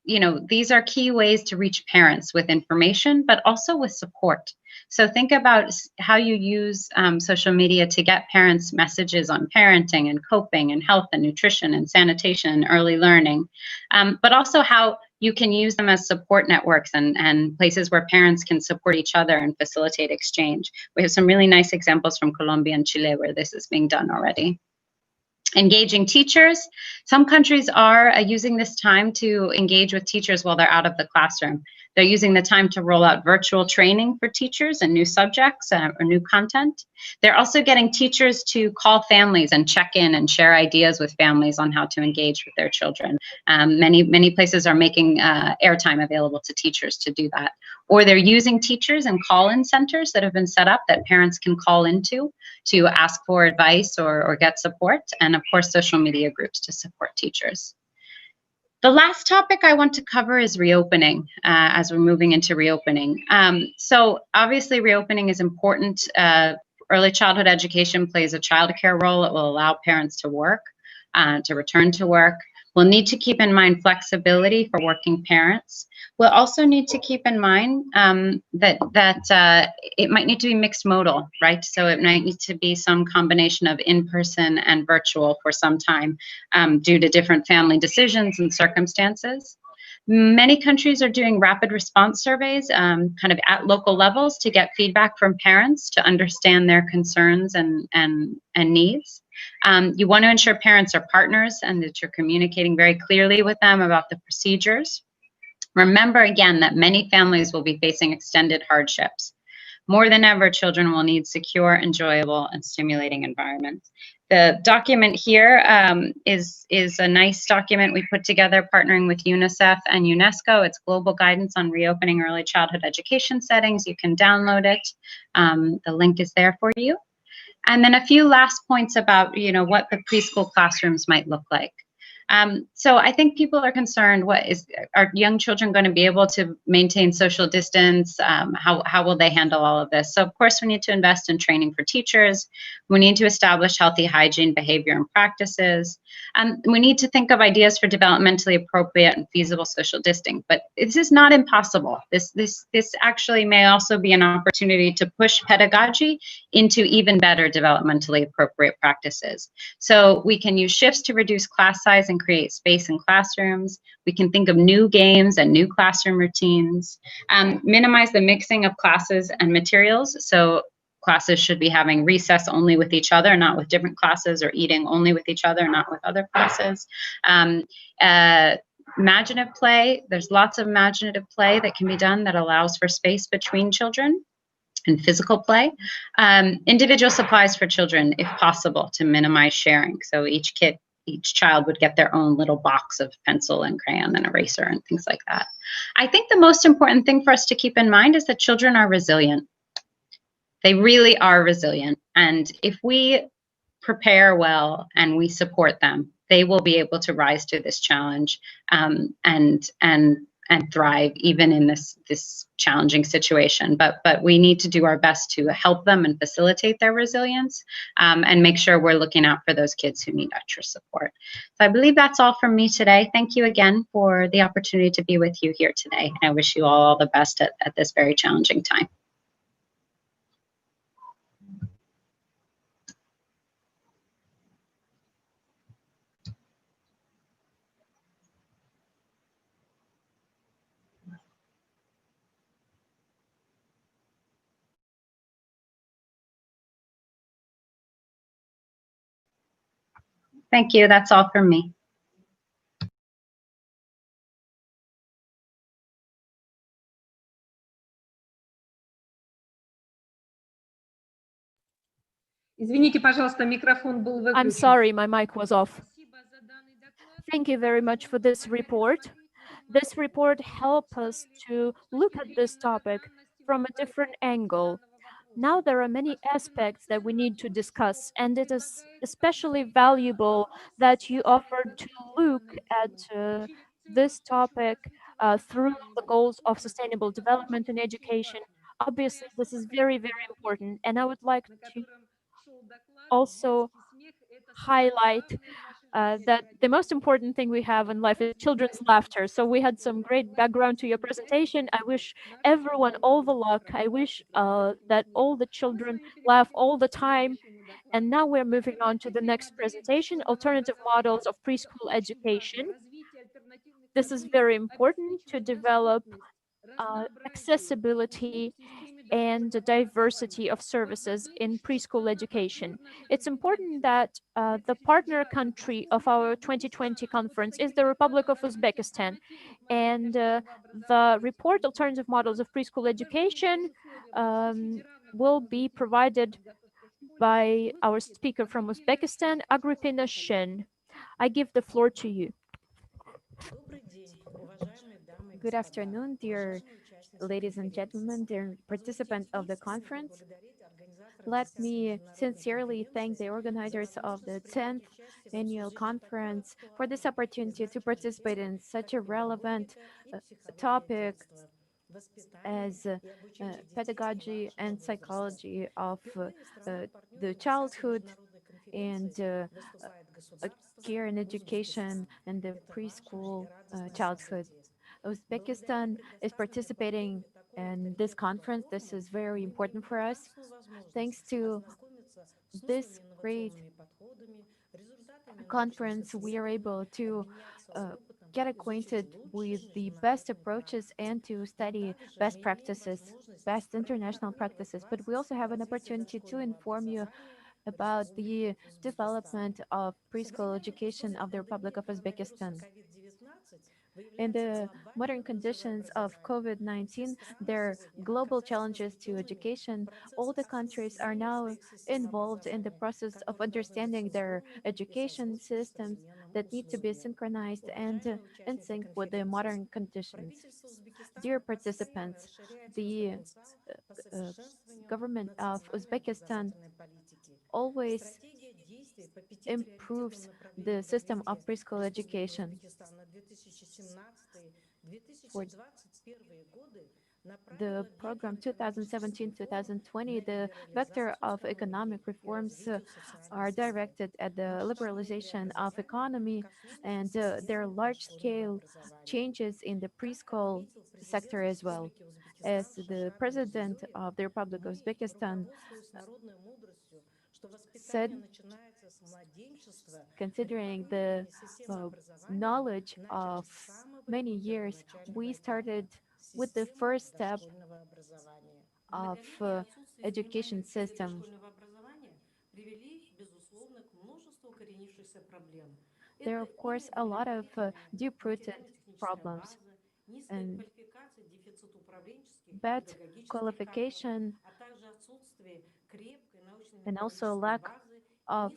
you know, these are key ways to reach parents with information, but also with support. So think about how you use social media to get parents messages on parenting and coping and health and nutrition and sanitation and early learning, but also how you can use them as support networks and places where parents can support each other and facilitate exchange. We have some really nice examples from Colombia and Chile where this is being done already. Engaging teachers. Some countries are using this time to engage with teachers while they're out of the classroom. They're using the time to roll out virtual training for teachers and new subjects or new content. They're also getting teachers to call families and check in and share ideas with families on how to engage with their children. Many places are making airtime available to teachers to do that. Or they're using teachers and call-in centers that have been set up that parents can call into to ask for advice or get support, and of course, social media groups to support teachers. The last topic I want to cover is reopening, as we're moving into reopening. So obviously reopening is important. Early childhood education plays a childcare role. It will allow parents to work, to return to work. We'll need to keep in mind flexibility for working parents. We'll also need to keep in mind that it might need to be mixed modal, right? So it might need to be some combination of in-person and virtual for some time due to different family decisions and circumstances. Many countries are doing rapid response surveys kind of at local levels to get feedback from parents to understand their concerns and needs. You want to ensure parents are partners and that you're communicating very clearly with them about the procedures. Remember again that many families will be facing extended hardships. More than ever, children will need secure, enjoyable, and stimulating environments. The document here is a nice document we put together partnering with UNICEF and UNESCO. It's Global Guidance on Reopening Early Childhood Education Settings. You can download it. The link is there for you. And then a few last points about, what the preschool classrooms might look like. So I think people are concerned, are young children going to be able to maintain social distance? How will they handle all of this? So of course we need to invest in training for teachers. We need to establish healthy hygiene behavior and practices. We need to think of ideas for developmentally appropriate and feasible social distancing, but this is not impossible. This actually may also be an opportunity to push pedagogy into even better developmentally appropriate practices. So we can use shifts to reduce class size and create space in classrooms. We can think of new games and new classroom routines. Minimize the mixing of classes and materials. So classes should be having recess only with each other, not with different classes, or eating only with each other, not with other classes. Imaginative play. There's lots of imaginative play that can be done that allows for space between children. And physical play. Individual supplies for children, if possible, to minimize sharing. So each child would get their own little box of pencil and crayon and eraser and things like that. I think the most important thing for us to keep in mind is that children are resilient. They really are resilient. And if we prepare well and we support them, they will be able to rise to this challenge and thrive even in this challenging situation. But we need to do our best to help them and facilitate their resilience and make sure we're looking out for those kids who need extra support. So I believe that's all from me today. Thank you again for the opportunity to be with you here today. I wish you all the best at this very challenging time. Thank you. That's all from me. Извините, пожалуйста, микрофон был выключен. I'm sorry, my mic was off. Thank you very much for this report. This report helps us to look at this topic from a different angle. Now there are many aspects that we need to discuss, and it is especially valuable that you offered to look at this topic through the goals of sustainable development and education. Obviously, this is very, very important, and I would like to also highlight that the most important thing we have in life is children's laughter. So we had some great background to your presentation. I wish everyone all the luck. I wish that all the children laugh all the time. And now we're moving on to the next presentation, alternative models of preschool education. This is very important to develop accessibility and the diversity of services in preschool education. It's important that the partner country of our 2020 conference is the Republic of Uzbekistan. And the report Alternative Models of Preschool Education um, will be provided by our speaker from Uzbekistan, Agripina Shin. I give the floor to you. Good afternoon, dear ladies and gentlemen, dear participants of the conference. Let me sincerely thank the organizers of the 10th annual conference for this opportunity to participate in such a relevant uh, topic as pedagogy and psychology of the childhood and uh, care and education and the preschool childhood. Uzbekistan is participating in this conference. This is very important for us. Thanks to this great conference, we are able to uh, get acquainted with the best approaches and to study best practices, best international practices. But we also have an opportunity to inform you about the development of preschool education of the Republic of Uzbekistan. In the modern conditions of COVID-19, there are global challenges to education. All the countries are now involved in the process of understanding their education systems that need to be synchronized and in sync with the modern conditions. Dear participants, the uh, government of Uzbekistan always improves the system of preschool education. For the program 2017-2020, the vector of economic reforms are directed at the liberalization of economy, and there are large-scale changes in the preschool sector as well. As the president of the Republic of Uzbekistan said, considering the uh, knowledge of many years, we started with the first step of education system. There are, of course, a lot of deep-rooted problems and bad qualification and also lack of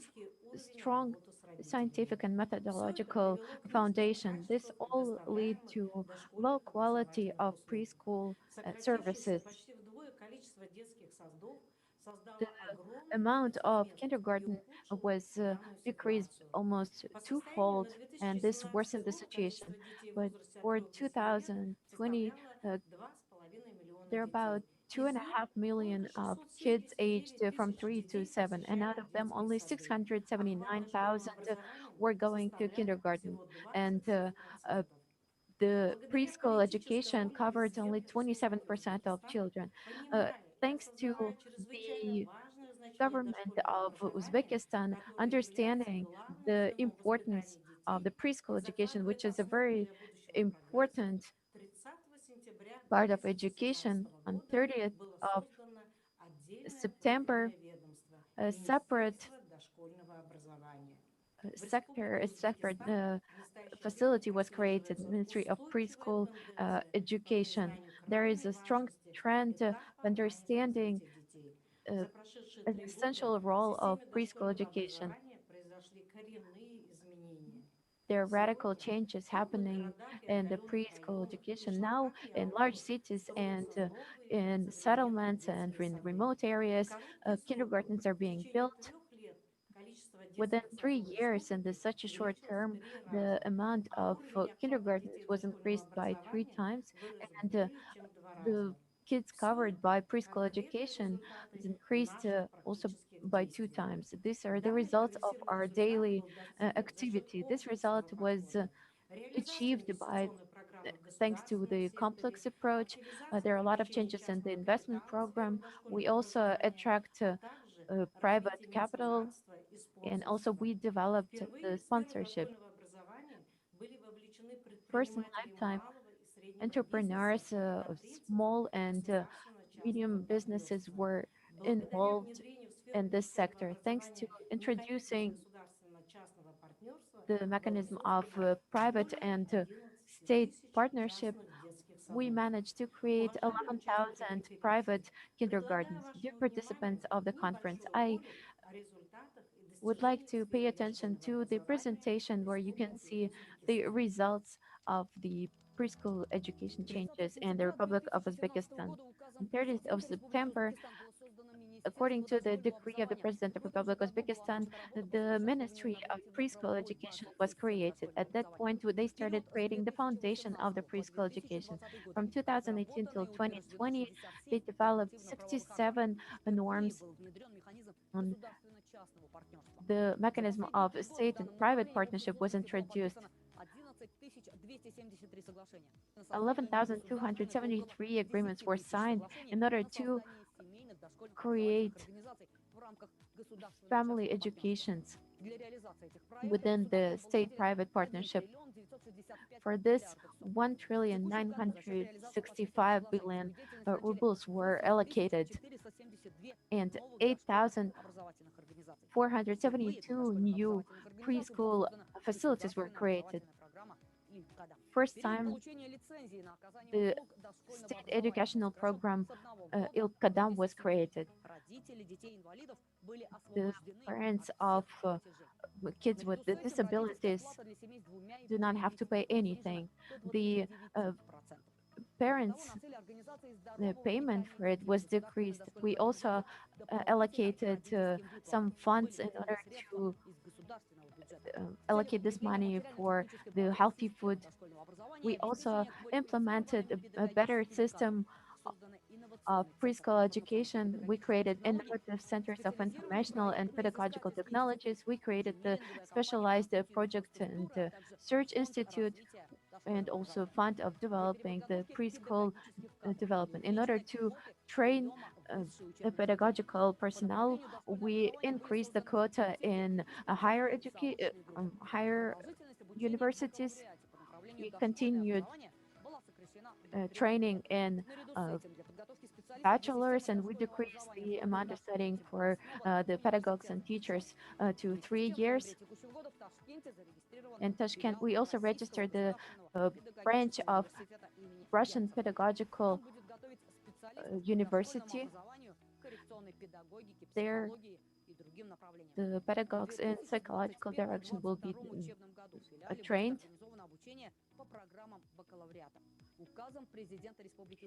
strong scientific and methodological foundation. This all lead to low quality of preschool services. The amount of kindergarten was decreased almost twofold, and this worsened the situation. But for 2020, there are about 2.5 million of kids aged from 3 to 7, and out of them, only 679,000 were going to kindergarten. And the preschool education covered only 27% of children. Uh, Thanks to the government of Uzbekistan understanding the importance of the preschool education, which is a very important part of education, on 30th of September, a separate sector, a separate facility was created, Ministry of Preschool Education. There is a strong trend of understanding uh, an essential role of preschool education. There are radical changes happening in the preschool education now in large cities and in settlements and in remote areas. Kindergartens are being built. Within 3 years, in such a short term, the amount of kindergartens was increased by 3 times, and the kids covered by preschool education is increased also by 2 times. These are the results of our daily activity. This result was achieved by thanks to the complex approach. There are a lot of changes in the investment program. We also attract private capital, and also we developed the sponsorship. First in lifetime, entrepreneurs, small and medium businesses were involved in this sector. Thanks to introducing the mechanism of private and state partnership, we managed to create 11,000 private kindergartens. Dear participants of the conference, I would like to pay attention to the presentation where you can see the results of the preschool education changes in the Republic of Uzbekistan. On 30th of September, according to the decree of the President of Republic of Uzbekistan, the Ministry of Preschool Education was created. At that point, they started creating the foundation of the preschool education. From 2018 till 2020, they developed 67 norms on the mechanism of state and private partnership was introduced. 11,273 agreements were signed in order to create family educations within the state-private partnership. For this, 1,965 billion rubles were allocated, and 8,472 new preschool facilities were created. First time, the state educational program Il Kadam was created. The parents of kids with the disabilities do not have to pay anything. The parents' the payment for it was decreased. We also allocated some funds in order to allocate this money for the healthy food. We also implemented a better system of preschool education. We created innovative centers of informational and pedagogical technologies. We created the specialized project and search institute and also fund of developing the preschool development. In order to train the pedagogical personnel, we increased the quota in higher universities. We continued training in bachelor's, and we decreased the amount of studying for the pedagogues and teachers to 3 years. In Tashkent, we also registered the branch of Russian Pedagogical University. There, the pedagogues in psychological direction will be trained.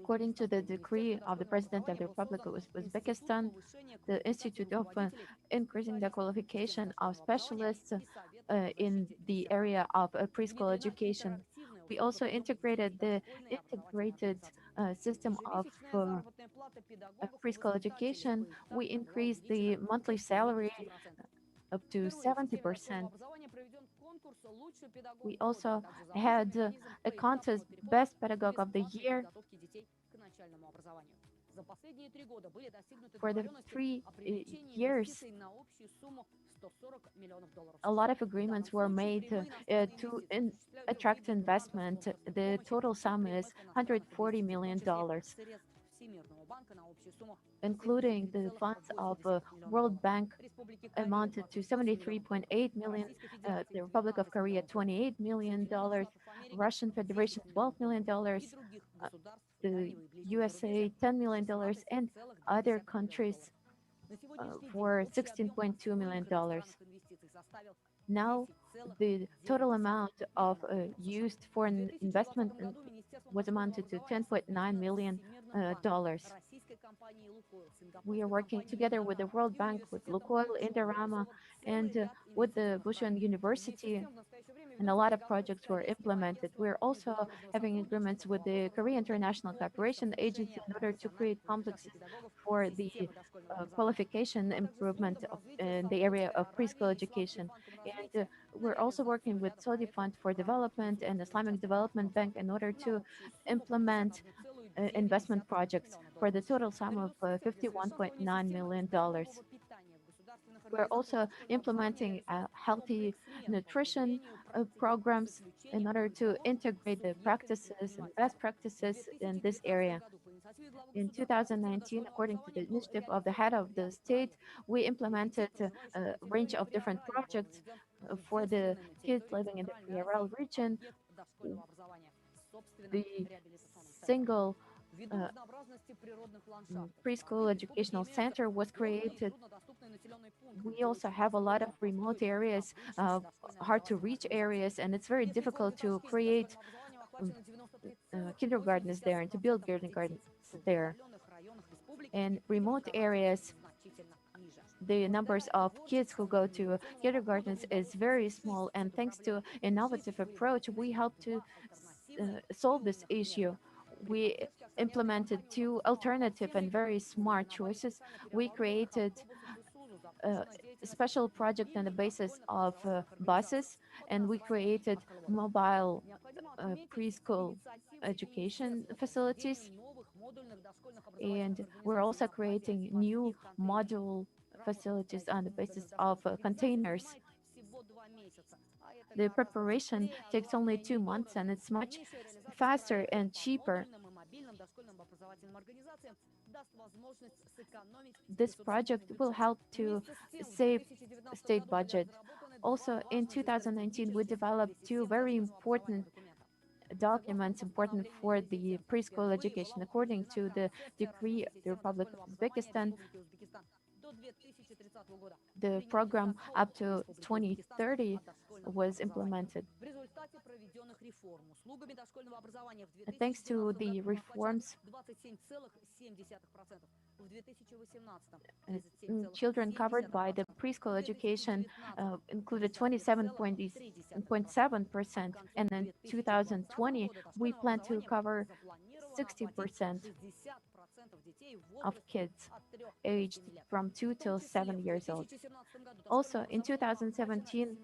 According to the decree of the President of the Republic of Uzbekistan, the Institute of increasing the qualification of specialists in the area of preschool education. We also integrated the integrated system of preschool education. We increased the monthly salary up to 70%. We also had a contest Best Pedagogue of the Year. For the 3 years, a lot of agreements were made to attract investment. The total sum is $140 million, including the funds of World Bank amounted to 73.8 million, the Republic of Korea $28 million, Russian Federation $12 million, the USA $10 million, and other countries for $16.2 million. Now, the total amount of used foreign investment was amounted to $10.9 million. We are working together with the World Bank, with Lukoil, Indorama, and with the Bushan University, and a lot of projects were implemented. We're also having agreements with the Korea International Cooperation Agency in order to create complexes for the qualification improvement in the area of preschool education. And we're also working with Saudi Fund for Development and Islamic Development Bank in order to implement investment projects for the total sum of $51.9 million. We're also implementing healthy nutrition programs in order to integrate the practices and best practices in this area. In 2019, according to the initiative of the head of the state, we implemented a range of different projects for the kids living in the PRL region. The single uh, preschool educational center was created. We also have a lot of remote areas, hard to reach areas, and it's very difficult to create um, kindergartens there and to build kindergartens there. In remote areas, the numbers of kids who go to kindergartens is very small, and thanks to innovative approach, we help to solve this issue. We implemented two alternative and very smart choices. We created a special project on the basis of buses, and we created mobile preschool education facilities, and we're also creating new module facilities on the basis of containers. The preparation takes only 2 months, and it's much faster and cheaper. This project will help to save state budget. Also, in 2019, we developed two very important documents important for the preschool education. According to the decree of the Republic of Uzbekistan, the program up to 2030 was implemented. Thanks to the reforms, children covered by the preschool education included 27.7%, and in 2020 we plan to cover 60% of kids aged from 2 till 7 years old. Also, in 2017,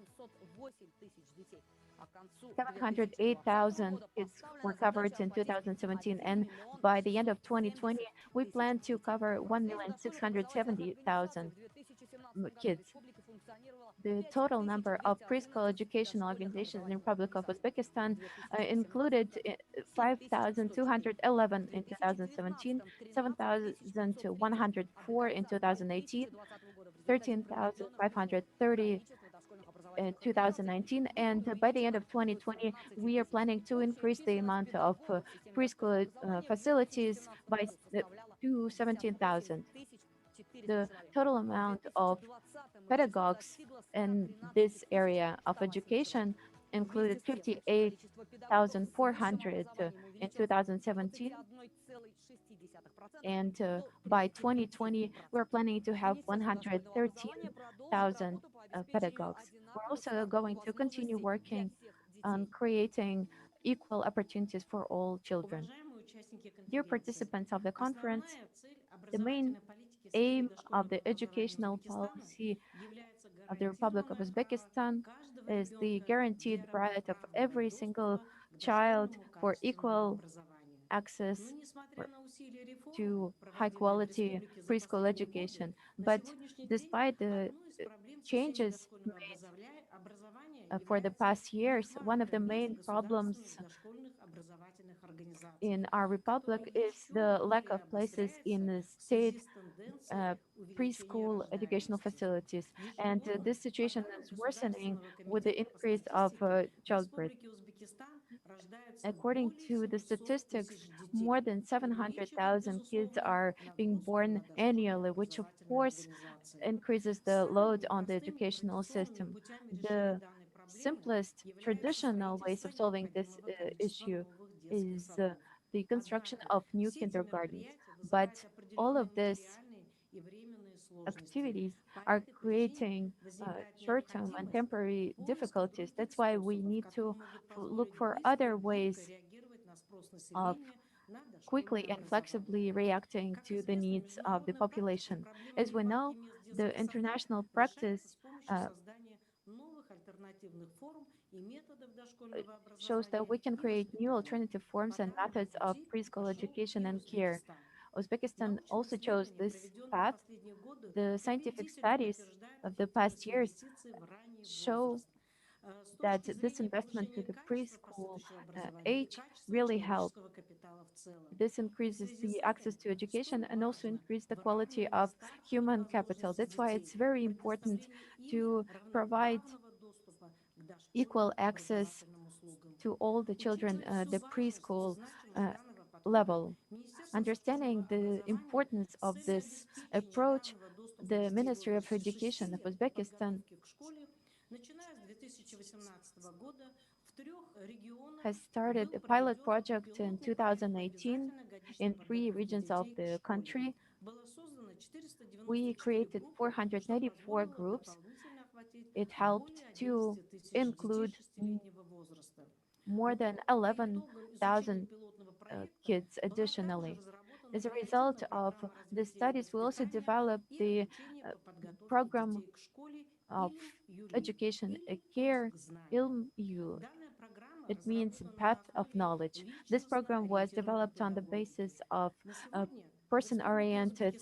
708,000 kids were covered in 2017, and by the end of 2020, we plan to cover 1,670,000 kids. The total number of preschool educational organizations in the Republic of Uzbekistan included 5,211 in 2017, 7,104 in 2018, 13,530 in 2019, and by the end of 2020, we are planning to increase the amount of preschool facilities to 17,000. The total amount of pedagogues in this area of education included 58,400 in 2017, and by 2020 we're planning to have 113,000 pedagogues. We're also going to continue working on creating equal opportunities for all children. Dear participants of the conference, the main aim of the educational policy of the Republic of Uzbekistan is the guaranteed right of every single child for equal access to high quality preschool education. But despite the changes made for the past years, one of the main problems in our republic is the lack of places in the state uh, preschool educational facilities. And this situation is worsening with the increase of childbirth. According to the statistics, more than 700,000 kids are being born annually, which of course increases the load on the educational system. The simplest traditional ways of solving this issue is the construction of new kindergartens. But all of these activities are creating short-term and temporary difficulties. That's why we need to look for other ways of quickly and flexibly reacting to the needs of the population. As we know, the international practice uh, shows that we can create new alternative forms and methods of preschool education and care. Uzbekistan also chose this path. The scientific studies of the past years show that this investment to the preschool age really helps. This increases the access to education and also increase the quality of human capital. That's why it's very important to provide equal access to all the children at the preschool uh, level. Understanding the importance of this approach, the Ministry of Education of Uzbekistan has started a pilot project in 2018 in 3 regions of the country. We created 494 groups. It helped to include more than 11,000 kids additionally. As a result of the studies, we also developed the uh, program of education, care, ilm. It means path of knowledge. This program was developed on the basis of person-oriented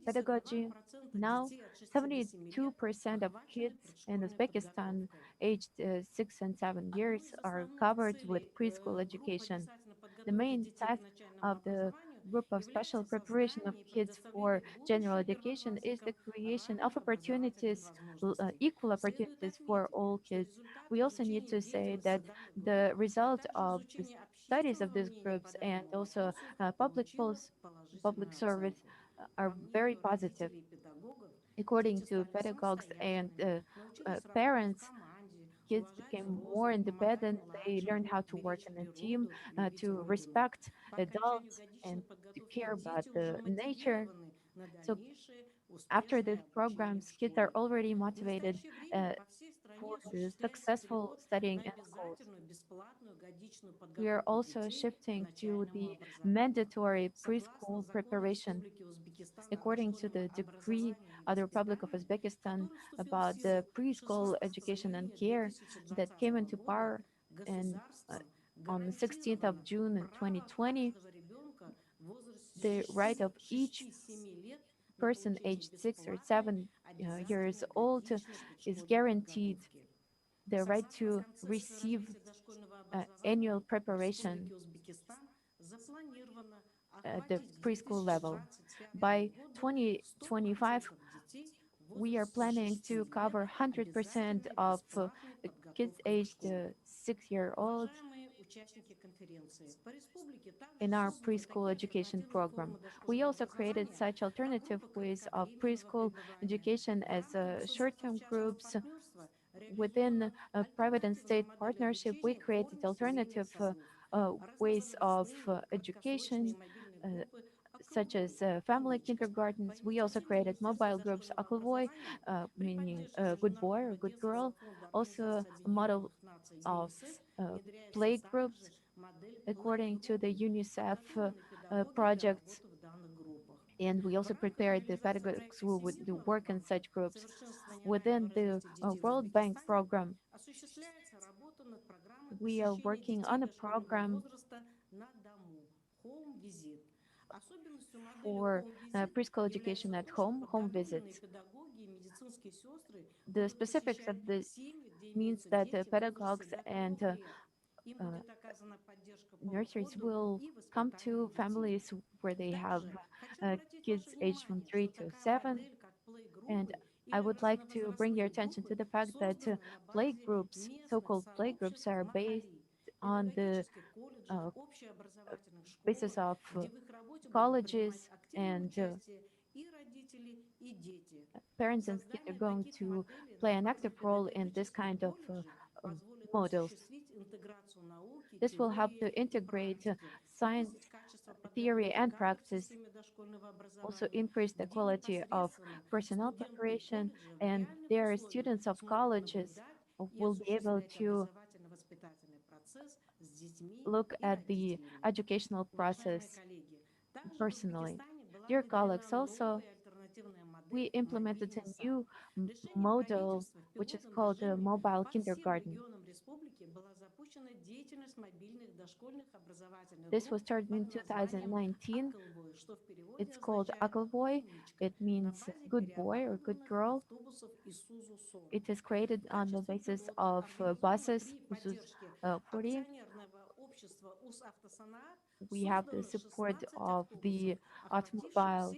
pedagogy. Now, 72% of kids in Uzbekistan aged 6 and 7 years are covered with preschool education. The main task of the group of special preparation of kids for general education is the creation of opportunities, equal opportunities for all kids. We also need to say that the result of the studies of these groups and also public service are very positive. According to pedagogues and parents, kids became more independent. They learned how to work in a team, to respect adults, and to care about the nature. So after these programs, kids are already motivated uh, for the successful studying in schools. We are also shifting to the mandatory preschool preparation. According to the decree of the Republic of Uzbekistan about the preschool education and care that came into power in, uh, on the 16th of June in 2020, the right of each person aged 6 or 7 years old is guaranteed the right to receive annual preparation at the preschool level. By 2025, we are planning to cover 100% of kids aged 6 year old in our preschool education program. We also created such alternative ways of preschool education as short-term groups. Within a private and state partnership, we created alternative ways of education, uh, such as family kindergartens. We also created mobile groups, Aklvoy, meaning good boy or good girl, also a model of uh, play groups according to the UNICEF projects. And we also prepared the pedagogues who would do work in such groups. Within the World Bank program, we are working on a program for preschool education at home, home visits. The specifics of this means that pedagogues and uh, nurseries will come to families where they have kids aged from 3 to 7. And I would like to bring your attention to the fact that play groups, so-called play groups, are based on the uh, basis of colleges, and parents and kids are going to play an active role in this kind of models. This will help to integrate science, theory, and practice, also increase the quality of personnel preparation, and their students of colleges will be able to look at the educational process personally. Dear colleagues, also we implemented a new model which is called a mobile kindergarten. This was started in 2019. It's called Akalvoy. It means good boy or good girl. It is created on the basis of buses, Usus 40. We have the support of the automobile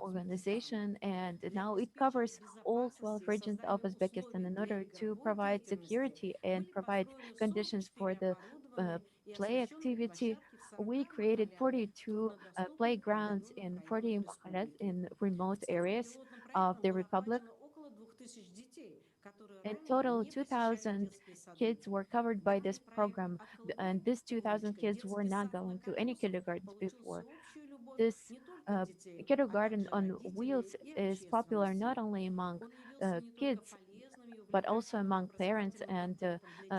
organization, and now it covers all 12 regions of Uzbekistan in order to provide security and provide conditions for the uh, play activity. We created 42 playgrounds in 40 mahallas in remote areas of the republic. In total, 2,000 kids were covered by this program, and these 2,000 kids were not going to any kindergartens before. This uh, kindergarten on wheels is popular not only among kids, but also among parents and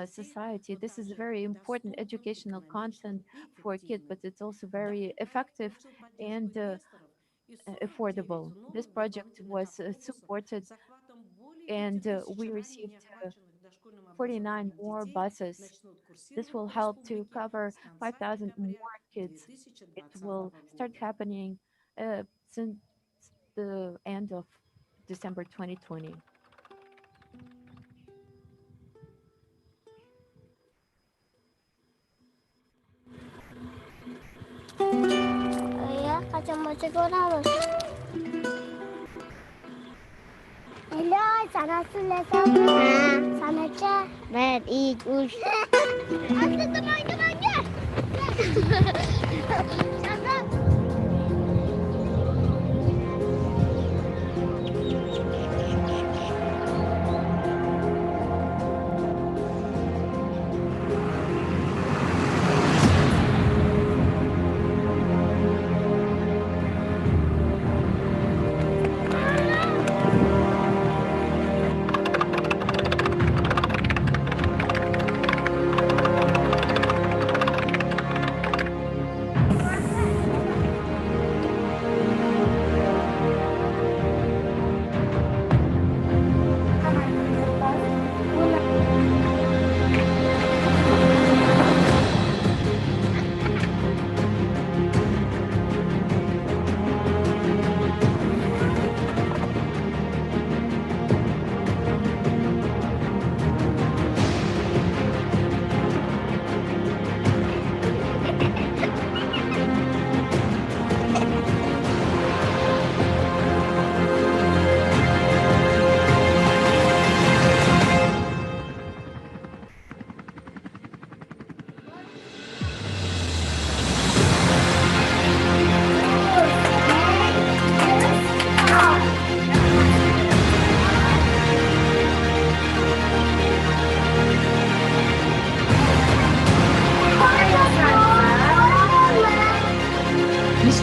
society. This is very important educational content for kids, but it's also very effective and affordable. This project was supported, and we received 49 more buses. This will help to cover 5,000 more kids. It will start happening since the end of December 2020. Ya, kacamata harus. Hello, sana sudah sama. Sana cah. Red, ikus. Ada teman-temannya. Sana.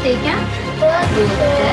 Mistaken? Good.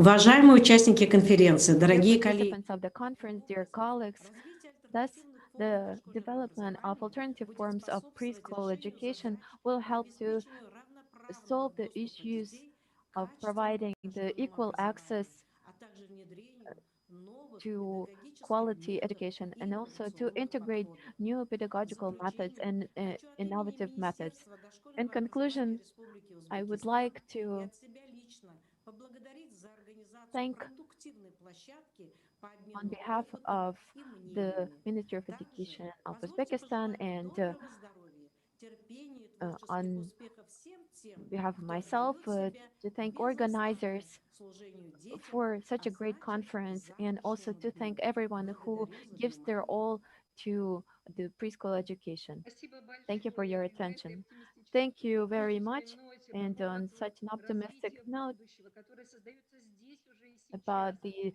Уважаемые участники конференции, дорогие Dear коллеги, participants of the conference, dear colleagues, thus the development of alternative forms of preschool education will help to solve the issues of providing the equal access to quality education and also to integrate new pedagogical methods and innovative methods. In conclusion, I would like to thank on behalf of the Ministry of Education of Uzbekistan and on behalf of myself to thank organizers for such a great conference and also to thank everyone who gives their all to the preschool education. Thank you for your attention. Thank you very much. And on such an optimistic note about the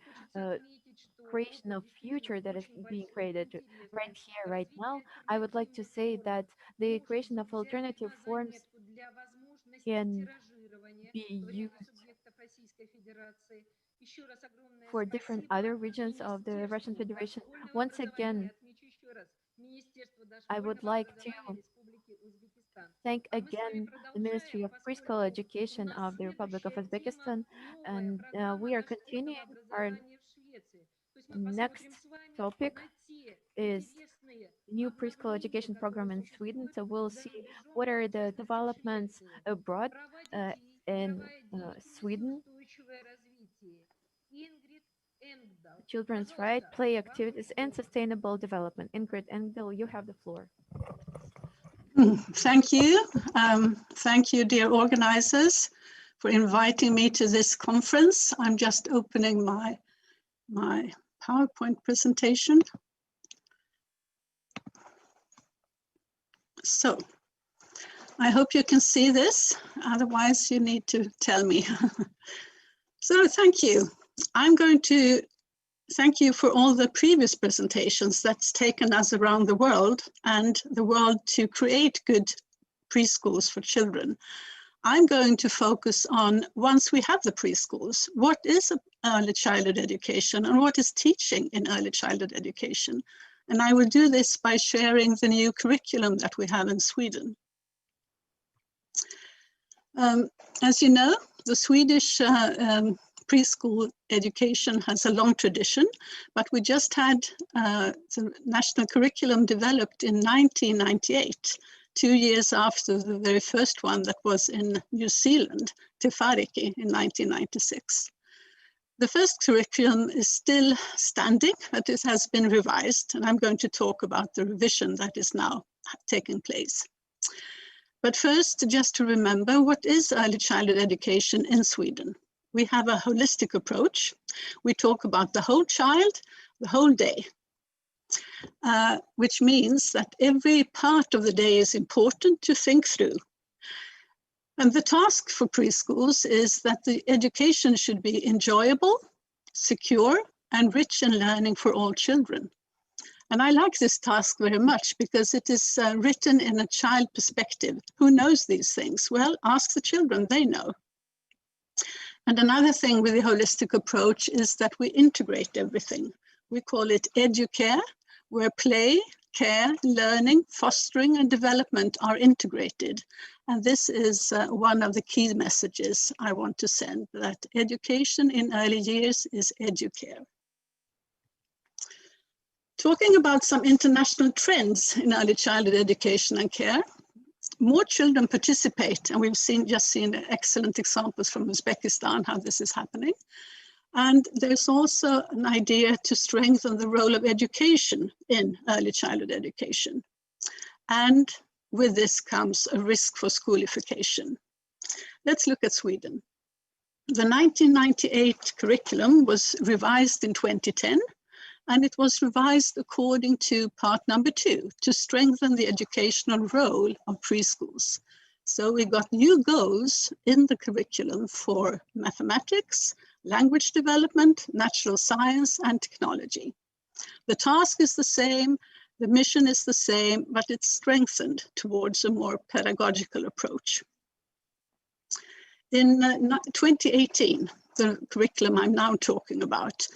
creation of future that is being created right here, right now, I would like to say that the creation of alternative forms can be used for different other regions of the Russian Federation. Once again, I would like to thank again the Ministry of Preschool Education of the Republic of Uzbekistan, and we are continuing our next topic is new preschool education program in Sweden. So we'll see what are the developments abroad in Sweden. Children's right, play activities, and sustainable development. Ingrid Engdahl, you have the floor. Thank you. Thank you, dear organizers, for inviting me to this conference. I'm just opening my PowerPoint presentation. So I hope you can see this. Otherwise, you need to tell me. So thank you. I'm going to thank you for all the previous presentations that's taken us around the world and the world to create good preschools for children. I'm going to focus on, once we have the preschools, what is early childhood education and what is teaching in early childhood education. And I will do this by sharing the new curriculum that we have in Sweden. As you know, the Swedish preschool education has a long tradition, but we just had the national curriculum developed in 1998, 2 years after the very first one that was in New Zealand, Te Whāriki, in 1996. The first curriculum is still standing, but it has been revised, and I'm going to talk about the revision that is now taking place. But first, just to remember, what is early childhood education in Sweden? We have a holistic approach. We talk about the whole child, the whole day, which means that every part of the day is important to think through. And the task for preschools is that the education should be enjoyable, secure, and rich in learning for all children. And I like this task very much because it is written in a child perspective. Who knows these things? Well, ask the children, they know. And another thing with the holistic approach is that we integrate everything. We call it educare, where play, care, learning, fostering, and development are integrated. And this is one of the key messages I want to send, that education in early years is educare. Talking about some international trends in early childhood education and care, more children participate, and we've just seen excellent examples from Uzbekistan how this is happening. And there's also an idea to strengthen the role of education in early childhood education. And with this comes a risk for schoolification. Let's look at Sweden. The 1998 curriculum was revised in 2010, and it was revised according to part number 2, to strengthen the educational role of preschools. So we got new goals in the curriculum for mathematics, language development, natural science, and technology. The task is the same, the mission is the same, but it's strengthened towards a more pedagogical approach. In 2018, the curriculum I'm now talking about,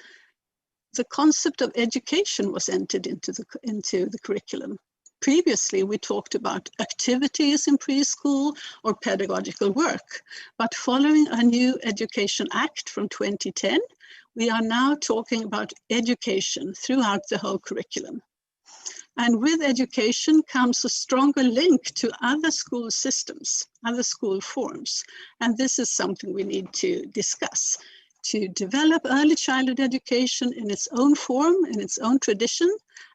the concept of education was entered into the curriculum. Previously, we talked about activities in preschool or pedagogical work, but following a new Education Act from 2010, we are now talking about education throughout the whole curriculum. And with education comes a stronger link to other school systems, other school forms. And this is something we need to discuss, to develop early childhood education in its own form, in its own tradition,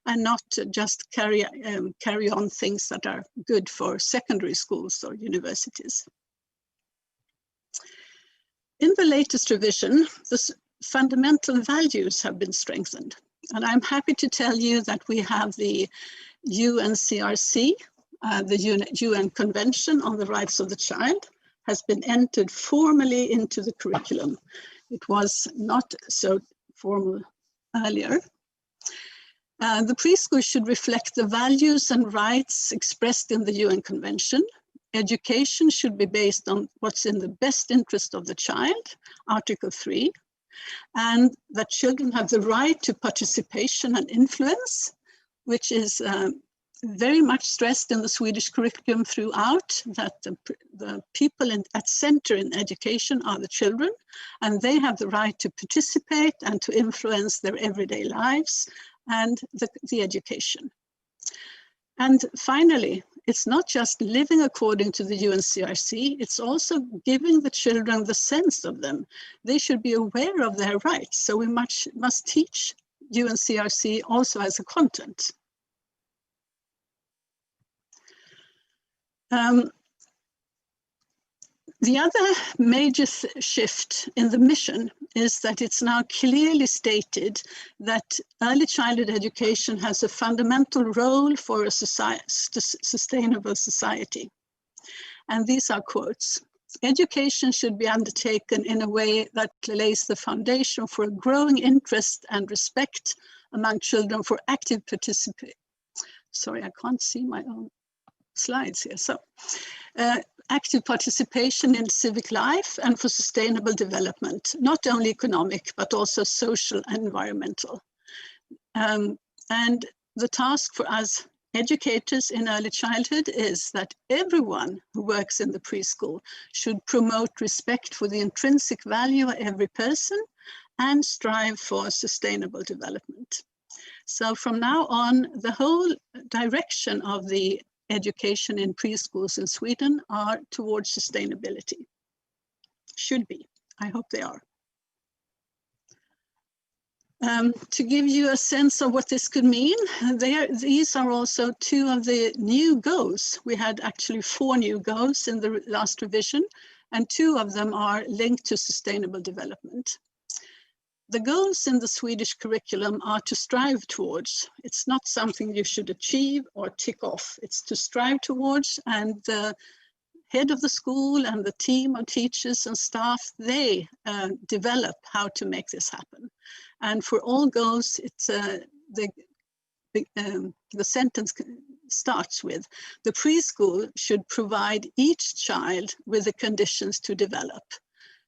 and not just carry on things that are good for secondary schools or universities. In the latest revision, the fundamental values have been strengthened. And I'm happy to tell you that we have the UNCRC, the UN Convention on the Rights of the Child, has been entered formally into the curriculum. It was not so formal earlier. The preschool should reflect the values and rights expressed in the UN Convention. Education should be based on what's in the best interest of the child, Article 3, and that children have the right to participation and influence, which is very much stressed in the Swedish curriculum throughout, that the people at center in education are the children, and they have the right to participate and to influence their everyday lives and the education. And finally, it's not just living according to the UNCRC, it's also giving the children the sense of them. They should be aware of their rights, so we must teach UNCRC also as a content. The other major shift in the mission is that it's now clearly stated that early childhood education has a fundamental role for a sustainable society. And these are quotes. Education should be undertaken in a way that lays the foundation for a growing interest and respect among children for active participation. Sorry, I can't see my own slides here. So, active participation in civic life and for sustainable development, not only economic, but also social and environmental. And the task for us educators in early childhood is that everyone who works in the preschool should promote respect for the intrinsic value of every person and strive for sustainable development. So from now on, the whole direction of the education in preschools in Sweden are towards sustainability. Should be. I hope they are. To give you a sense of what this could mean, these are also two of the new goals. We had actually 4 new goals in the last revision, and 2 of them are linked to sustainable development. The goals in the Swedish curriculum are to strive towards. It's not something you should achieve or tick off. It's to strive towards, and the head of the school and the team of teachers and staff, they develop how to make this happen. And for all goals, it's the sentence starts with, the preschool should provide each child with the conditions to develop.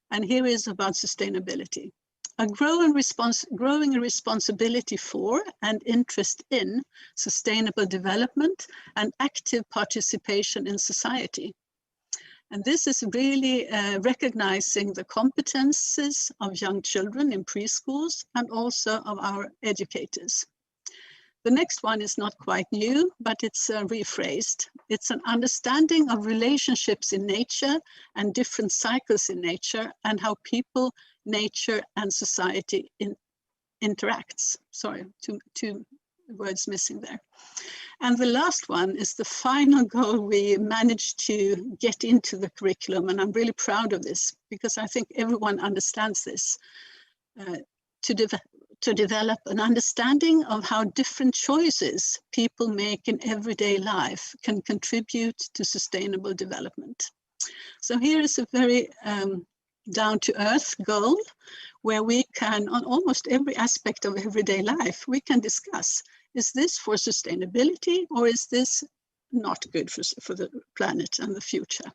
And here is about sustainability. A growing responsibility for and interest in sustainable development and active participation in society. And this is really recognizing the competences of young children in preschools and also of our educators. The next one is not quite new, but it's rephrased. It's an understanding of relationships in nature and different cycles in nature and how people, nature and society interacts. Sorry, two words missing there. And the last one is the final goal we managed to get into the curriculum. And I'm really proud of this because I think everyone understands this. To develop an understanding of how different choices people make in everyday life can contribute to sustainable development. So here is a very down-to-earth goal where we can, on almost every aspect of everyday life, we can discuss, is this for sustainability or is this not good for the planet and the future?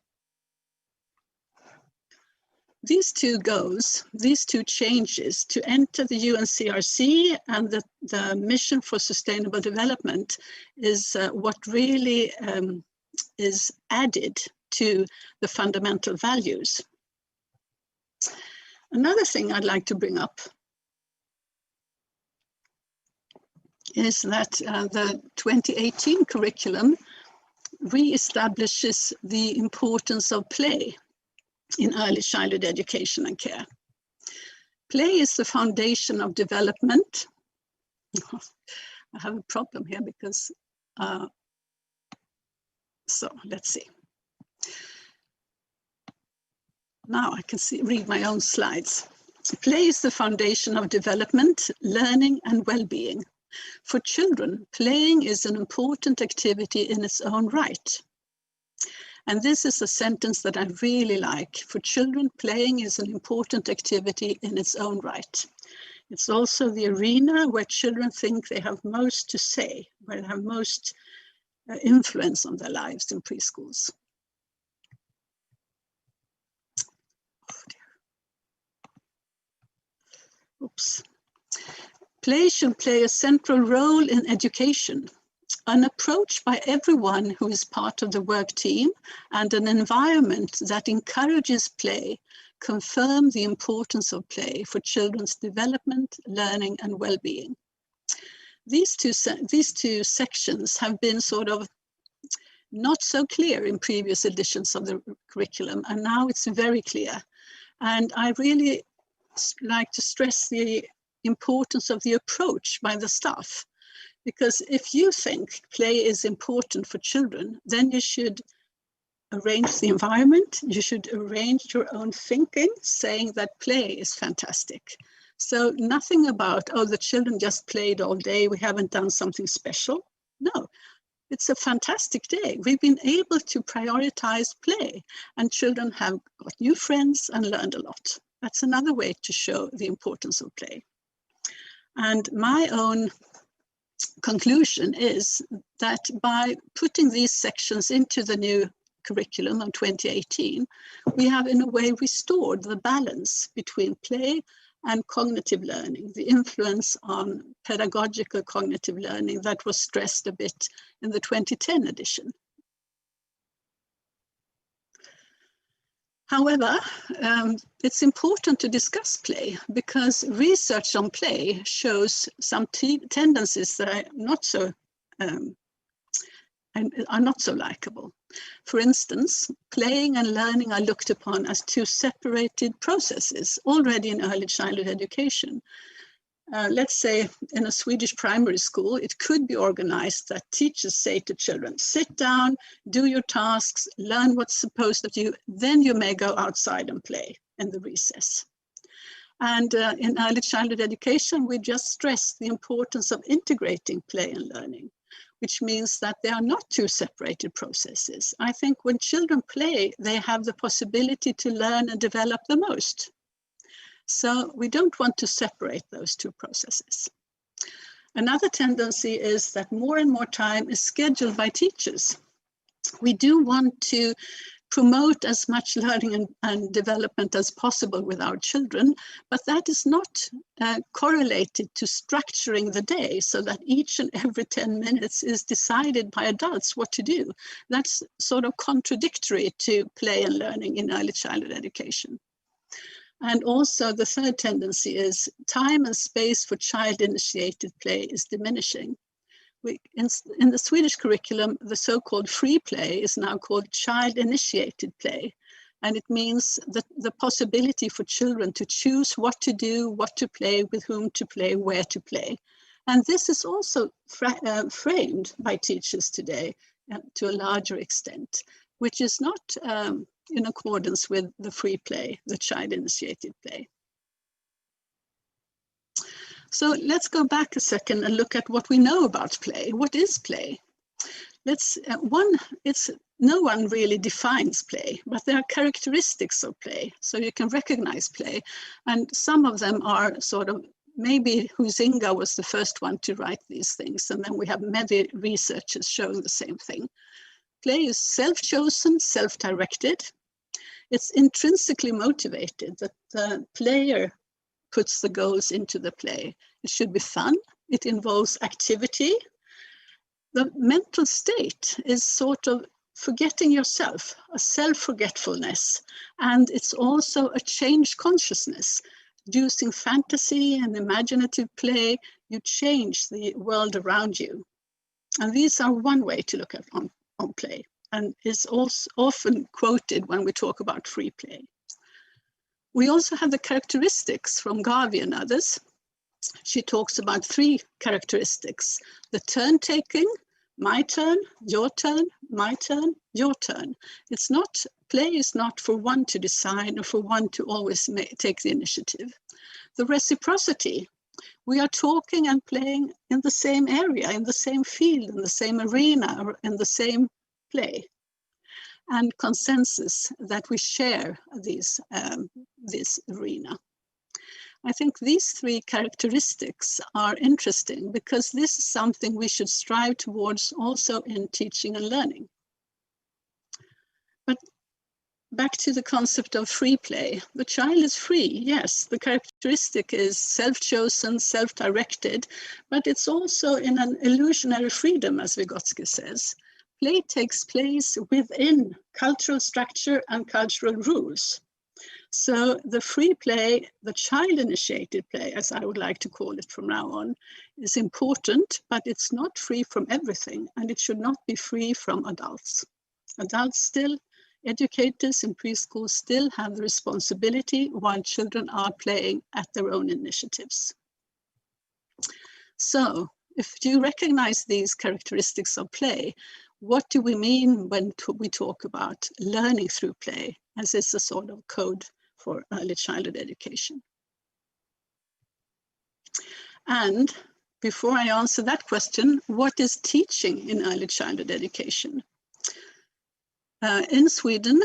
these two goals, these two changes to enter the UNCRC and the Mission for Sustainable Development is what really is added to the fundamental values. Another thing I'd like to bring up is that the 2018 curriculum re-establishes the importance of play in early childhood education and care. Play is the foundation of development. I have a problem here because, so let's see. Now I can read my own slides. Play is the foundation of development, learning, and well-being. For children, playing is an important activity in its own right. And this is a sentence that I really like. For children, playing is an important activity in its own right. It's also the arena where children think they have most to say, where they have most influence on their lives in preschools. Oh dear. Oops. Play should play a central role in education. An approach by everyone who is part of the work team and an environment that encourages play confirm the importance of play for children's development, learning, and well-being. These two sections have been sort of not so clear in previous editions of the curriculum, and now it's very clear. And I really like to stress the importance of the approach by the staff. Because if you think play is important for children, then you should arrange the environment, you should arrange your own thinking, saying that play is fantastic. So nothing about, oh, the children just played all day, we haven't done something special. No, it's a fantastic day. We've been able to prioritize play, and children have got new friends and learned a lot. That's another way to show the importance of play. And my own conclusion is that by putting these sections into the new curriculum of 2018, we have in a way restored the balance between play and cognitive learning, the influence on pedagogical cognitive learning that was stressed a bit in the 2010 edition. However, it's important to discuss play because research on play shows some tendencies that are not so likable. For instance, playing and learning are looked upon as two separated processes already in early childhood education. Let's say in a Swedish primary school, it could be organized that teachers say to children, sit down, do your tasks, learn what's supposed of you, then you may go outside and play in the recess. And in early childhood education, we just stress the importance of integrating play and learning, which means that they are not two separated processes. I think when children play, they have the possibility to learn and develop the most. So we don't want to separate those two processes. Another tendency is that more and more time is scheduled by teachers. We do want to promote as much learning and development as possible with our children, but that is not correlated to structuring the day so that each and every 10 minutes is decided by adults what to do. That's sort of contradictory to play and learning in early childhood education. And also the third tendency is time and space for child-initiated play is diminishing. In the Swedish curriculum, the so-called free play is now called child-initiated play. And it means that the possibility for children to choose what to do, what to play, with whom to play, where to play. And this is also framed by teachers today to a larger extent, which is not in accordance with the free play, the child-initiated play. So let's go back a second and look at what we know about play. What is play? No one really defines play, but there are characteristics of play, so you can recognize play. And some of them are sort of, maybe Huizinga was the first one to write these things, and then we have many researchers showing the same thing. Play is self-chosen, self-directed. It's intrinsically motivated, that the player puts the goals into the play. It should be fun. It involves activity. The mental state is sort of forgetting yourself, a self-forgetfulness. And it's also a changed consciousness. Using fantasy and imaginative play, you change the world around you. And these are one way to look at on play, and is also often quoted when we talk about free play. We also have the characteristics from Garvey and others. She talks about 3 characteristics: the turn taking, my turn, your turn, my turn, your turn. It's not, play is not for one to decide or for one to always take the initiative. The reciprocity, we are talking and playing in the same area, in the same field, in the same arena, or in the same play. And consensus, that we share this arena. I think these 3 characteristics are interesting because this is something we should strive towards also in teaching and learning. But back to the concept of free play. The child is free, yes. The characteristic is self-chosen, self-directed, but it's also in an illusionary freedom, as Vygotsky says. Play takes place within cultural structure and cultural rules. So the free play, the child-initiated play, as I would like to call it from now on, is important, but it's not free from everything, and it should not be free from adults. Adults still, educators in preschool still have the responsibility while children are playing at their own initiatives. So if you recognize these characteristics of play, what do we mean when we talk about learning through play, as is a sort of code for early childhood education? And before I answer that question, what is teaching in early childhood education? In Sweden,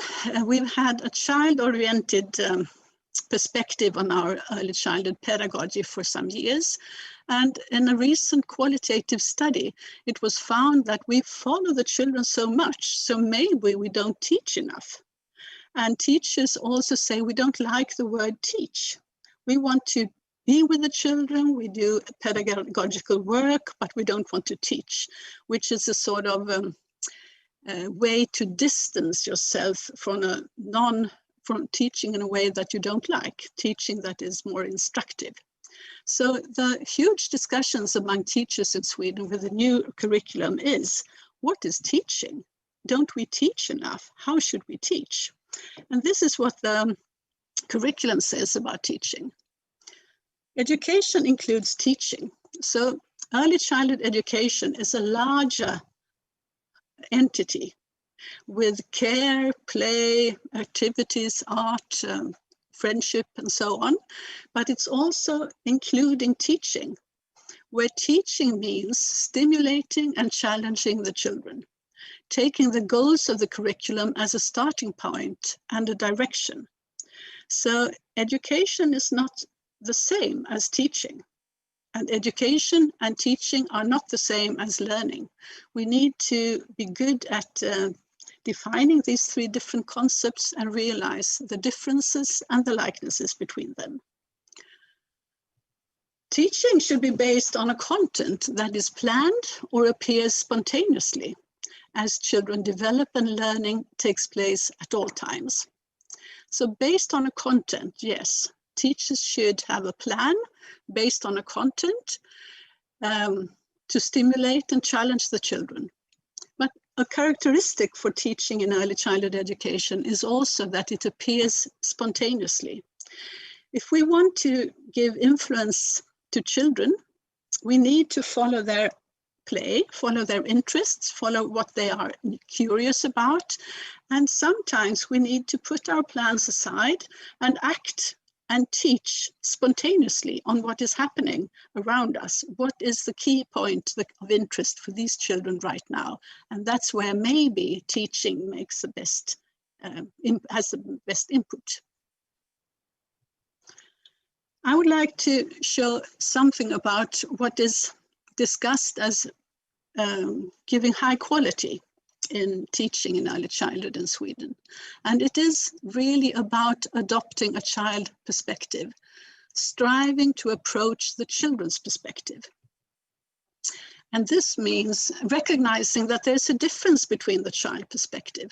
we've had a child-oriented perspective on our early childhood pedagogy for some years. And in a recent qualitative study, it was found that we follow the children so much, so maybe we don't teach enough. And teachers also say we don't like the word teach. We want to be with the children, we do pedagogical work, but we don't want to teach, which is a sort of way to distance yourself from from teaching in a way that you don't like, teaching that is more instructive. So the huge discussions among teachers in Sweden with the new curriculum is, what is teaching? Don't we teach enough? How should we teach? And this is what the curriculum says about teaching. Education includes teaching. So early childhood education is a larger entity with care, play, activities, art, friendship, and so on. But it's also including teaching, where teaching means stimulating and challenging the children, taking the goals of the curriculum as a starting point and a direction. So education is not the same as teaching. And education and teaching are not the same as learning. We need to be good at defining these 3 different concepts and realize the differences and the likenesses between them. Teaching should be based on a content that is planned or appears spontaneously, as children develop and learning takes place at all times. So based on a content, yes, teachers should have a plan based on a content to stimulate and challenge the children. But a characteristic for teaching in early childhood education is also that it appears spontaneously. If we want to give influence to children, we need to follow their play, follow their interests, follow what they are curious about. And sometimes we need to put our plans aside and act and teach spontaneously on what is happening around us. What is the key point of interest for these children right now? And that's where maybe teaching makes the best, has the best input. I would like to show something about what is discussed as giving high quality in teaching in early childhood in Sweden. And it is really about adopting a child perspective, striving to approach the children's perspective. And this means recognizing that there's a difference between the child perspective.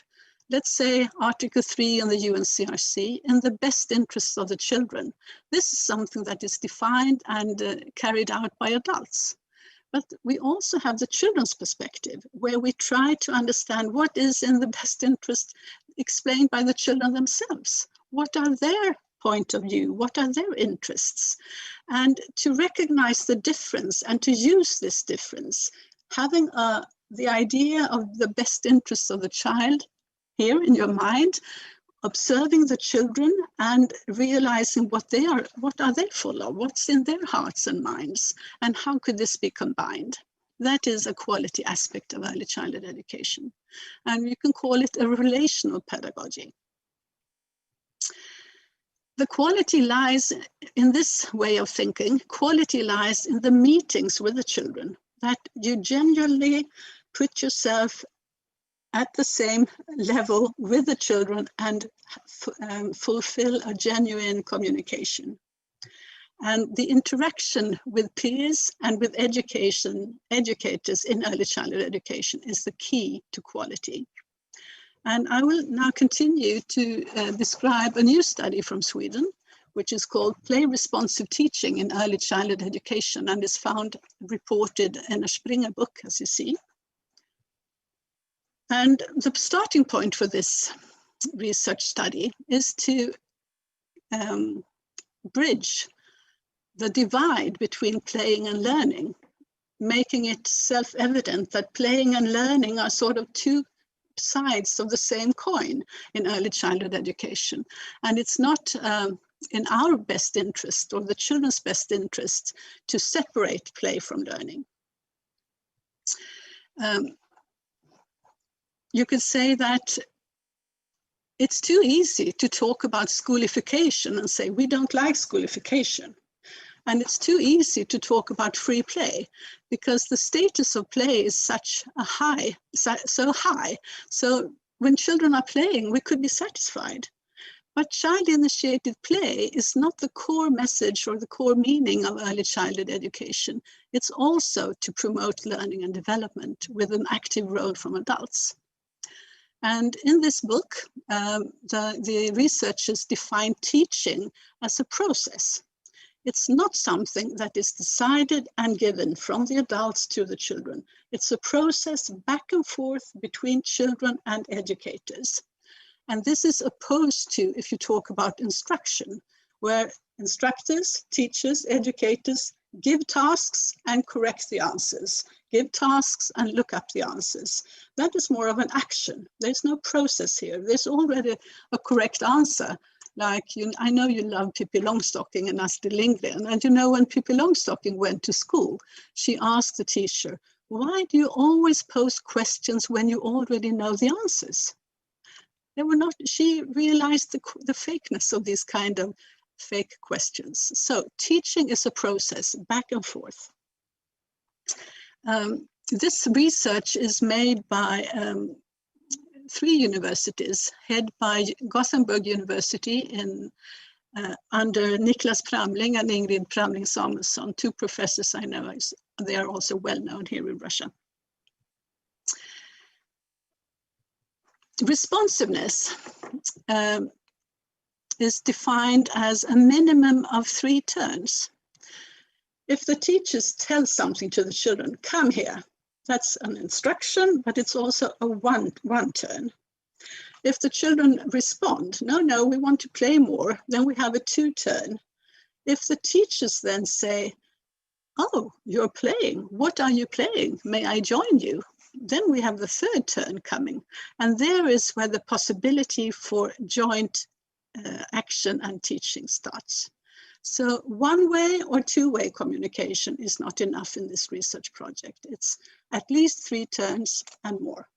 Let's say Article 3 in the UNCRC, in the best interests of the children. This is something that is defined and carried out by adults. But we also have the children's perspective, where we try to understand what is in the best interest explained by the children themselves. What are their point of view? What are their interests? And to recognize the difference and to use this difference, having the idea of the best interests of the child here in your mind, observing the children and realizing what are they full of, what's in their hearts and minds, and how could this be combined? That is a quality aspect of early childhood education. And you can call it a relational pedagogy. The quality lies in this way of thinking. Quality lies in the meetings with the children, that you genuinely put yourself at the same level with the children and fulfill a genuine communication. And the interaction with peers and with educators in early childhood education is the key to quality. And I will now continue to describe a new study from Sweden, which is called Play Responsive Teaching in Early Childhood Education, and is reported in a Springer book, as you see. And the starting point for this research study is to bridge the divide between playing and learning, making it self-evident that playing and learning are sort of two sides of the same coin in early childhood education. And it's not in our best interest or the children's best interest to separate play from learning. You could say that it's too easy to talk about schoolification and say, we don't like schoolification. And it's too easy to talk about free play because the status of play is so high. So when children are playing, we could be satisfied. But child-initiated play is not the core message or the core meaning of early childhood education. It's also to promote learning and development with an active role from adults. And in this book, the researchers define teaching as a process. It's not something that is decided and given from the adults to the children. It's a process back and forth between children and educators. And this is opposed to if you talk about instruction, where instructors, teachers, educators give tasks and correct the answers, give tasks and look up the answers. That is more of an action. There's no process here. There's already a correct answer. Like, I know you love Pippi Longstocking and Astrid Lindgren. And you know, when Pippi Longstocking went to school, she asked the teacher, why do you always pose questions when you already know the answers? She realized the fakeness of these kind of fake questions. So teaching is a process back and forth. This research is made by 3 universities, headed by Gothenburg University under Niklas Pramling and Ingrid Pramling Samuelsson, 2 professors I know. They are also well known here in Russia. Responsiveness is defined as a minimum of 3 turns. If the teachers tell something to the children, come here, that's an instruction, but it's also a one turn. If the children respond, no, we want to play more, then we have a 2 turn. If the teachers then say, oh, you're playing, what are you playing? May I join you? Then we have the 3rd turn coming. And there is where the possibility for joint action and teaching starts. So 1-way or 2-way communication is not enough in this research project. It's at least 3 turns and more.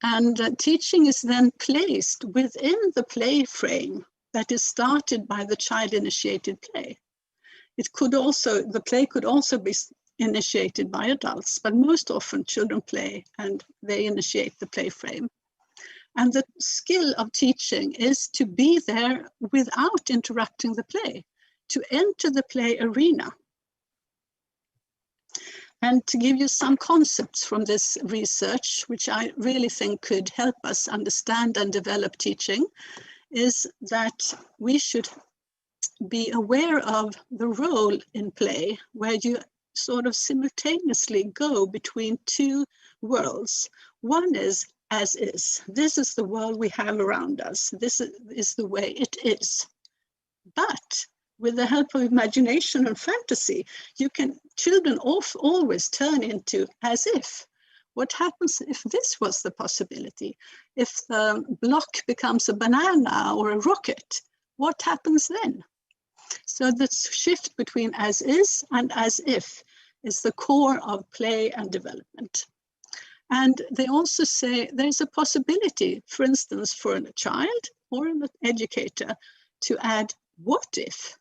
And teaching is then placed within the play frame that is started by the child-initiated play. The play could also be initiated by adults, but most often children play and they initiate the play frame. And the skill of teaching is to be there without interrupting the play, to enter the play arena. And to give you some concepts from this research, which I really think could help us understand and develop teaching, is that we should be aware of the role in play, where you sort of simultaneously go between two worlds. One is as is. This is the world we have around us. This is the way it is. But with the help of imagination and fantasy, children always turn into as if. What happens if this was the possibility? If the block becomes a banana or a rocket, what happens then? So the shift between as is and as if is the core of play and development. And they also say there's a possibility, for instance, for a child or an educator to add what if,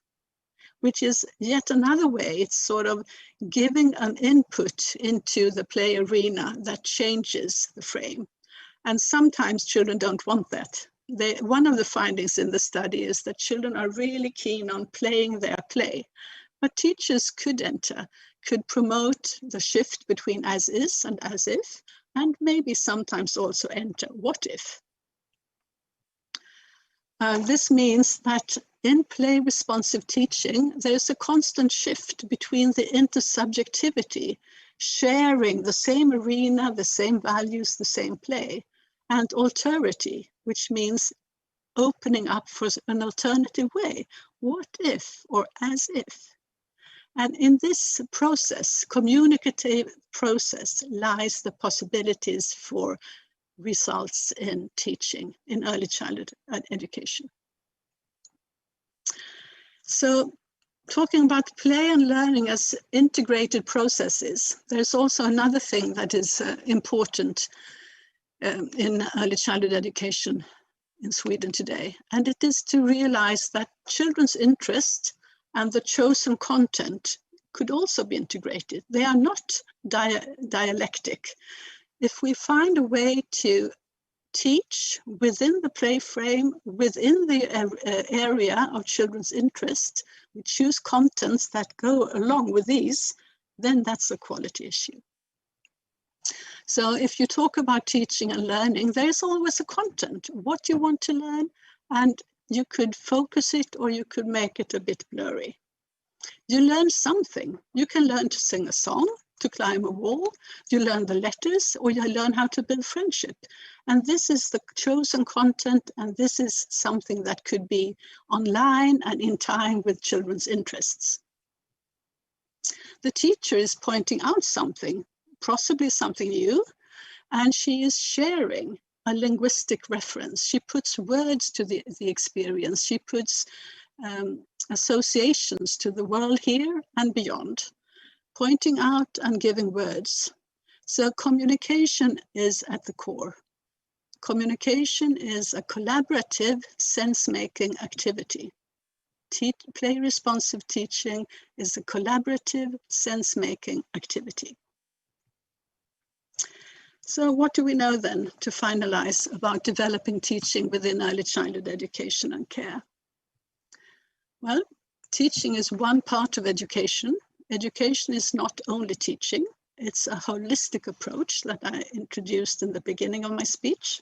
which is yet another way. It's sort of giving an input into the play arena that changes the frame. And sometimes children don't want that. One of the findings in the study is that children are really keen on playing their play, but teachers could promote the shift between as is and as if, and maybe sometimes also enter what if. This means that in play responsive teaching, there's a constant shift between the intersubjectivity, sharing the same arena, the same values, the same play, and alterity, which means opening up for an alternative way. What if or as if? And in this process, communicative process, lies the possibilities for results in teaching in early childhood education. So talking about play and learning as integrated processes, there's also another thing that is important in early childhood education in Sweden today, and it is to realize that children's interest and the chosen content could also be integrated. They are not dialectic. If we find a way to teach within the play frame, within the area of children's interest, we choose contents that go along with these, then that's a quality issue. So if you talk about teaching and learning, there's always a content, what you want to learn, and you could focus it or you could make it a bit blurry. You learn something. You can learn to sing a song, to climb a wall, you learn the letters, or you learn how to build friendship. And this is the chosen content, and this is something that could be online and in time with children's interests. The teacher is pointing out something, possibly something new, and she is sharing a linguistic reference. She puts words to the experience. She puts associations to the world here and beyond, pointing out and giving words. So communication is at the core. Communication is a collaborative sense-making activity. Play responsive teaching is a collaborative sense-making activity. So what do we know then to finalize about developing teaching within early childhood education and care? Well, teaching is one part of education. Education is not only teaching, it's a holistic approach that I introduced in the beginning of my speech.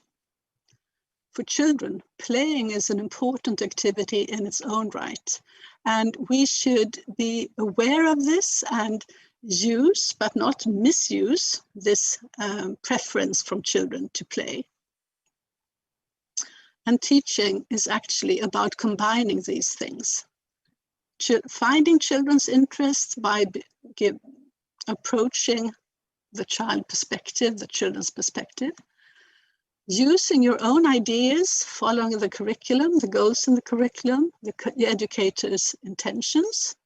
For children, playing is an important activity in its own right, and we should be aware of this and use, but not misuse, this preference from children to play. And teaching is actually about combining these things. Finding children's interests by approaching the child perspective, the children's perspective, using your own ideas, following the curriculum, the goals in the curriculum, the educator's intentions,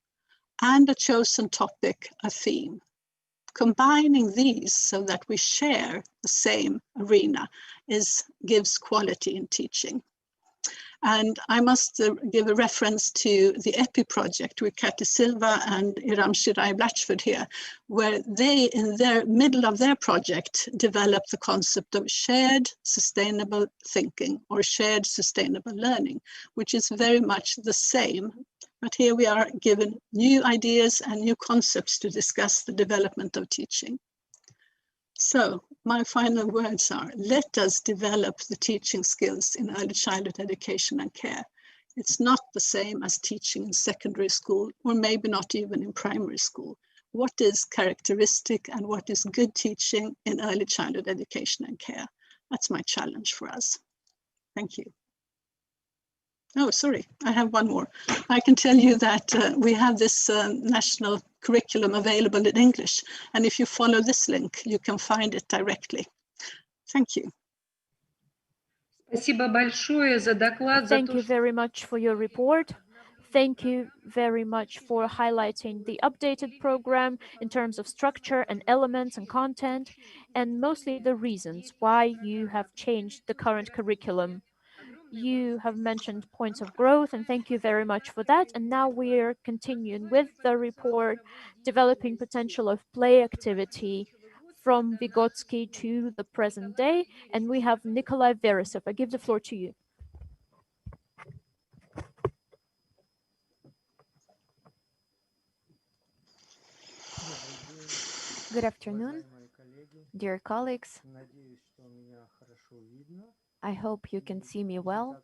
and a chosen topic, a theme. Combining these so that we share the same arena gives quality in teaching. And I must give a reference to the EPI project with Katy Silva and Iram Shirai Blatchford here, where they, in their middle of their project, developed the concept of shared sustainable thinking or shared sustainable learning, which is very much the same. But here we are given new ideas and new concepts to discuss the development of teaching. So my final words are, let us develop the teaching skills in early childhood education and care. It's not the same as teaching in secondary school, or maybe not even in primary school. What is characteristic and what is good teaching in early childhood education and care? That's my challenge for us. Thank you. Oh, sorry, I have one more. I can tell you that we have this national curriculum available in English. And if you follow this link, you can find it directly. Thank you. Спасибо большое за доклад. Thank you very much for your report. Thank you very much for highlighting the updated program in terms of structure and elements and content, and mostly the reasons why you have changed the current curriculum. You have mentioned points of growth, and thank you very much for that. And now we're continuing with the report, developing potential of play activity from Vygotsky to the present day. And we have Nikolai Verisov. I give the floor to you. Good afternoon, dear colleagues. I hope you can see me well,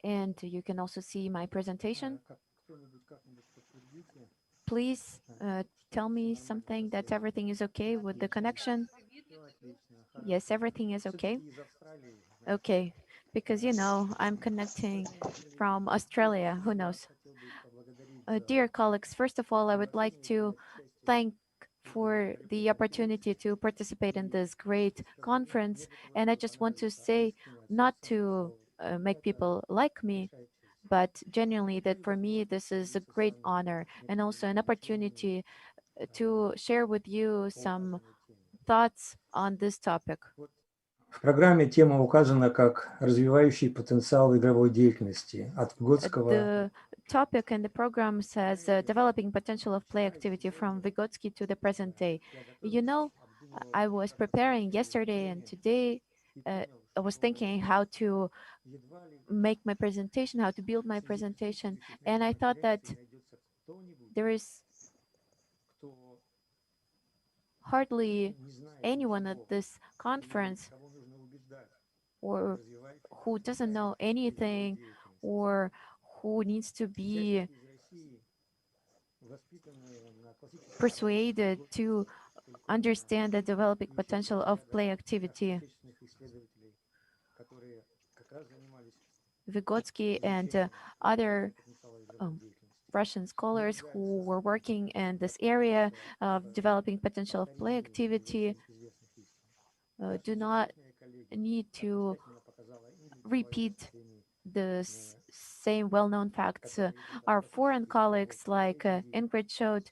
and you can also see my presentation. Please tell me something that everything is okay with the connection. Yes, everything is okay. Okay, because I'm connecting from Australia. Who knows? Dear colleagues, first of all, I would like to thank for the opportunity to participate in this great conference. And I just want to say, not to make people like me, but genuinely that for me, this is a great honor and also an opportunity to share with you some thoughts on this topic. В программе тема указана как «Развивающий потенциал игровой деятельности» от Vygotsky. The topic in the program says developing potential of play activity from Vygotsky to the present day. I was preparing yesterday and today. I was thinking how to make my presentation, how to build my presentation, and I thought that there is hardly anyone at this conference or who doesn't know anything or who needs to be persuaded to understand the developing potential of play activity. Vygotsky and other Russian scholars who were working in this area of developing potential of play activity do not need to repeat the same well-known facts. Our foreign colleagues like Ingrid showed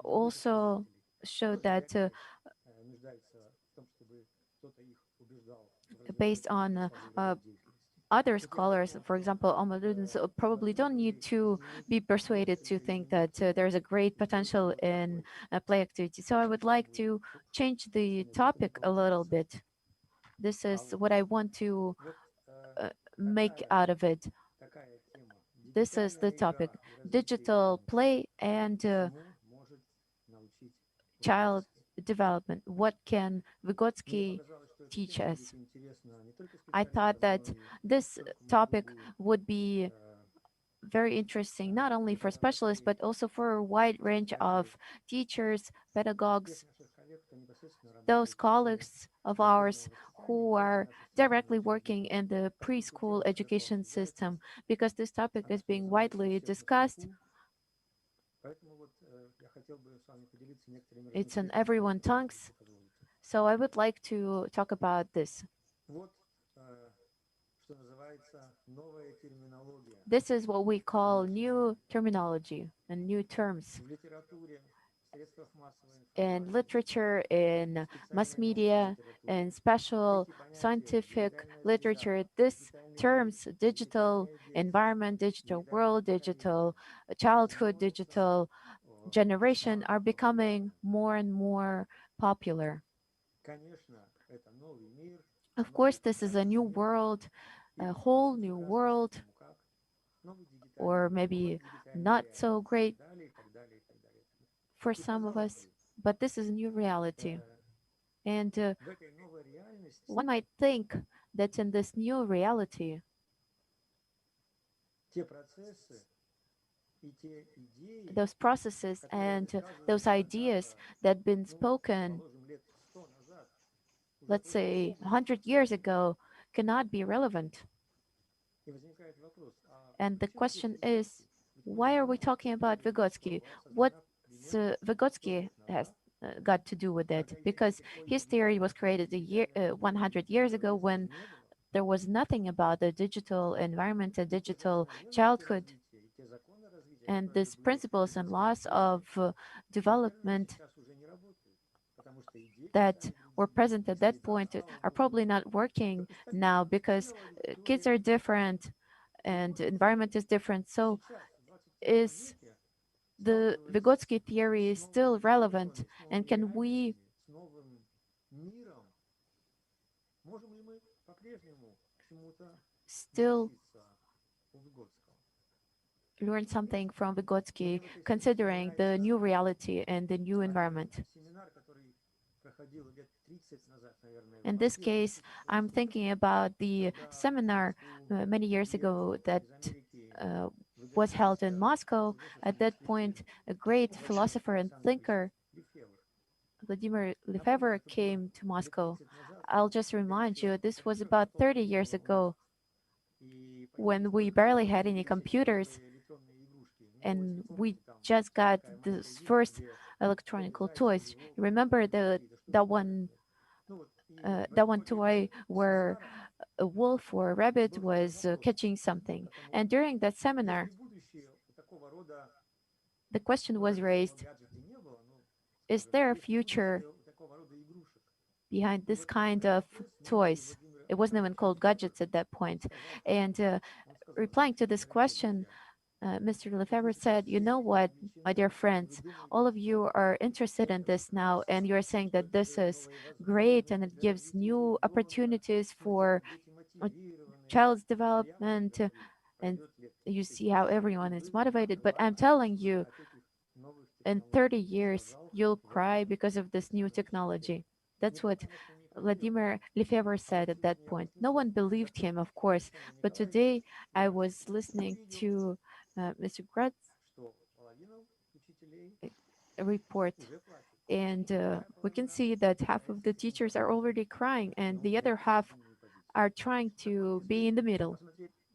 also showed that based on other scholars, for example, Almadudins, probably don't need to be persuaded to think that there's a great potential in play activity. So I would like to change the topic a little bit. This is what I want to make out of it. This is the topic, digital play and child development. What can Vygotsky teach us? I thought that this topic would be very interesting, not only for specialists, but also for a wide range of teachers, pedagogues, those colleagues of ours who are directly working in the preschool education system, because this topic is being widely discussed. It's on everyone's tongues. So I would like to talk about this. This is what we call new terminology and new terms. in literature, in mass media, in special scientific literature, this terms digital environment, digital world, digital childhood, digital generation are becoming more and more popular. Of course, this is a new world, a whole new world, or maybe not so great for some of us, but this is a new reality. And one might think that in this new reality, those processes and those ideas that been spoken, let's say 100 years ago, cannot be relevant. And the question is, why are we talking about Vygotsky? What Vygotsky has got to do with it? Because his theory was created 100 years ago when there was nothing about the digital environment, a digital childhood, and these principles and laws of development that were present at that point are probably not working now because kids are different and environment is different. So is the Vygotsky theory still relevant, and can we still learn something from Vygotsky considering the new reality and the new environment? In this case, I'm thinking about the seminar many years ago that uh, was held in Moscow. At that point, a great philosopher and thinker, Vladimir Lefebvre, came to Moscow. I'll just remind you, this was about 30 years ago when we barely had any computers and we just got the first electronic toys. Remember that one toy where a wolf or a rabbit was catching something. And during that seminar, the question was raised, is there a future behind this kind of toys? It wasn't even called gadgets at that point. And replying to this question, Mr. Lefebvre said, you know what, my dear friends, all of you are interested in this now, and you're saying that this is great and it gives new opportunities for child's development, and you see how everyone is motivated. But I'm telling you, in 30 years, you'll cry because of this new technology. That's what Vladimir Lefebvre said at that point. No one believed him, of course, but today I was listening to Mr. Gratz report, and we can see that half of the teachers are already crying and the other half are trying to be in the middle.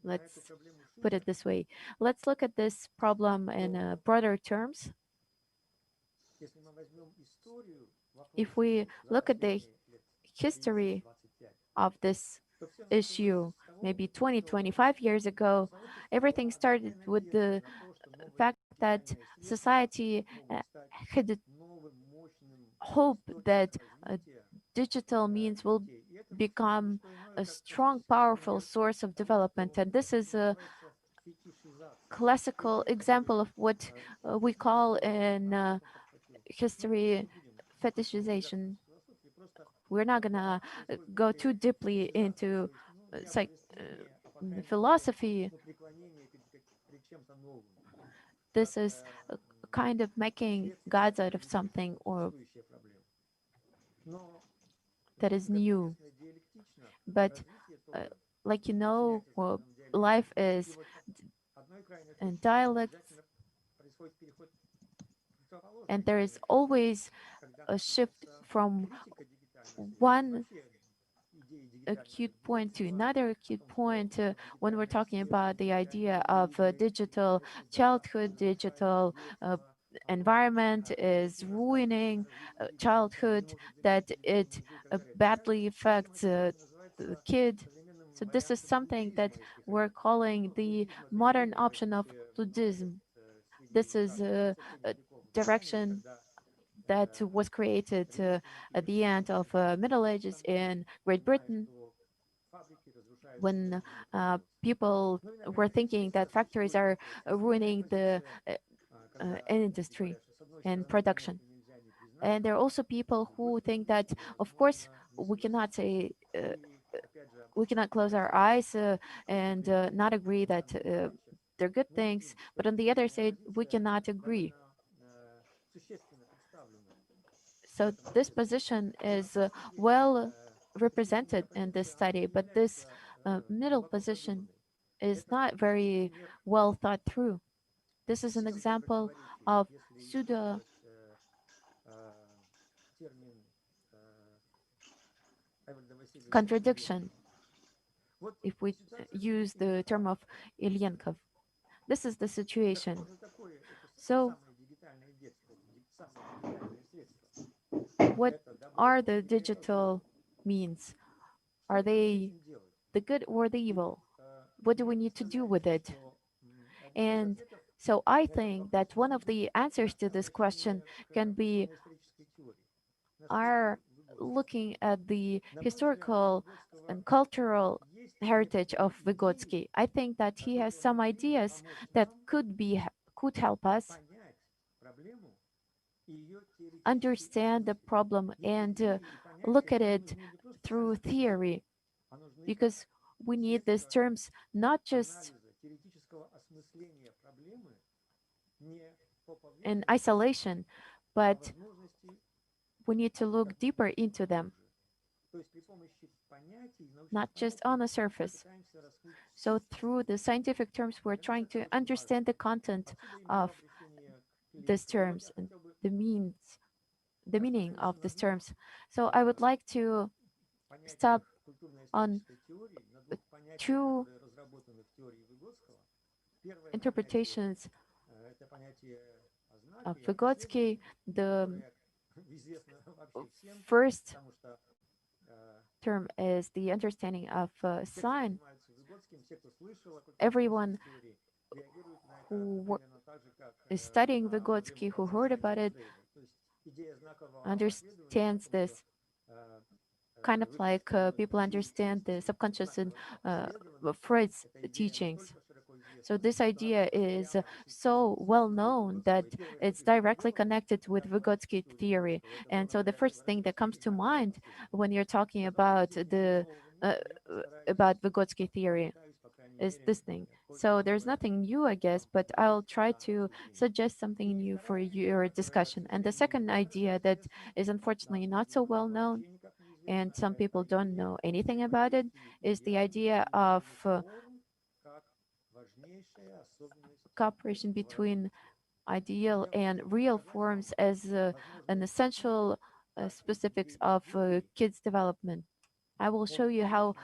Let's put it this way. Let's look at this problem in broader terms. If we look at the history of this issue, maybe 20, 25 years ago, everything started with the fact that society had hope that digital means will become a strong, powerful source of development. And this is a classical example of what we call in history fetishization. We're not gonna go too deeply into philosophy. This is a kind of making gods out of something or that is new. But like you know, life is in dialects, and there is always a shift from one acute point to another acute point when we're talking about the idea of digital childhood, digital environment is ruining childhood, that it badly affects the kid. So this is something that we're calling the modern option of Buddhism. This is a direction that was created at the end of Middle Ages in Great Britain, when people were thinking that factories are ruining the industry and production. And there are also people who think that, of course, we cannot say we cannot close our eyes and not agree that they're good things, but on the other side, we cannot agree. So this position is well represented in this study, but this middle position is not very well thought through. This is an example of pseudo contradiction, if we use the term of Ilyenkov. This is the situation. So what are the digital means? Are they the good or the evil? What do we need to do with it? And so I think that one of the answers to this question can be our looking at the historical and cultural heritage of Vygotsky. I think that he has some ideas that could help us understand the problem and look at it through theory, because we need these terms not just in isolation, but we need to look deeper into them, not just on the surface. So through the scientific terms, we're trying to understand the content of these terms and the meaning of these terms. So I would like to stop on two interpretations of Vygotsky. The first term is the understanding of sign. Everyone who is studying Vygotsky, who heard about it, understands this, kind of like people understand the subconscious in Freud's teachings. So this idea is so well known that it's directly connected with Vygotsky theory. And so the first thing that comes to mind when you're talking about the about Vygotsky theory is this thing. So there's nothing new, I guess, but I'll try to suggest something new for your discussion. And the second idea that is unfortunately not so well known, and some people don't know anything about it, is the idea of cooperation between ideal and real forms as an essential specifics of kids' development. I will show you how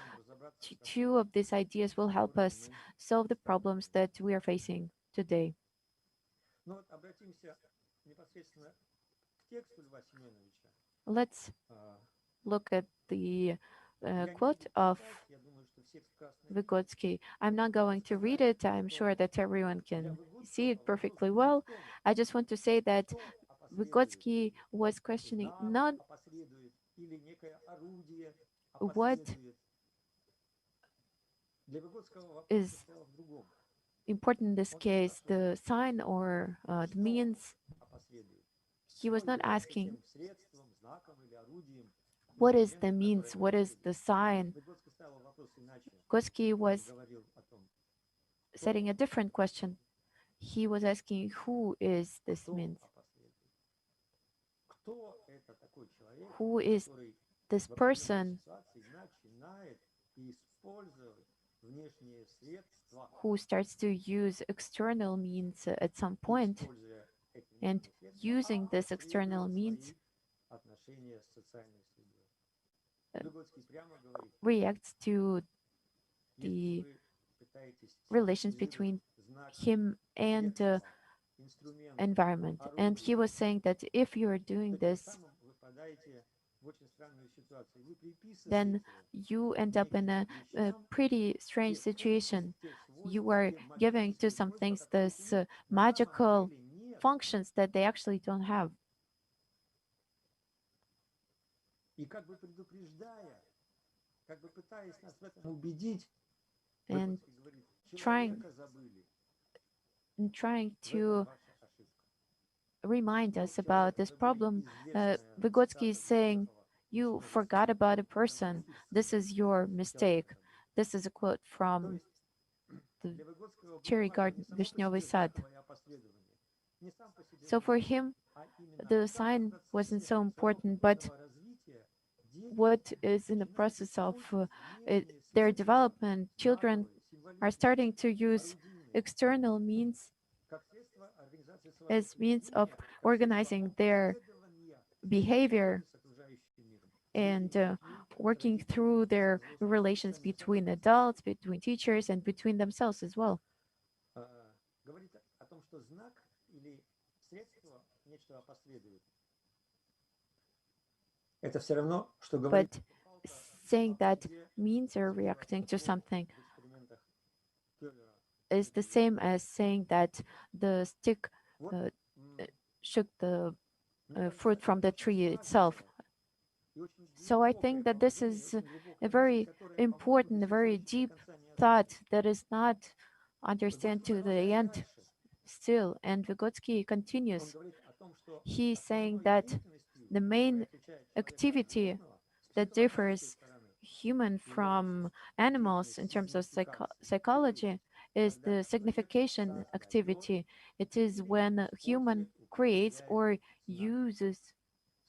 two of these ideas will help us solve the problems that we are facing today. Let's look at the quote of Vygotsky. I'm not going to read it. I'm sure that everyone can see it perfectly well. I just want to say that Vygotsky was questioning not what is important in this case, the sign or the means. He was not asking what is the means, what is the sign. Vygotsky was setting a different question. He was asking, who is this means? Who is this person who starts to use external means at some point, and using this external means reacts to the relations between him and environment. And he was saying that if you are doing this, then you end up in a pretty strange situation. You are giving to some things this magical functions that they actually don't have. И как бы предупреждая, как бы пытаясь нас в этом убедить, and Выгодский говорит, trying человека забыли. trying В этом to ваша ошибка. remind Ну, us человека about this забыли, problem. известная Vygotsky is цитата saying, Гумилев you «Вишневый forgot сад». about a В этом person. смысле This is your человека mistake. забыли. This is a quote То from есть the для Выгодского cherry было важно garden, не само по Vishnyovy себе Sad. знаковое опосредование, не сам по себе So for знак, him, а именно the как в sign wasn't процессе so своего important, but умственного развития what дети is in the начинают process of использовать their внешние средства, development. Children знаковые, are starting to символические, use орудийные, external means как средство организации своего as means of поведения, как средство organizing their опосредования behavior с окружающим миром, and взаимодействию с working родителями, through their со взрослыми, relations самим between собой. adults, between teachers, and between themselves as well. Говорит о том, что знак или средство нечто опосредует. Это все равно, что говорить But saying that means are reacting to something в экспериментах Келлера. is the same as saying that the stick Вот shook the мне кажется, fruit from the это очень tree важное itself. и очень So I глубокое think that this положение, is очень a глубокая мысль, very которая по многу important, до a сих пор very еще до deep конца не thought осознана. that is not understand to the Продолжает end дальше. still. And Vygotsky Он continues. говорит о том, что He's saying основной that деятельностью, the которая main отличает человека от activity животного, с that психологической differs стороны, human from animals in terms of psychology is когда the человек signification создает activity. It is или when a human использует, creates or употребляет знак. uses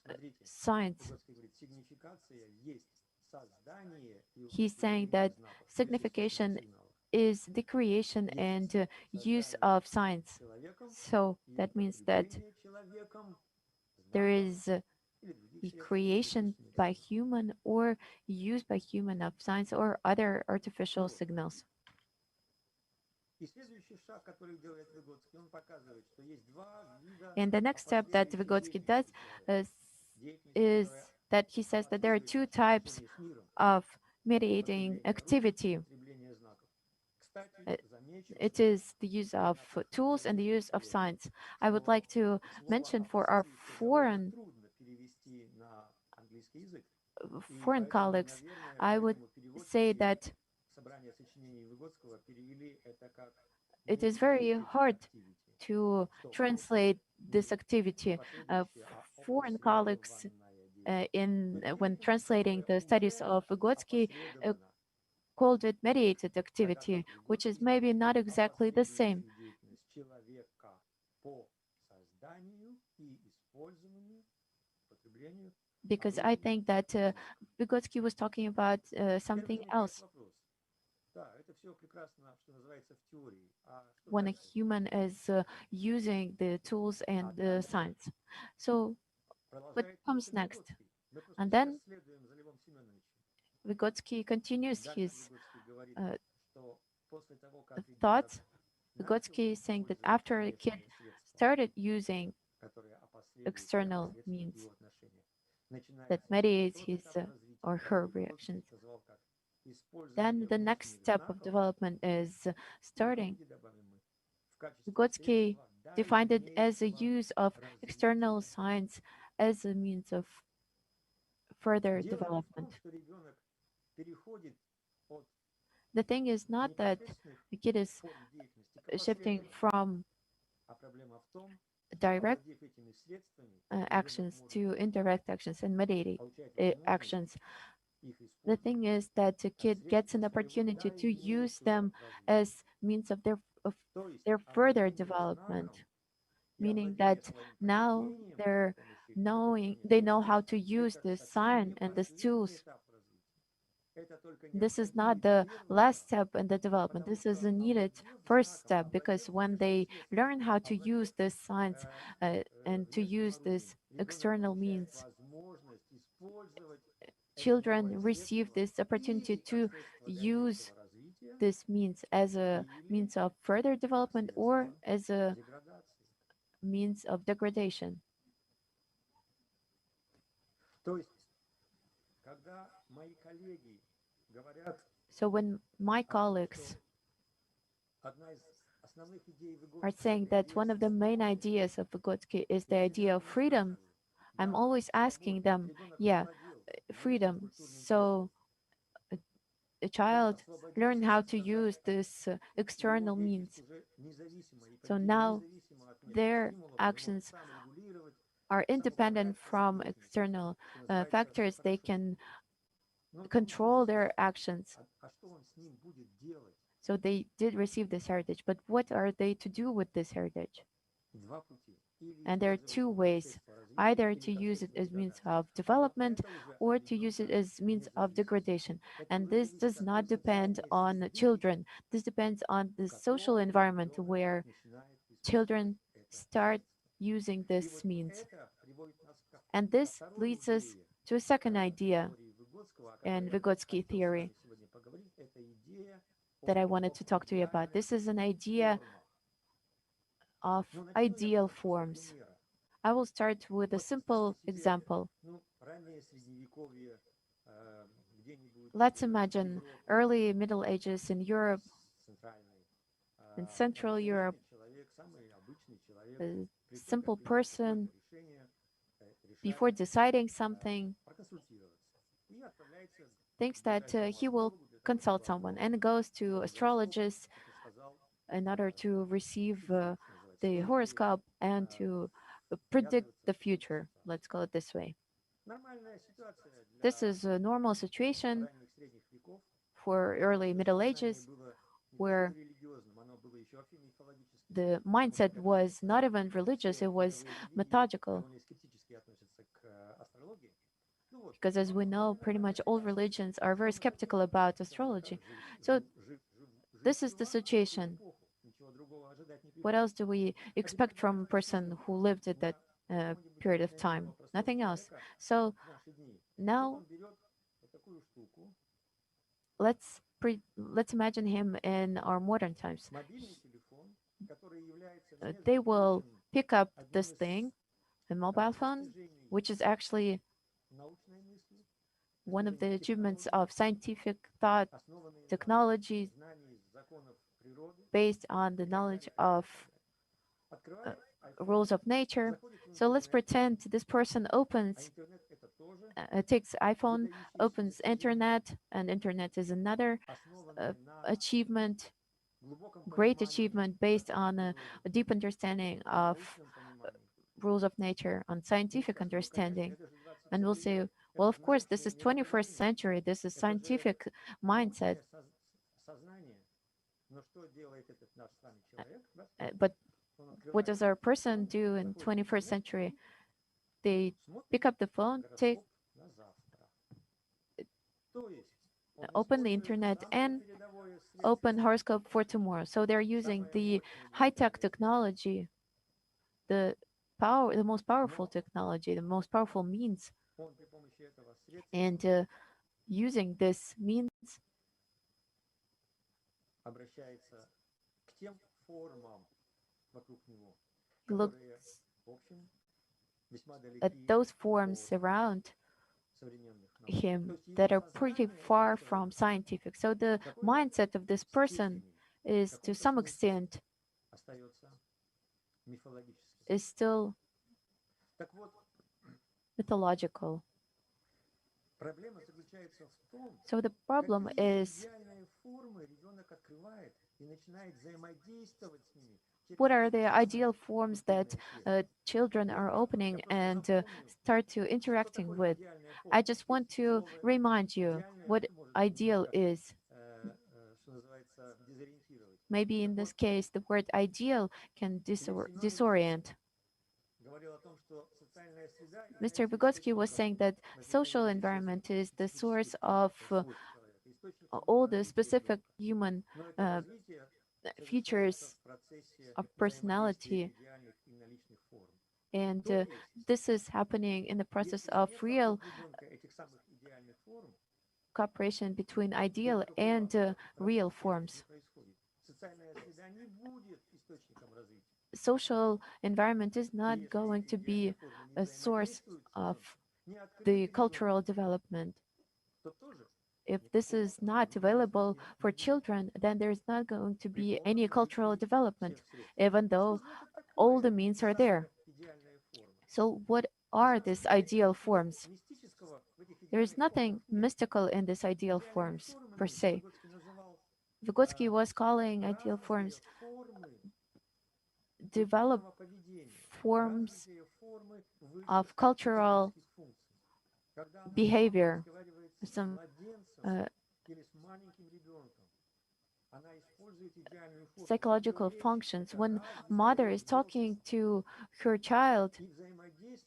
Смотрите, signs. Выгодский говорит, сигнификация есть создание и He's saying употребление that знаков, signification сигналов. is the creation and use of signs. Человеком So и that means that употребление человеком there знаков is или других the средств creation искусственных by средств. human or used by human of signs or other artificial signals. И следующий шаг, который делает Выгодский, он показывает, что есть два вида And the next step that опосредующей Vygotsky does деятельности человека. is Деятельности, that he says that there are two types общение с миром, of mediating употребление орудий, activity. употребление знаков. Кстати, замечу, It что is the use of tools and the use of signs. I would like to mention for our foreign трудно перевести на английский язык. foreign colleagues, I would say that Собрание сочинений Выгодского перевели это как it is very hard to translate this activity. Foreign colleagues when translating the studies of Vygotsky called it mediated activity, which is maybe not exactly the same. Because I think that Vygotsky was talking about something else. When a human is using the tools and the signs. So what comes next? And then Vygotsky continues his thoughts. Vygotsky is saying that after a kid started using external means that mediates his or her reactions, then the next step of development is starting. Vygotsky defined it as a use of external signs as a means of further development. The thing is not that the kid is shifting from direct actions to indirect actions and mediating actions. The thing is that the kid gets an opportunity to use them as means of their further development, meaning that now they know how to use this sign and these tools. This is not the last step in the development. This is a needed first step, because when they learn how to use these signs and to use this external means, children receive this opportunity to use this means as a means of further development or as a means of degradation. So when my colleagues are saying that one of the main ideas of Vygotsky is the idea of freedom, I'm always asking them, yeah, freedom. So a child learn how to use this external means. So now their actions are independent from external factors. They can control their actions. So they did receive this heritage, but what are they to do with this heritage? And there are two ways, either to use it as means of development or to use it as means of degradation. And this does not depend on children. This depends on the social environment where children start using this means. And this leads us to a second idea in Vygotsky theory that I wanted to talk to you about. This is an idea of ideal forms. I will start with a simple example. Let's imagine early Middle Ages in Europe, in Central Europe. A simple person, before deciding something, thinks that he will consult someone and goes to astrologists in order to receive the horoscope and to predict the future. Let's call it this way. This is a normal situation for early Middle Ages, where the mindset was not even religious, it was mythological. Because as we know, pretty much all religions are very skeptical about astrology. So this is the situation. What else do we expect from a person who lived at that period of time? Nothing else. So now let's imagine him in our modern times. They will pick up this thing, a mobile phone, which is actually one of the achievements of scientific thought, technology based on the knowledge of rules of nature. So let's pretend this person takes iPhone, opens internet, and internet is another achievement, great achievement based on a deep understanding of rules of nature, on scientific understanding. And we'll say, well, of course, this is 21st century, this is scientific mindset. But what does our person do in 21st century? They pick up the phone, open the internet, and open horoscope for tomorrow. So they're using the high-tech technology, the most powerful technology, the most powerful means, and using this means look at those forms around him that are pretty far from scientific. So the mindset of this person is to some extent is still mythological. So the problem is, what are the ideal forms that children are opening and start to interacting with? I just want to remind you what ideal is. Maybe in this case, the word ideal can disorient. Mr. Vygotsky was saying that social environment is the source of all the specific human features of personality. And this is happening in the process of real cooperation between ideal and real forms. Social environment is not going to be a source of the cultural development. If this is not available for children, then there's not going to be any cultural development, even though all the means are there. So what are these ideal forms? There is nothing mystical in these ideal forms per se. Vygotsky was calling ideal forms developed forms of cultural behavior, some psychological functions. When mother is talking to her child,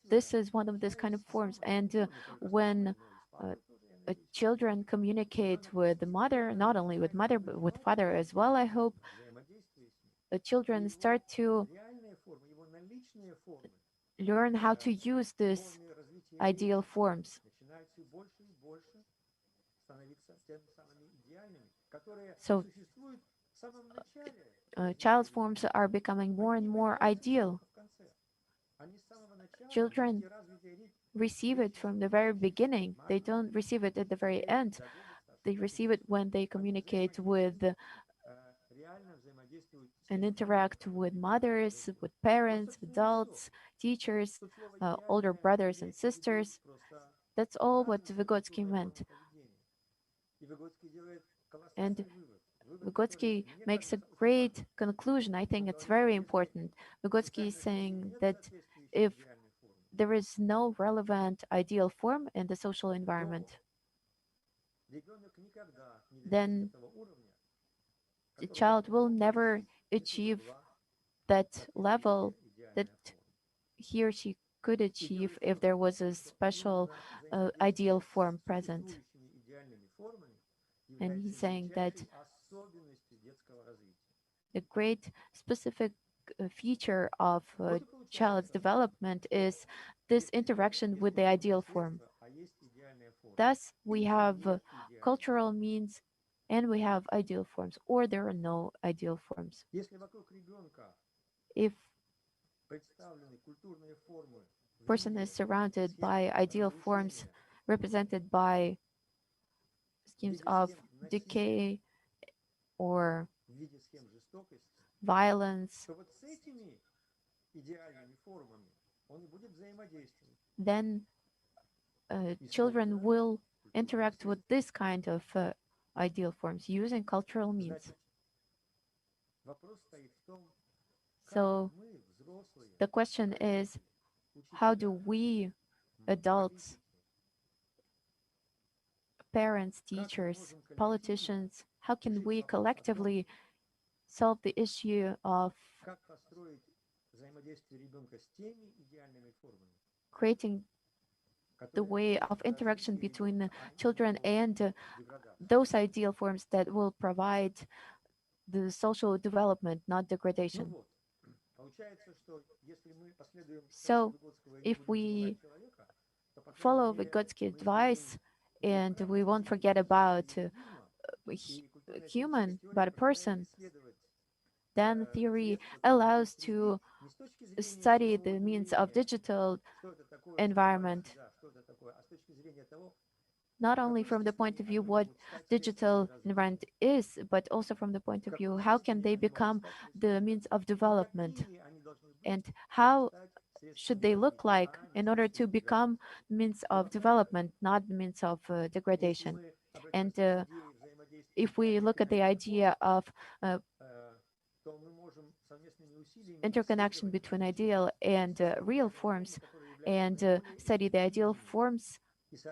this is one of these kind of forms. And when children communicate with the mother, not only with mother, but with father as well, I hope, the children start to learn how to use these ideal forms. So child forms are becoming more and more ideal. Children receive it from the very beginning. They don't receive it at the very end. They receive it when they communicate with and interact with mothers, with parents, adults, teachers, older brothers and sisters. That's all what Vygotsky meant. And Vygotsky makes a great conclusion. I think it's very important. Vygotsky is saying that if there is no relevant ideal form in the social environment, then the child will never achieve that level that he or she could achieve if there was a special ideal form present. And he's saying that a great specific feature of a child's development is this interaction with the ideal form. Thus, we have cultural means and we have ideal forms, or there are no ideal forms. If person is surrounded by ideal forms represented by schemes of decay or violence, then children will interact with this kind of ideal forms using cultural means. So the question is, how do we adults, parents, teachers, politicians, how can we collectively solve the issue of creating the way of interaction between children and those ideal forms that will provide the social development, not degradation? So if we follow Vygotsky's advice and we won't forget about human, about a person, then theory allows to study the means of digital environment, not only from the point of view what digital environment is, but also from the point of view how can they become the means of development, and how should they look like in order to become means of development, not means of degradation. And if we look at the idea of interconnection between ideal and real forms, and study the ideal forms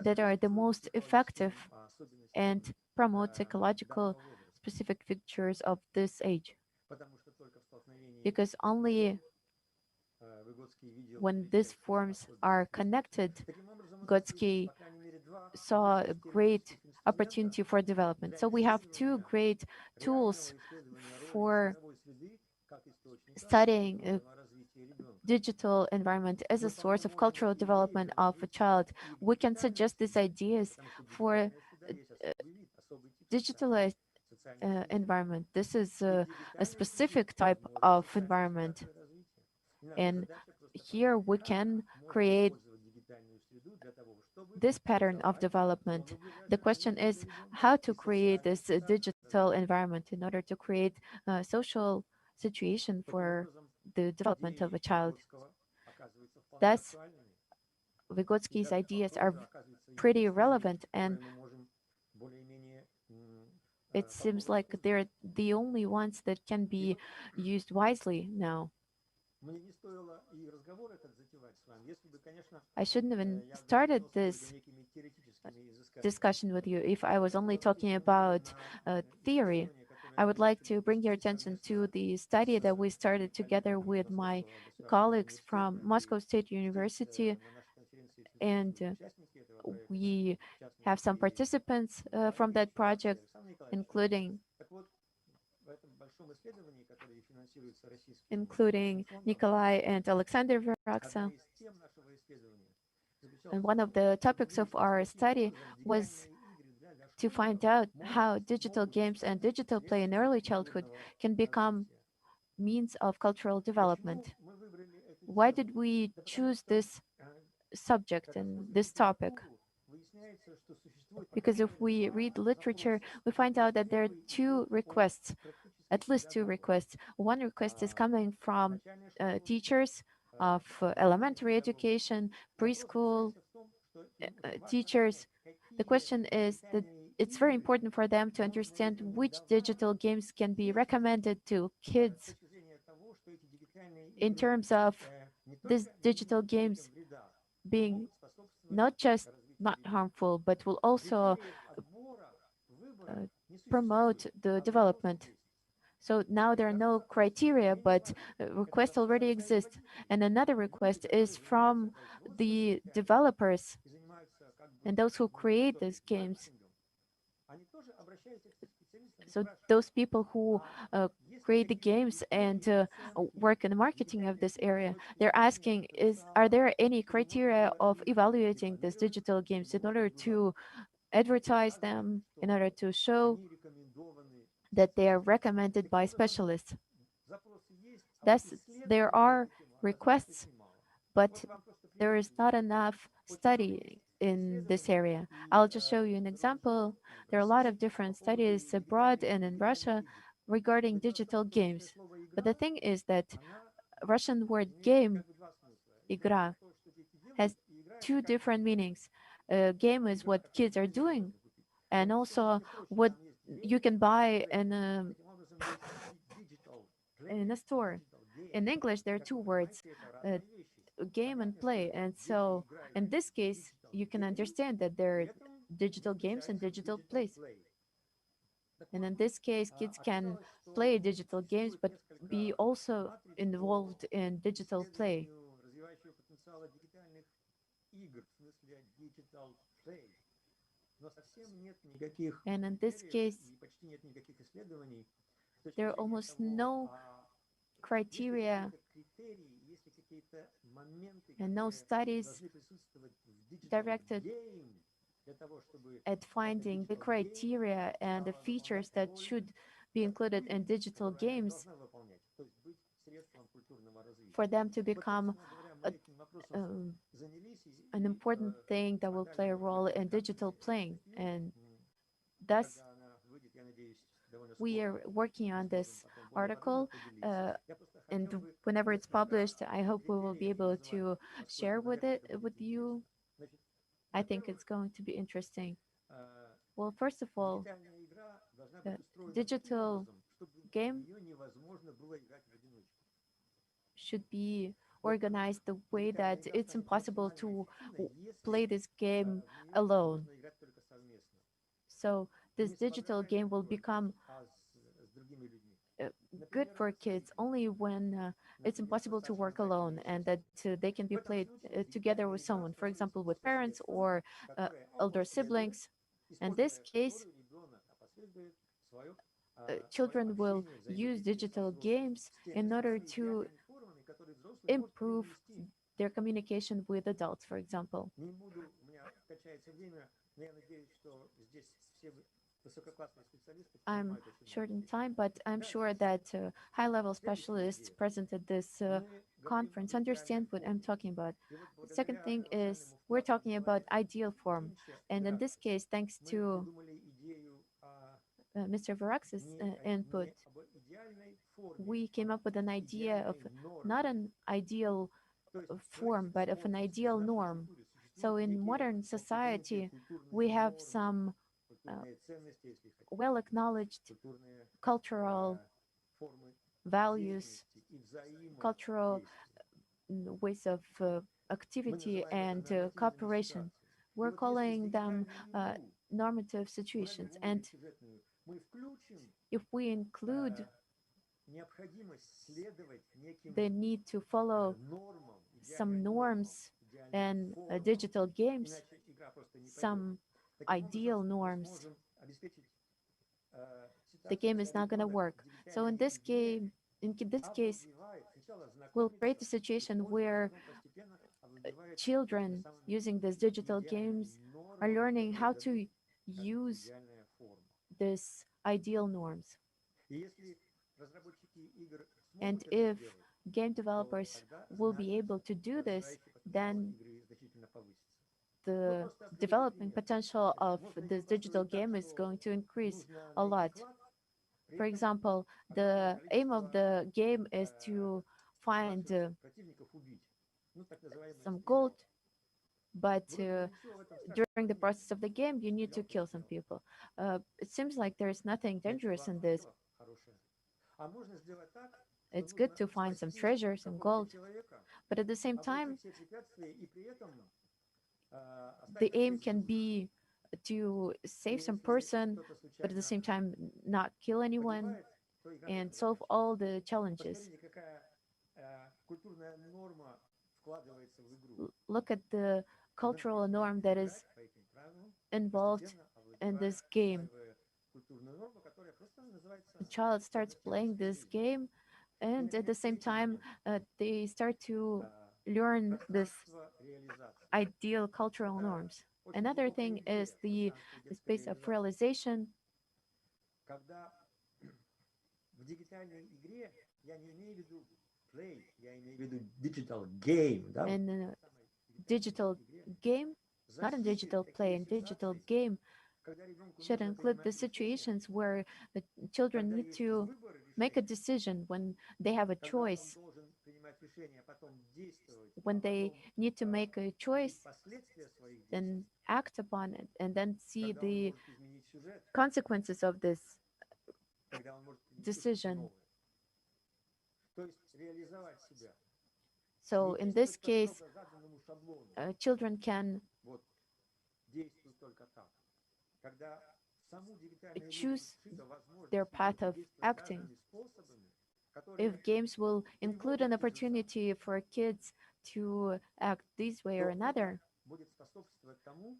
that are the most effective and promote psychological specific features of this age. Because only when these forms are connected, Vygotsky saw a great opportunity for development. So we have two great tools for studying a digital environment as a source of cultural development of a child. We can suggest these ideas for digitalized environment. This is a specific type of environment. And here we can create this pattern of development. The question is how to create this digital environment in order to create a social situation for the development of a child. Thus, Vygotsky's ideas are pretty relevant, and it seems like they're the only ones that can be used wisely now. I shouldn't even started this discussion with you if I was only talking about theory. I would like to bring your attention to the study that we started together with my colleagues from Moscow State University, and we have some participants from that project, including Nikolai and Alexander Veraksa. And one of the topics of our study was to find out how digital games and digital play in early childhood can become means of cultural development. Why did we choose this subject and this topic? Because if we read literature, we find out that there are two requests, at least two requests. One request is coming from teachers of elementary education, preschool teachers. The question is that it's very important for them to understand which digital games can be recommended to kids in terms of these digital games being not just not harmful, but will also promote the development. So now there are no criteria, but requests already exist. And another request is from the developers and those who create these games. So those people who create the games and work in the marketing of this area, they're asking, are there any criteria of evaluating these digital games in order to advertise them, in order to show that they are recommended by specialists? Thus, there are requests, but there is not enough study in this area. I'll just show you an example. There are a lot of different studies abroad and in Russia regarding digital games. But the thing is that Russian word game, игра, has two different meanings. Game is what kids are doing, and also what you can buy in a store. In English, there are two words, game and play. And so in this case, you can understand that there are digital games and digital plays. And in this case, kids can play digital games, but be also involved in digital play. And in this case, there are almost no criteria and no studies directed at finding the criteria and the features that should be included in digital games for them to become an important thing that will play a role in digital playing. And thus, we are working on this article, and whenever it's published, I hope we will be able to share with you. I think it's going to be interesting. Well, first of all, the digital game should be organized the way that it's impossible to play this game alone. So this digital game will become good for kids only when it's impossible to work alone, and that they can be played together with someone, for example, with parents or elder siblings. In this case, children will use digital games in order to improve their communication with adults, for example. I'm short in time, but I'm sure that high-level specialists present at this conference understand what I'm talking about. The second thing is we're talking about ideal form. And in this case, thanks to Mr. Varax's input, we came up with an idea of not an ideal form, but of an ideal norm. So in modern society, we have some well-acknowledged cultural values, cultural ways of activity and cooperation. We're calling them normative situations. And if we include the need to follow some norms and digital games, some ideal norms, the game is not going to work. So in this case, we'll create a situation where children using these digital games are learning how to use these ideal norms. And if game developers will be able to do this, then the development potential of this digital game is going to increase a lot. For example, the aim of the game is to find some gold, but during the process of the game, you need to kill some people. It seems like there is nothing dangerous in this. It's good to find some treasures and gold, but at the same time, the aim can be to save some person, but at the same time not kill anyone and solve all the challenges. Look at the cultural norm that is involved in this game. The child starts playing this game, and at the same time, they start to learn this ideal cultural norms. Another thing is the space of realization. And digital game, not a digital play, and digital game should include the situations where the children need to make a decision when they have a choice, when they need to make a choice, then act upon it, and then see the consequences of this decision. So in this case, children can choose their path of acting. If games will include an opportunity for kids to act this way or another,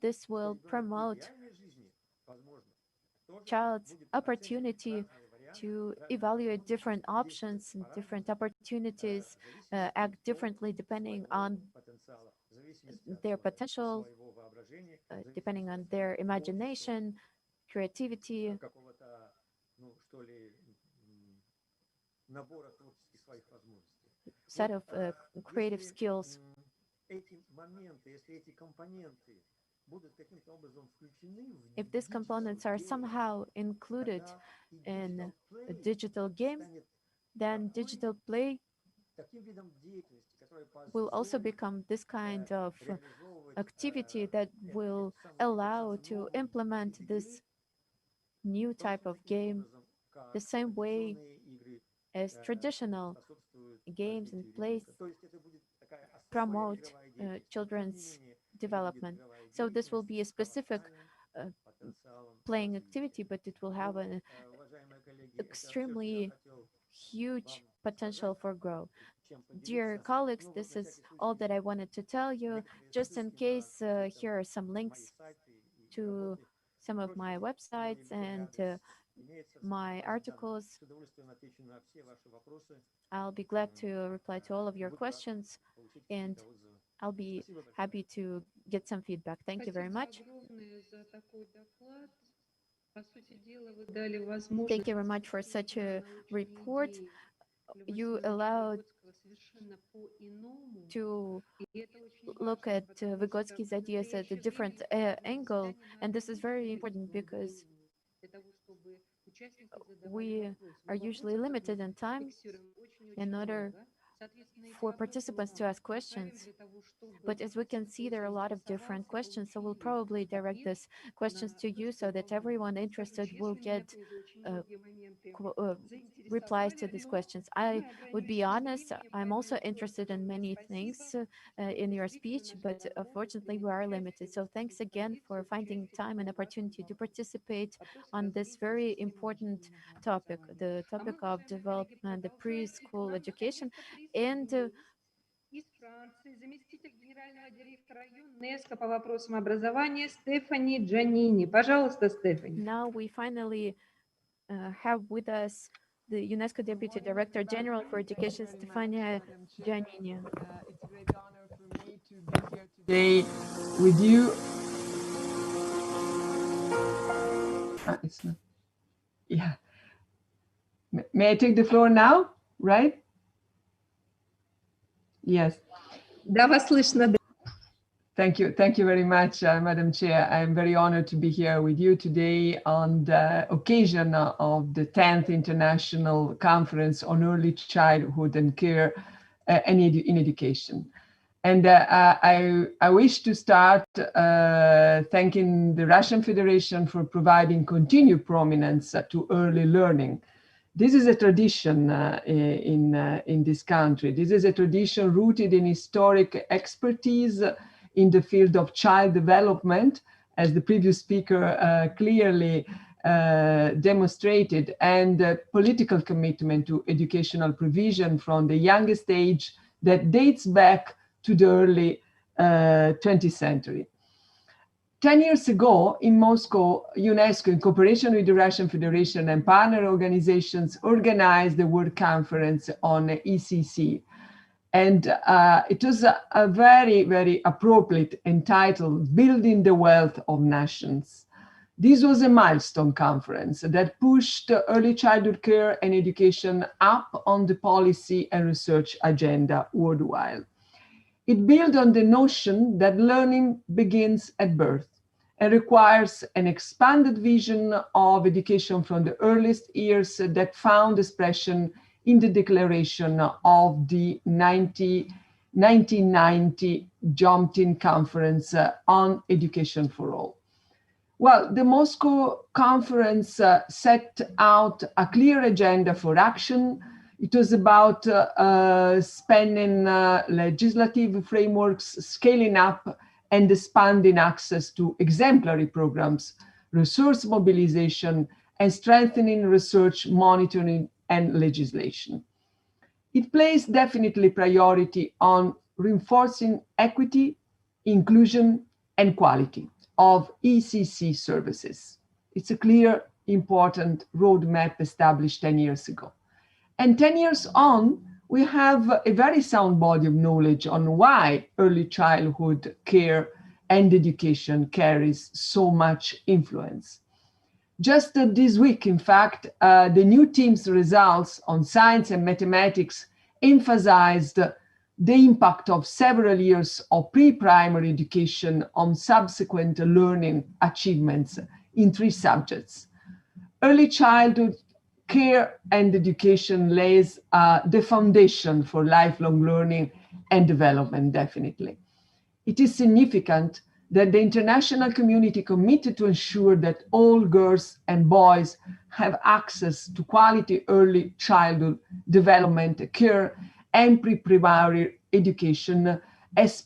this will promote child's opportunity to evaluate different options and different opportunities, act differently depending on their potential, depending on their imagination, creativity, set of creative skills. If these components are somehow included in a digital game, then digital play will also become this kind of activity that will allow to implement this new type of game the same way as traditional games and plays promote children's development. So this will be a specific uh, playing activity, but it will have an extremely huge potential for growth. Dear colleagues, this is all that I wanted to tell you. Just in case, here are some links to some of my websites and my articles. I'll be glad to reply to all of your questions, and I'll be happy to get some feedback. Thank you very much. Thank you very much for such a report. You allowed to look at Vygotsky's ideas at a different angle, and this is very important because we are usually limited in time. In order for participants to ask questions. But as we can see, there are a lot of different questions, so we'll probably direct these questions to you so that everyone interested will get replies to these questions. I would be honest, I'm also interested in many things in your speech, but unfortunately we are limited. So thanks again for finding time and opportunity to participate on this very important topic, the topic of development, the preschool education. And из Франции, заместитель генерального директора ЮНЕСКО по вопросам образования Стефани Джанини. Пожалуйста, Стефани. Now we finally have with us the UNESCO Deputy Director General for Education, Stefania Giannini. It's a great honor for me to be here today with you. It's not, yeah. May I take the floor now, right? Yes. Да, вас слышно. Thank you very much, Madam Chair. I'm very honored to be here with you today on the occasion of the 10th International Conference on Early Childhood and Care in Education. And I wish to start thanking the Russian Federation for providing continued prominence to early learning. This is a tradition in this country. This is a tradition rooted in historic expertise in the field of child development, as the previous speaker clearly demonstrated, and political commitment to educational provision from the youngest age that dates back to the early 20th century. 10 years ago in Moscow, UNESCO, in cooperation with the Russian Federation and partner organizations, organized the World Conference on ECC. And it was a very, very appropriate entitled Building the Wealth of Nations. This was a milestone conference that pushed early childhood care and education up on the policy and research agenda worldwide. It built on the notion that learning begins at birth and requires an expanded vision of education from the earliest years that found expression in the declaration of the 1990 Jomtien Conference on Education for All. Well, the Moscow conference set out a clear agenda for action. It was about spanning legislative frameworks, scaling up and expanding access to exemplary programs, resource mobilization, and strengthening research monitoring and legislation. It placed definitely priority on reinforcing equity, inclusion, and quality of ECC services. It's a clear, important roadmap established 10 years ago. And 10 years on, we have a very sound body of knowledge on why early childhood care and education carries so much influence. Just this week, in fact, the new team's results on science and mathematics emphasized the impact of several years of pre-primary education on subsequent learning achievements in 3 subjects. Early childhood care and education lays the foundation for lifelong learning and development, definitely. It is significant that the international community committed to ensure that all girls and boys have access to quality early childhood development care and pre-primary education as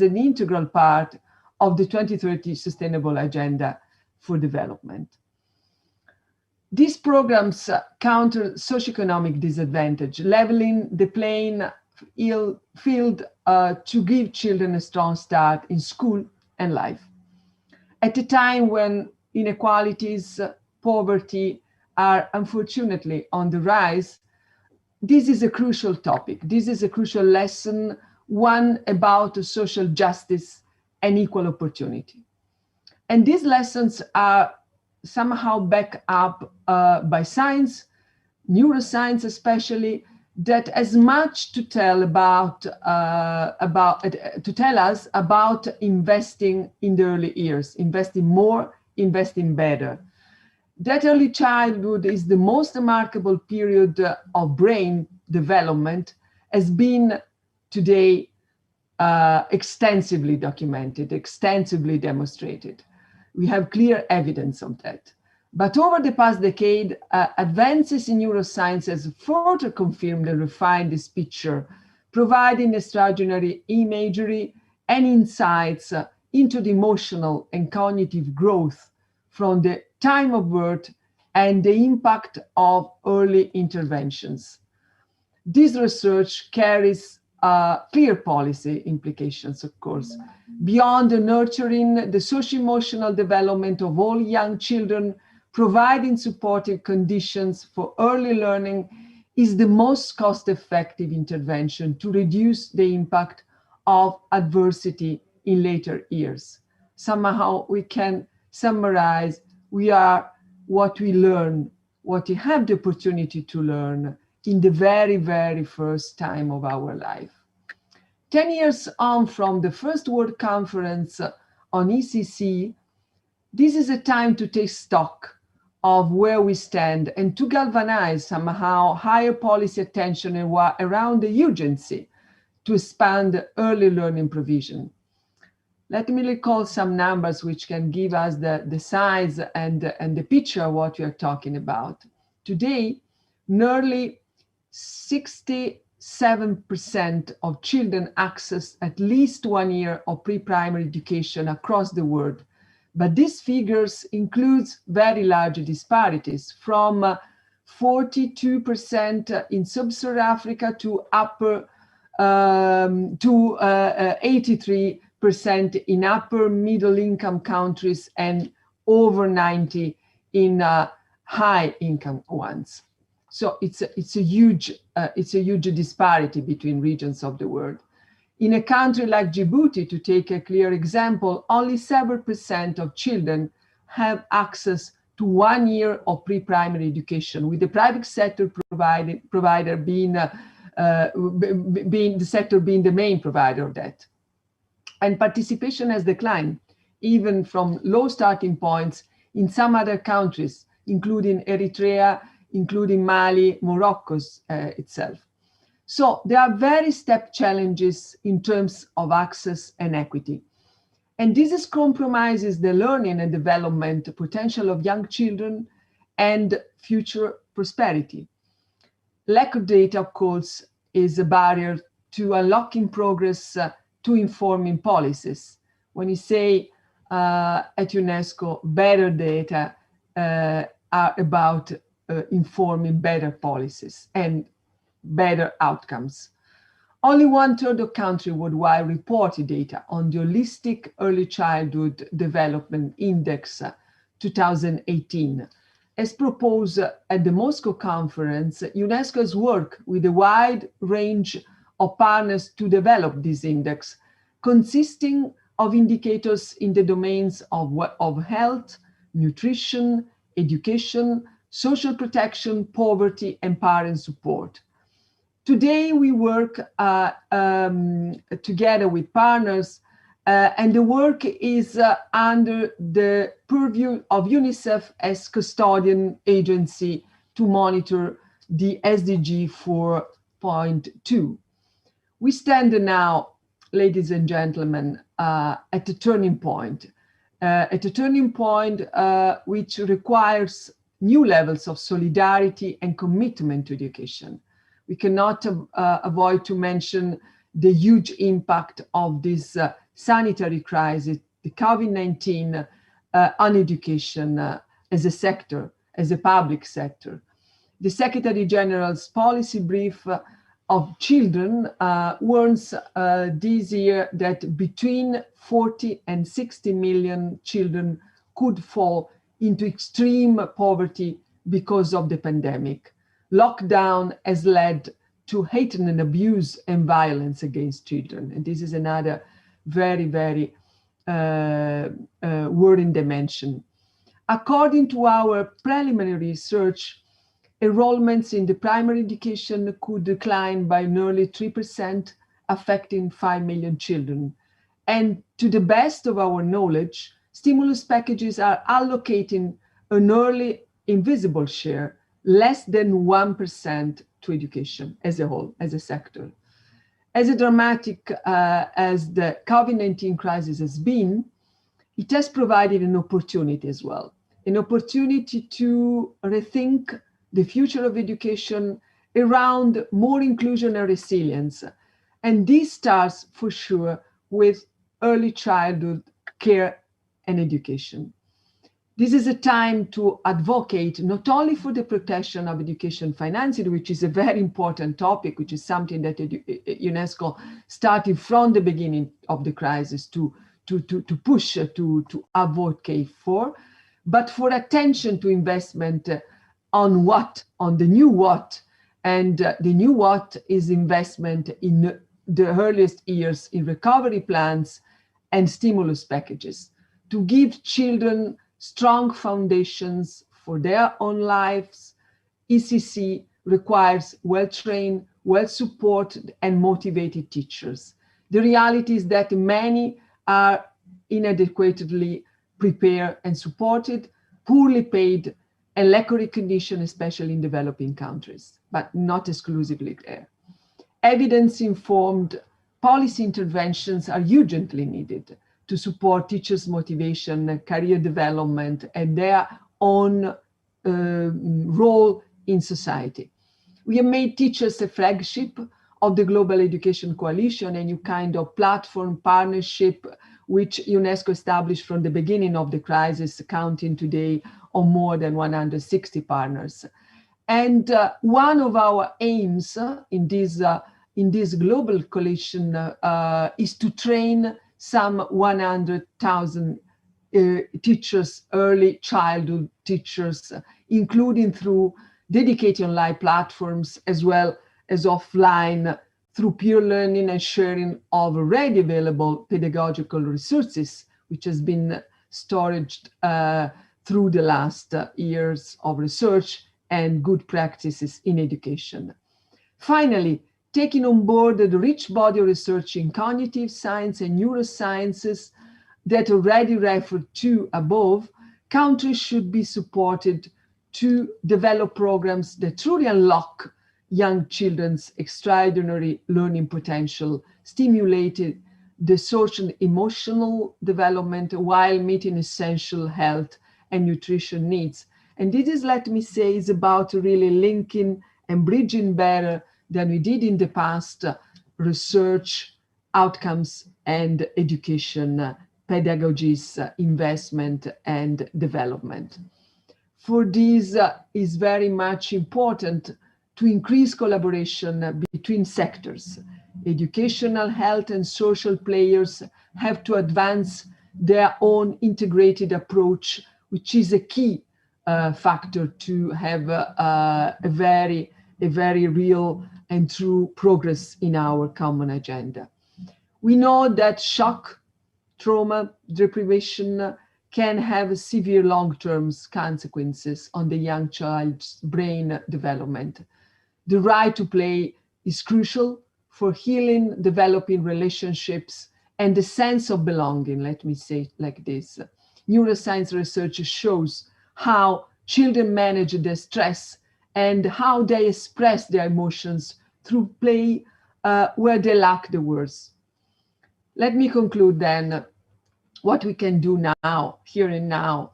an integral part of the 2030 Sustainable Agenda for Development. These programs counter socioeconomic disadvantage, leveling the playing field to give children a strong start in school and life. At a time when inequalities, poverty are unfortunately on the rise, this is a crucial topic. This is a crucial lesson, one about social justice and equal opportunity. And these lessons are somehow backed up by science, neuroscience especially, that has much to tell to tell us about investing in the early years, investing more, investing better. That early childhood is the most remarkable period of brain development, has been today extensively documented, extensively demonstrated. We have clear evidence of that. But over the past decade, advances in neuroscience has further confirmed and refined this picture, providing extraordinary imagery and insights into the emotional and cognitive growth from the time of birth and the impact of early interventions. This research carries clear policy implications, of course. Beyond nurturing the socio-emotional development of all young children, providing supportive conditions for early learning is the most cost-effective intervention to reduce the impact of adversity in later years. Somehow we can summarize, we are what we learn, what we have the opportunity to learn in the very, very first time of our life. 10 years on from the first World Conference on ECC, this is a time to take stock of where we stand and to galvanize somehow higher policy attention around the urgency to expand early learning provision. Let me recall some numbers which can give us the size and the picture of what we are talking about. Today, nearly 67% of children access at least 1 year of pre-primary education across the world. But these figures includes very large disparities from 42% in sub-Saharan Africa to 83% in upper middle income countries and over 90 in high income ones. So it's a huge disparity between regions of the world. In a country like Djibouti, to take a clear example, only 7% of children have access to 1 year of pre-primary education, with the private sector provider being the main provider of that. And participation has declined, even from low starting points in some other countries, including Eritrea, including Mali, Morocco itself. So there are very step challenges in terms of access and equity. And this compromises the learning and development potential of young children and future prosperity. Lack of data, of course, is a barrier to unlocking progress to informing policies. When you say at UNESCO, better data are about informing better policies and better outcomes. Only 1/3 of countries worldwide reported data on the Holistic Early Childhood Development Index 2018. As proposed at the Moscow conference, UNESCO has worked with a wide range of partners to develop this index, consisting of indicators in the domains of health, nutrition, education, social protection, poverty, and parent support. Today, we work together with partners, and the work is under the purview of UNICEF as custodian agency to monitor the SDG 4.2. We stand now, ladies and gentlemen, at a turning point, which requires new levels of solidarity and commitment to education. We cannot avoid to mention the huge impact of this sanitary crisis, the COVID-19, on education as a sector, as a public sector. The Secretary General's policy brief of children warns this year that between 40 and 60 million children could fall into extreme poverty because of the pandemic. Lockdown has led to hate and abuse and violence against children. And this is another very, very worrying dimension. According to our preliminary research, enrollments in the primary education could decline by nearly 3%, affecting 5 million children. And to the best of our knowledge, stimulus packages are allocating an early invisible share, less than 1% to education as a whole, as a sector. As dramatic as the COVID-19 crisis has been, it has provided an opportunity as well, an opportunity to rethink the future of education around more inclusion and resilience. And this starts for sure with early childhood care and education. This is a time to advocate not only for the protection of education financing, which is a very important topic, which is something that UNESCO started from the beginning of the crisis to push, to advocate for, but for attention to investment on what, on the new what, and the new what is investment in the earliest years in recovery plans and stimulus packages to give children strong foundations for their own lives. ECC requires well-trained, well-supported and motivated teachers. The reality is that many are inadequately prepared and supported, poorly paid, and lack of recognition, especially in developing countries, but not exclusively there. Evidence-informed policy interventions are urgently needed to support teachers' motivation, career development, and their own role in society. We have made teachers a flagship of the Global Education Coalition, a new kind of platform partnership which UNESCO established from the beginning of the crisis, counting today on more than 160 partners. And one of our aims in this global coalition is to train some 100,000 teachers, early childhood teachers, including through dedicated online platforms as well as offline through peer learning and sharing of already available pedagogical resources, which has been stored through the last years of research and good practices in education. Finally, taking on board the rich body of research in cognitive science and neurosciences that already referred to above, countries should be supported to develop programs that truly unlock young children's extraordinary learning potential, stimulated the social and emotional development while meeting essential health and nutrition needs. And this is, let me say, is about really linking and bridging better than we did in the past, research, outcomes, and education, pedagogies, investment, and development. For this is very much important to increase collaboration between sectors. Educational, health, and social players have to advance their own integrated approach, which is a key factor to have a very real and true progress in our common agenda. We know that shock, trauma, deprivation can have severe long-term consequences on the young child's brain development. The right to play is crucial for healing, developing relationships, and the sense of belonging, let me say it like this. Neuroscience research shows how children manage their stress and how they express their emotions through play where they lack the words. Let me conclude then what we can do now, here and now,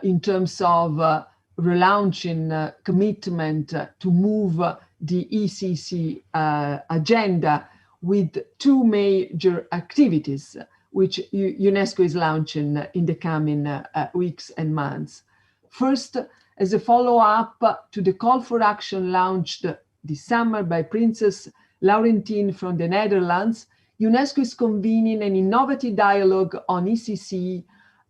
in terms of relaunching commitment to move the ECC agenda with two major activities, which UNESCO is launching in the coming weeks and months. First, as a follow-up to the call for action launched this summer by Princess Laurentien from the Netherlands, UNESCO is convening an innovative dialogue on ECC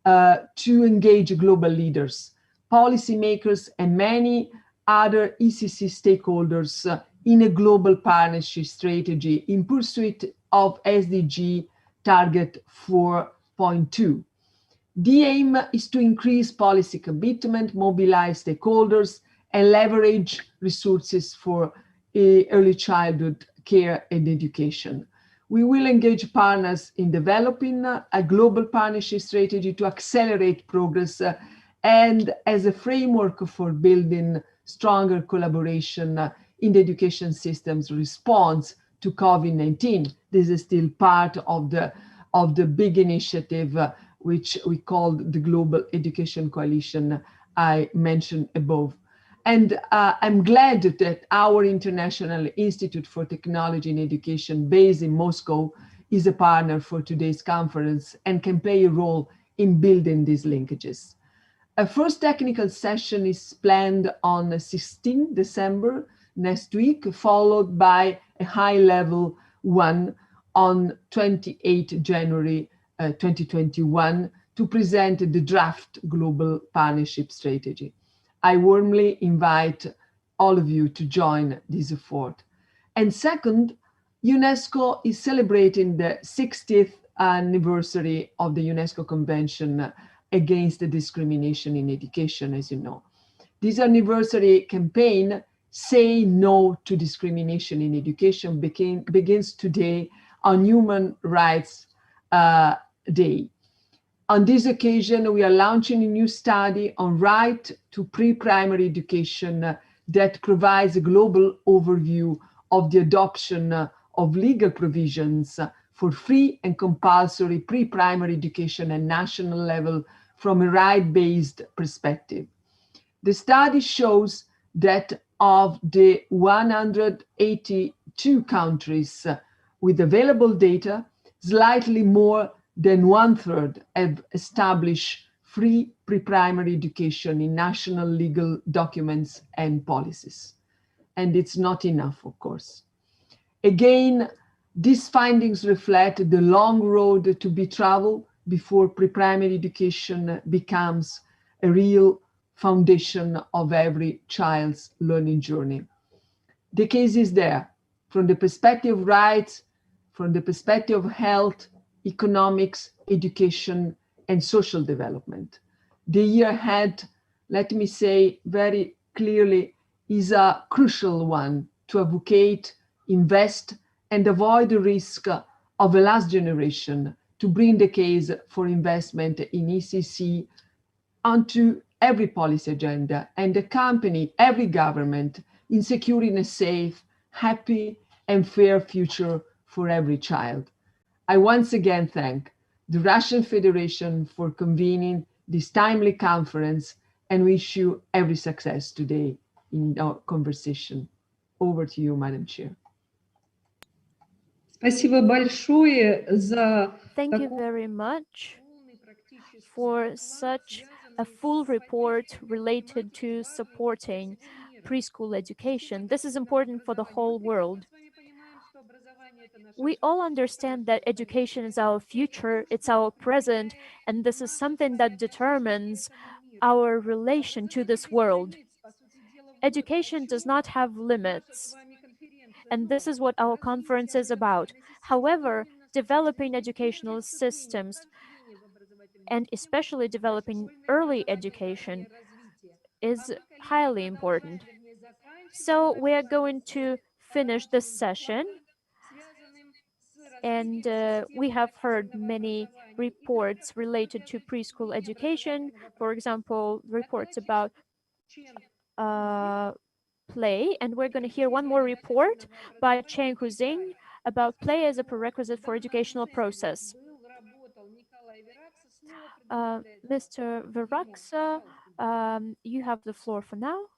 to engage global leaders, policymakers, and many other ECC stakeholders in a global partnership strategy in pursuit of SDG target 4.2. The aim is to increase policy commitment, mobilize stakeholders, and leverage resources for early childhood care and education. We will engage partners in developing a global partnership strategy to accelerate progress and as a framework for building stronger collaboration in the education system's response to COVID-19. This is still part of the big initiative which we called the Global Education Coalition I mentioned above. And I'm glad that our International Institute for Technology and Education based in Moscow is a partner for today's conference and can play a role in building these linkages. A first technical session is planned on 16 December next week, followed by a high-level one on 28 January 2021 to present the draft global partnership strategy. I warmly invite all of you to join this effort. And second, UNESCO is celebrating the 60th anniversary of the UNESCO Convention Against Discrimination in Education, as you know. This anniversary campaign, Say No to Discrimination in Education, begins today on Human Rights Day. On this occasion, we are launching a new study on right to pre-primary education that provides a global overview of the adoption of legal provisions for free and compulsory pre-primary education at national level from a right-based perspective. The study shows that of the 182 countries with available data, slightly more than 1/3 have established free pre-primary education in national legal documents and policies. And it's not enough, of course. Again, these findings reflect the long road to be traveled before pre-primary education becomes a real foundation of every child's learning journey. The case is there, from the perspective of rights, from the perspective of health, economics, education, and social development. The year ahead, let me say very clearly, is a crucial one to advocate, invest, and avoid the risk of a last generation to bring the case for investment in ECC onto every policy agenda and accompany every government in securing a safe, happy, and fair future for every child. I once again thank the Russian Federation for convening this timely conference and wish you every success today in our conversation. Over to you, Madam Chair. Спасибо большое за Thank you very much for such a full report related to supporting preschool education. This is important for the whole world. We all understand that education is our future, it's our present, and this is something that determines our relation to this world. Education does not have limits, and this is what our conference is about. However, developing educational systems, and especially developing early education, is highly important. So we are going to finish this session. And we have heard many reports related to preschool education. For example, reports about play. And we're going to hear one more report by Cheng Huzing about play as a prerequisite for educational process. Mr. Viraksa, you have the floor for now.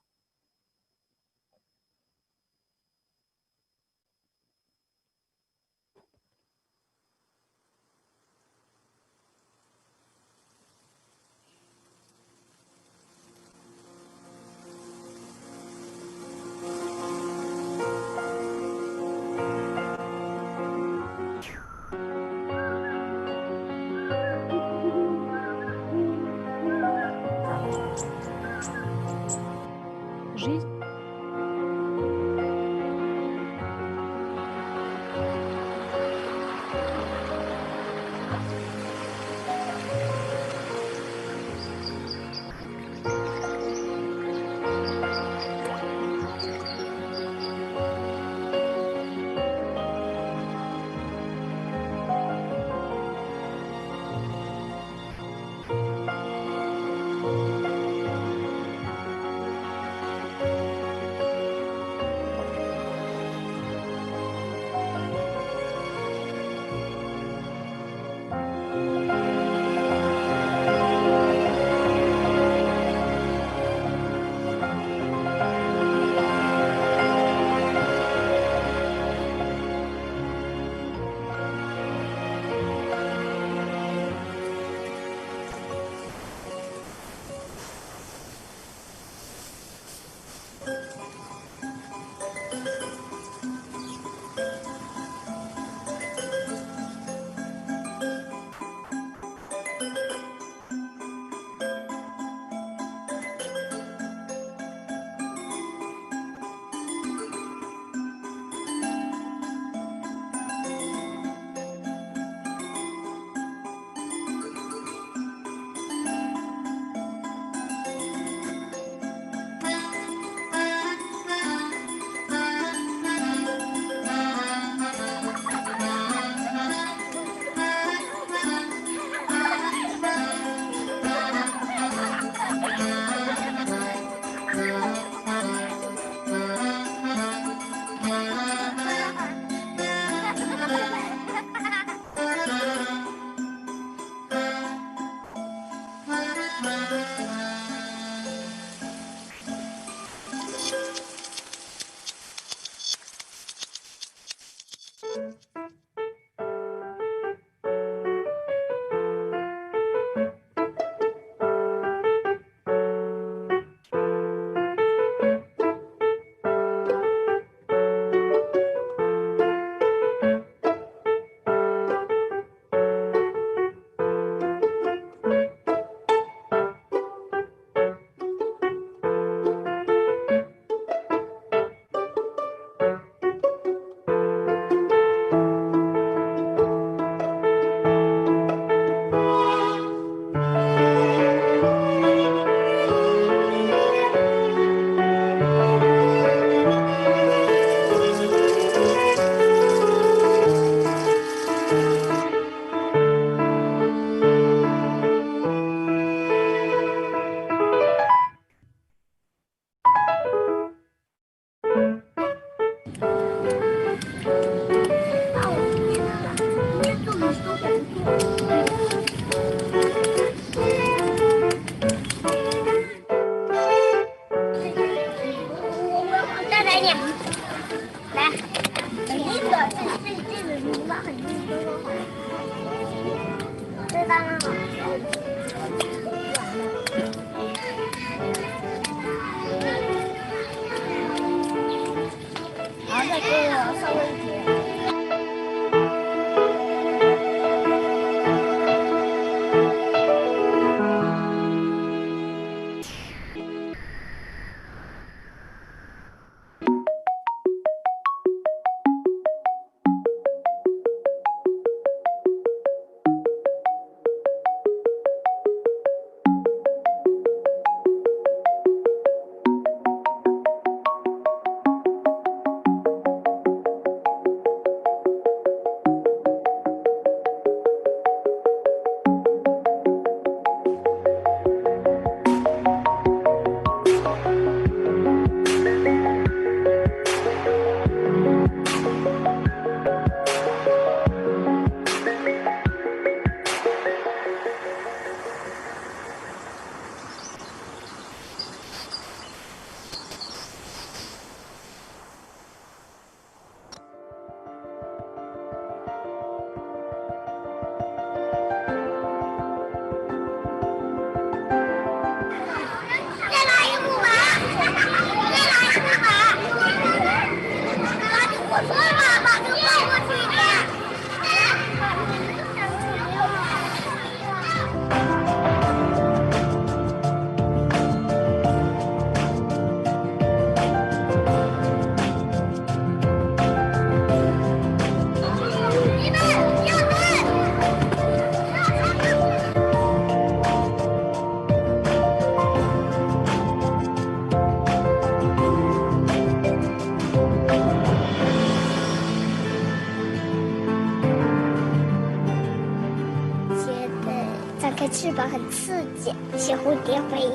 翅膀很刺激，学蝴蝶飞。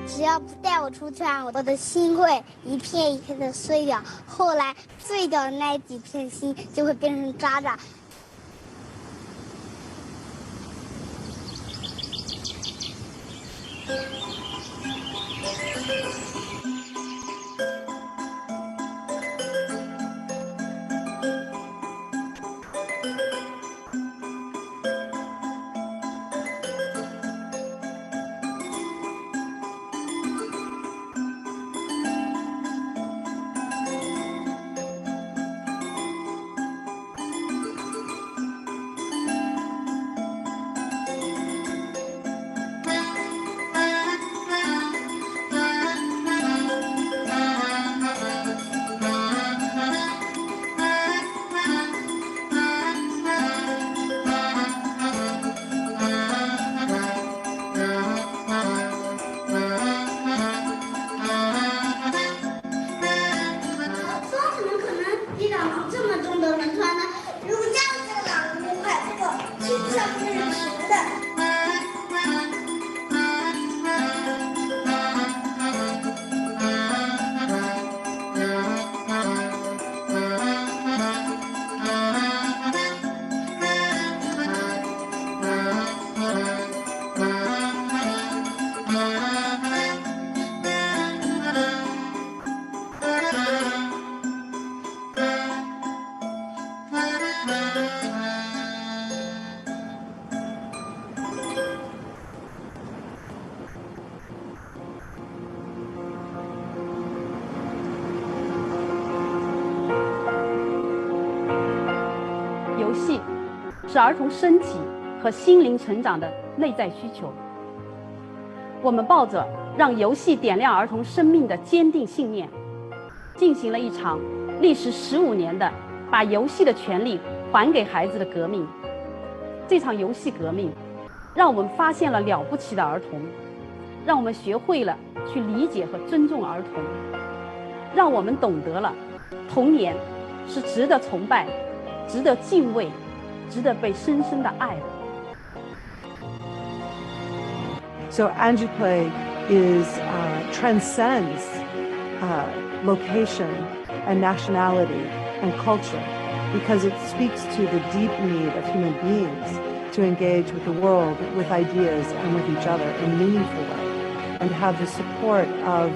只要不带我出去啊，我的心会一片一片的碎掉。后来碎掉的那几片心就会变成渣渣。游戏是儿童身体和心灵成长的内在需求。我们抱着让游戏点亮儿童生命的坚定信念，进行了一场历时15年的把游戏的权利还给孩子的革命。这场游戏革命让我们发现了了不起的儿童，让我们学会了去理解和尊重儿童，让我们懂得了童年是值得崇拜、值得敬畏、值得被深深的爱的。So Angiplay transcends location and nationality and culture because it speaks to the deep need of human beings to engage with the world, with ideas, and with each other in a meaningful way, and have the support of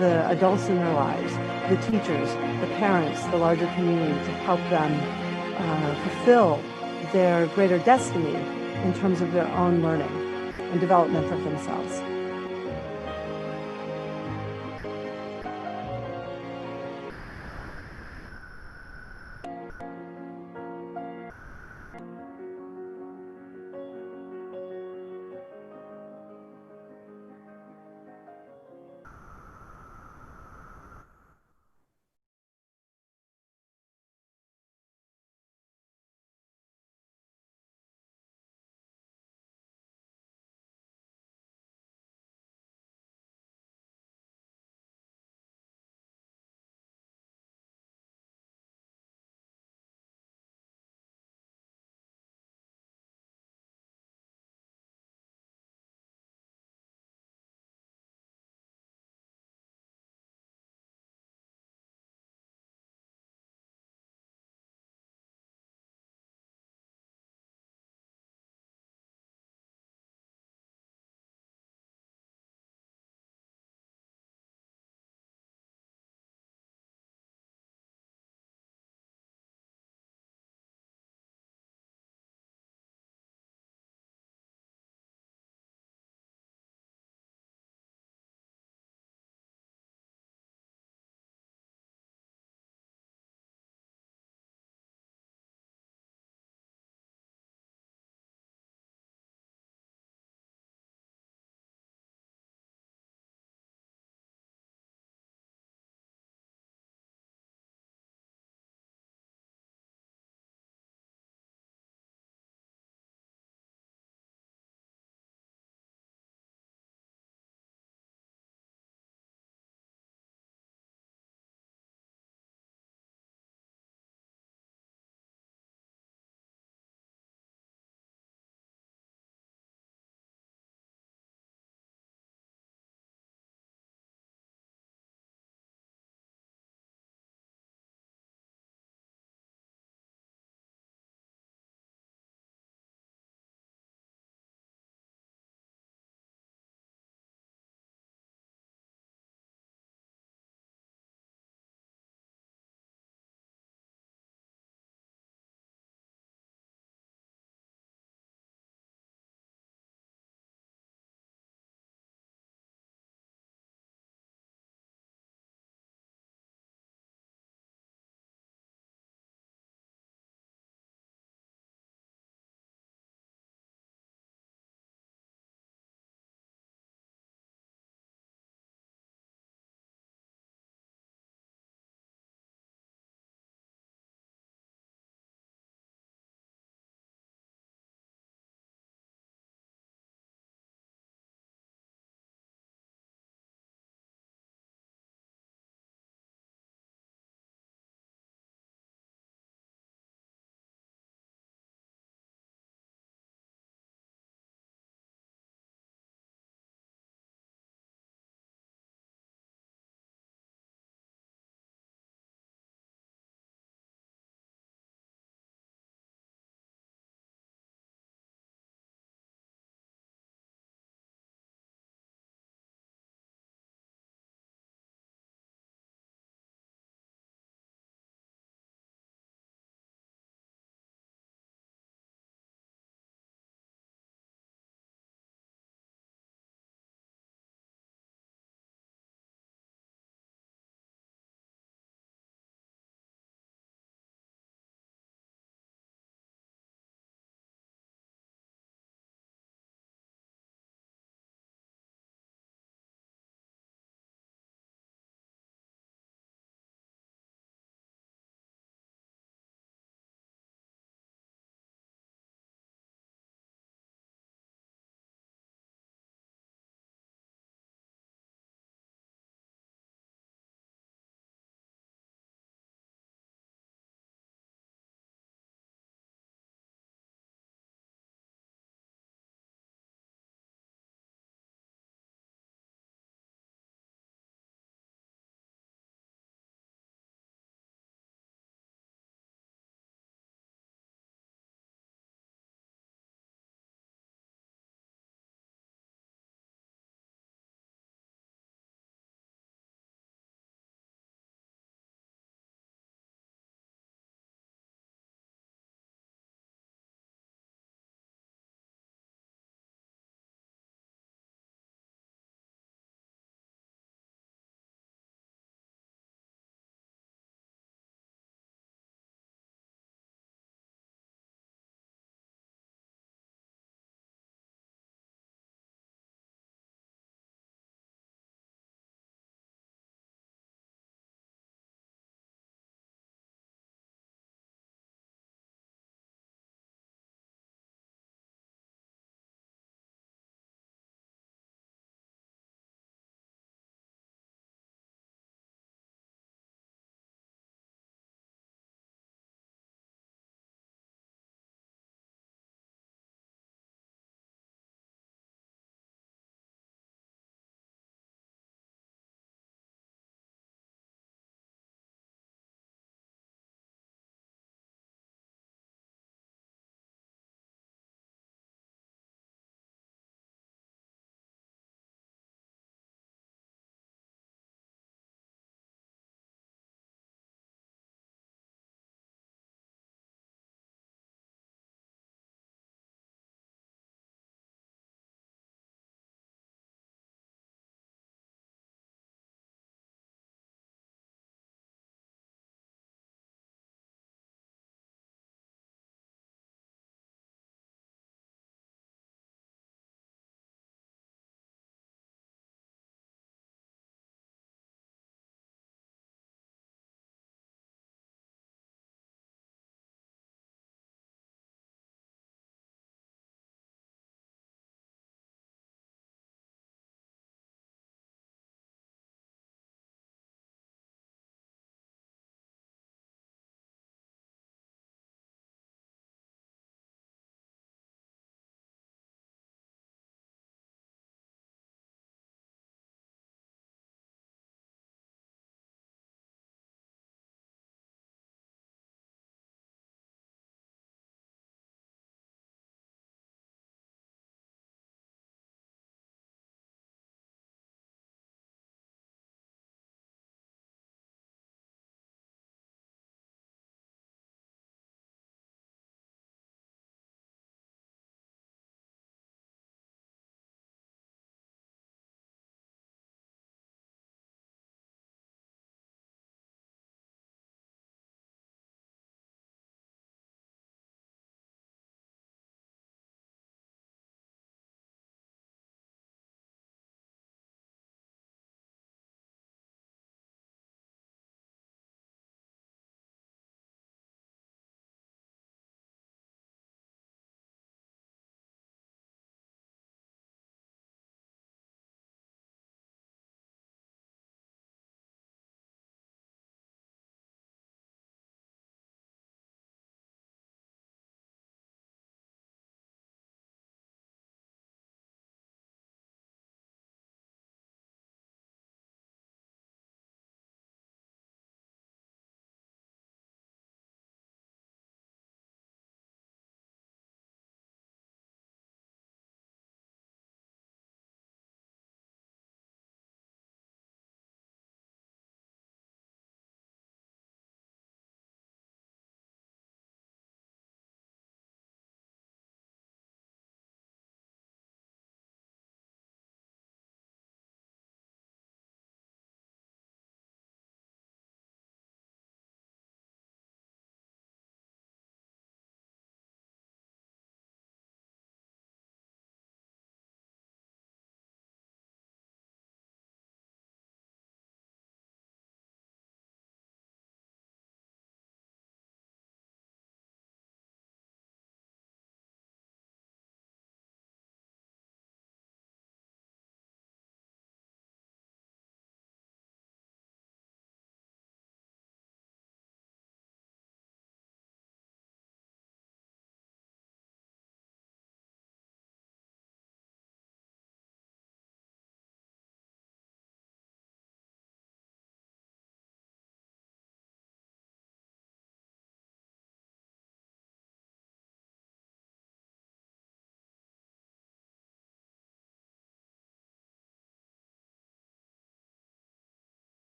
the adults in their lives, the teachers, the parents, the larger community to help them fulfill their greater destiny in terms of their own learning and development of themselves.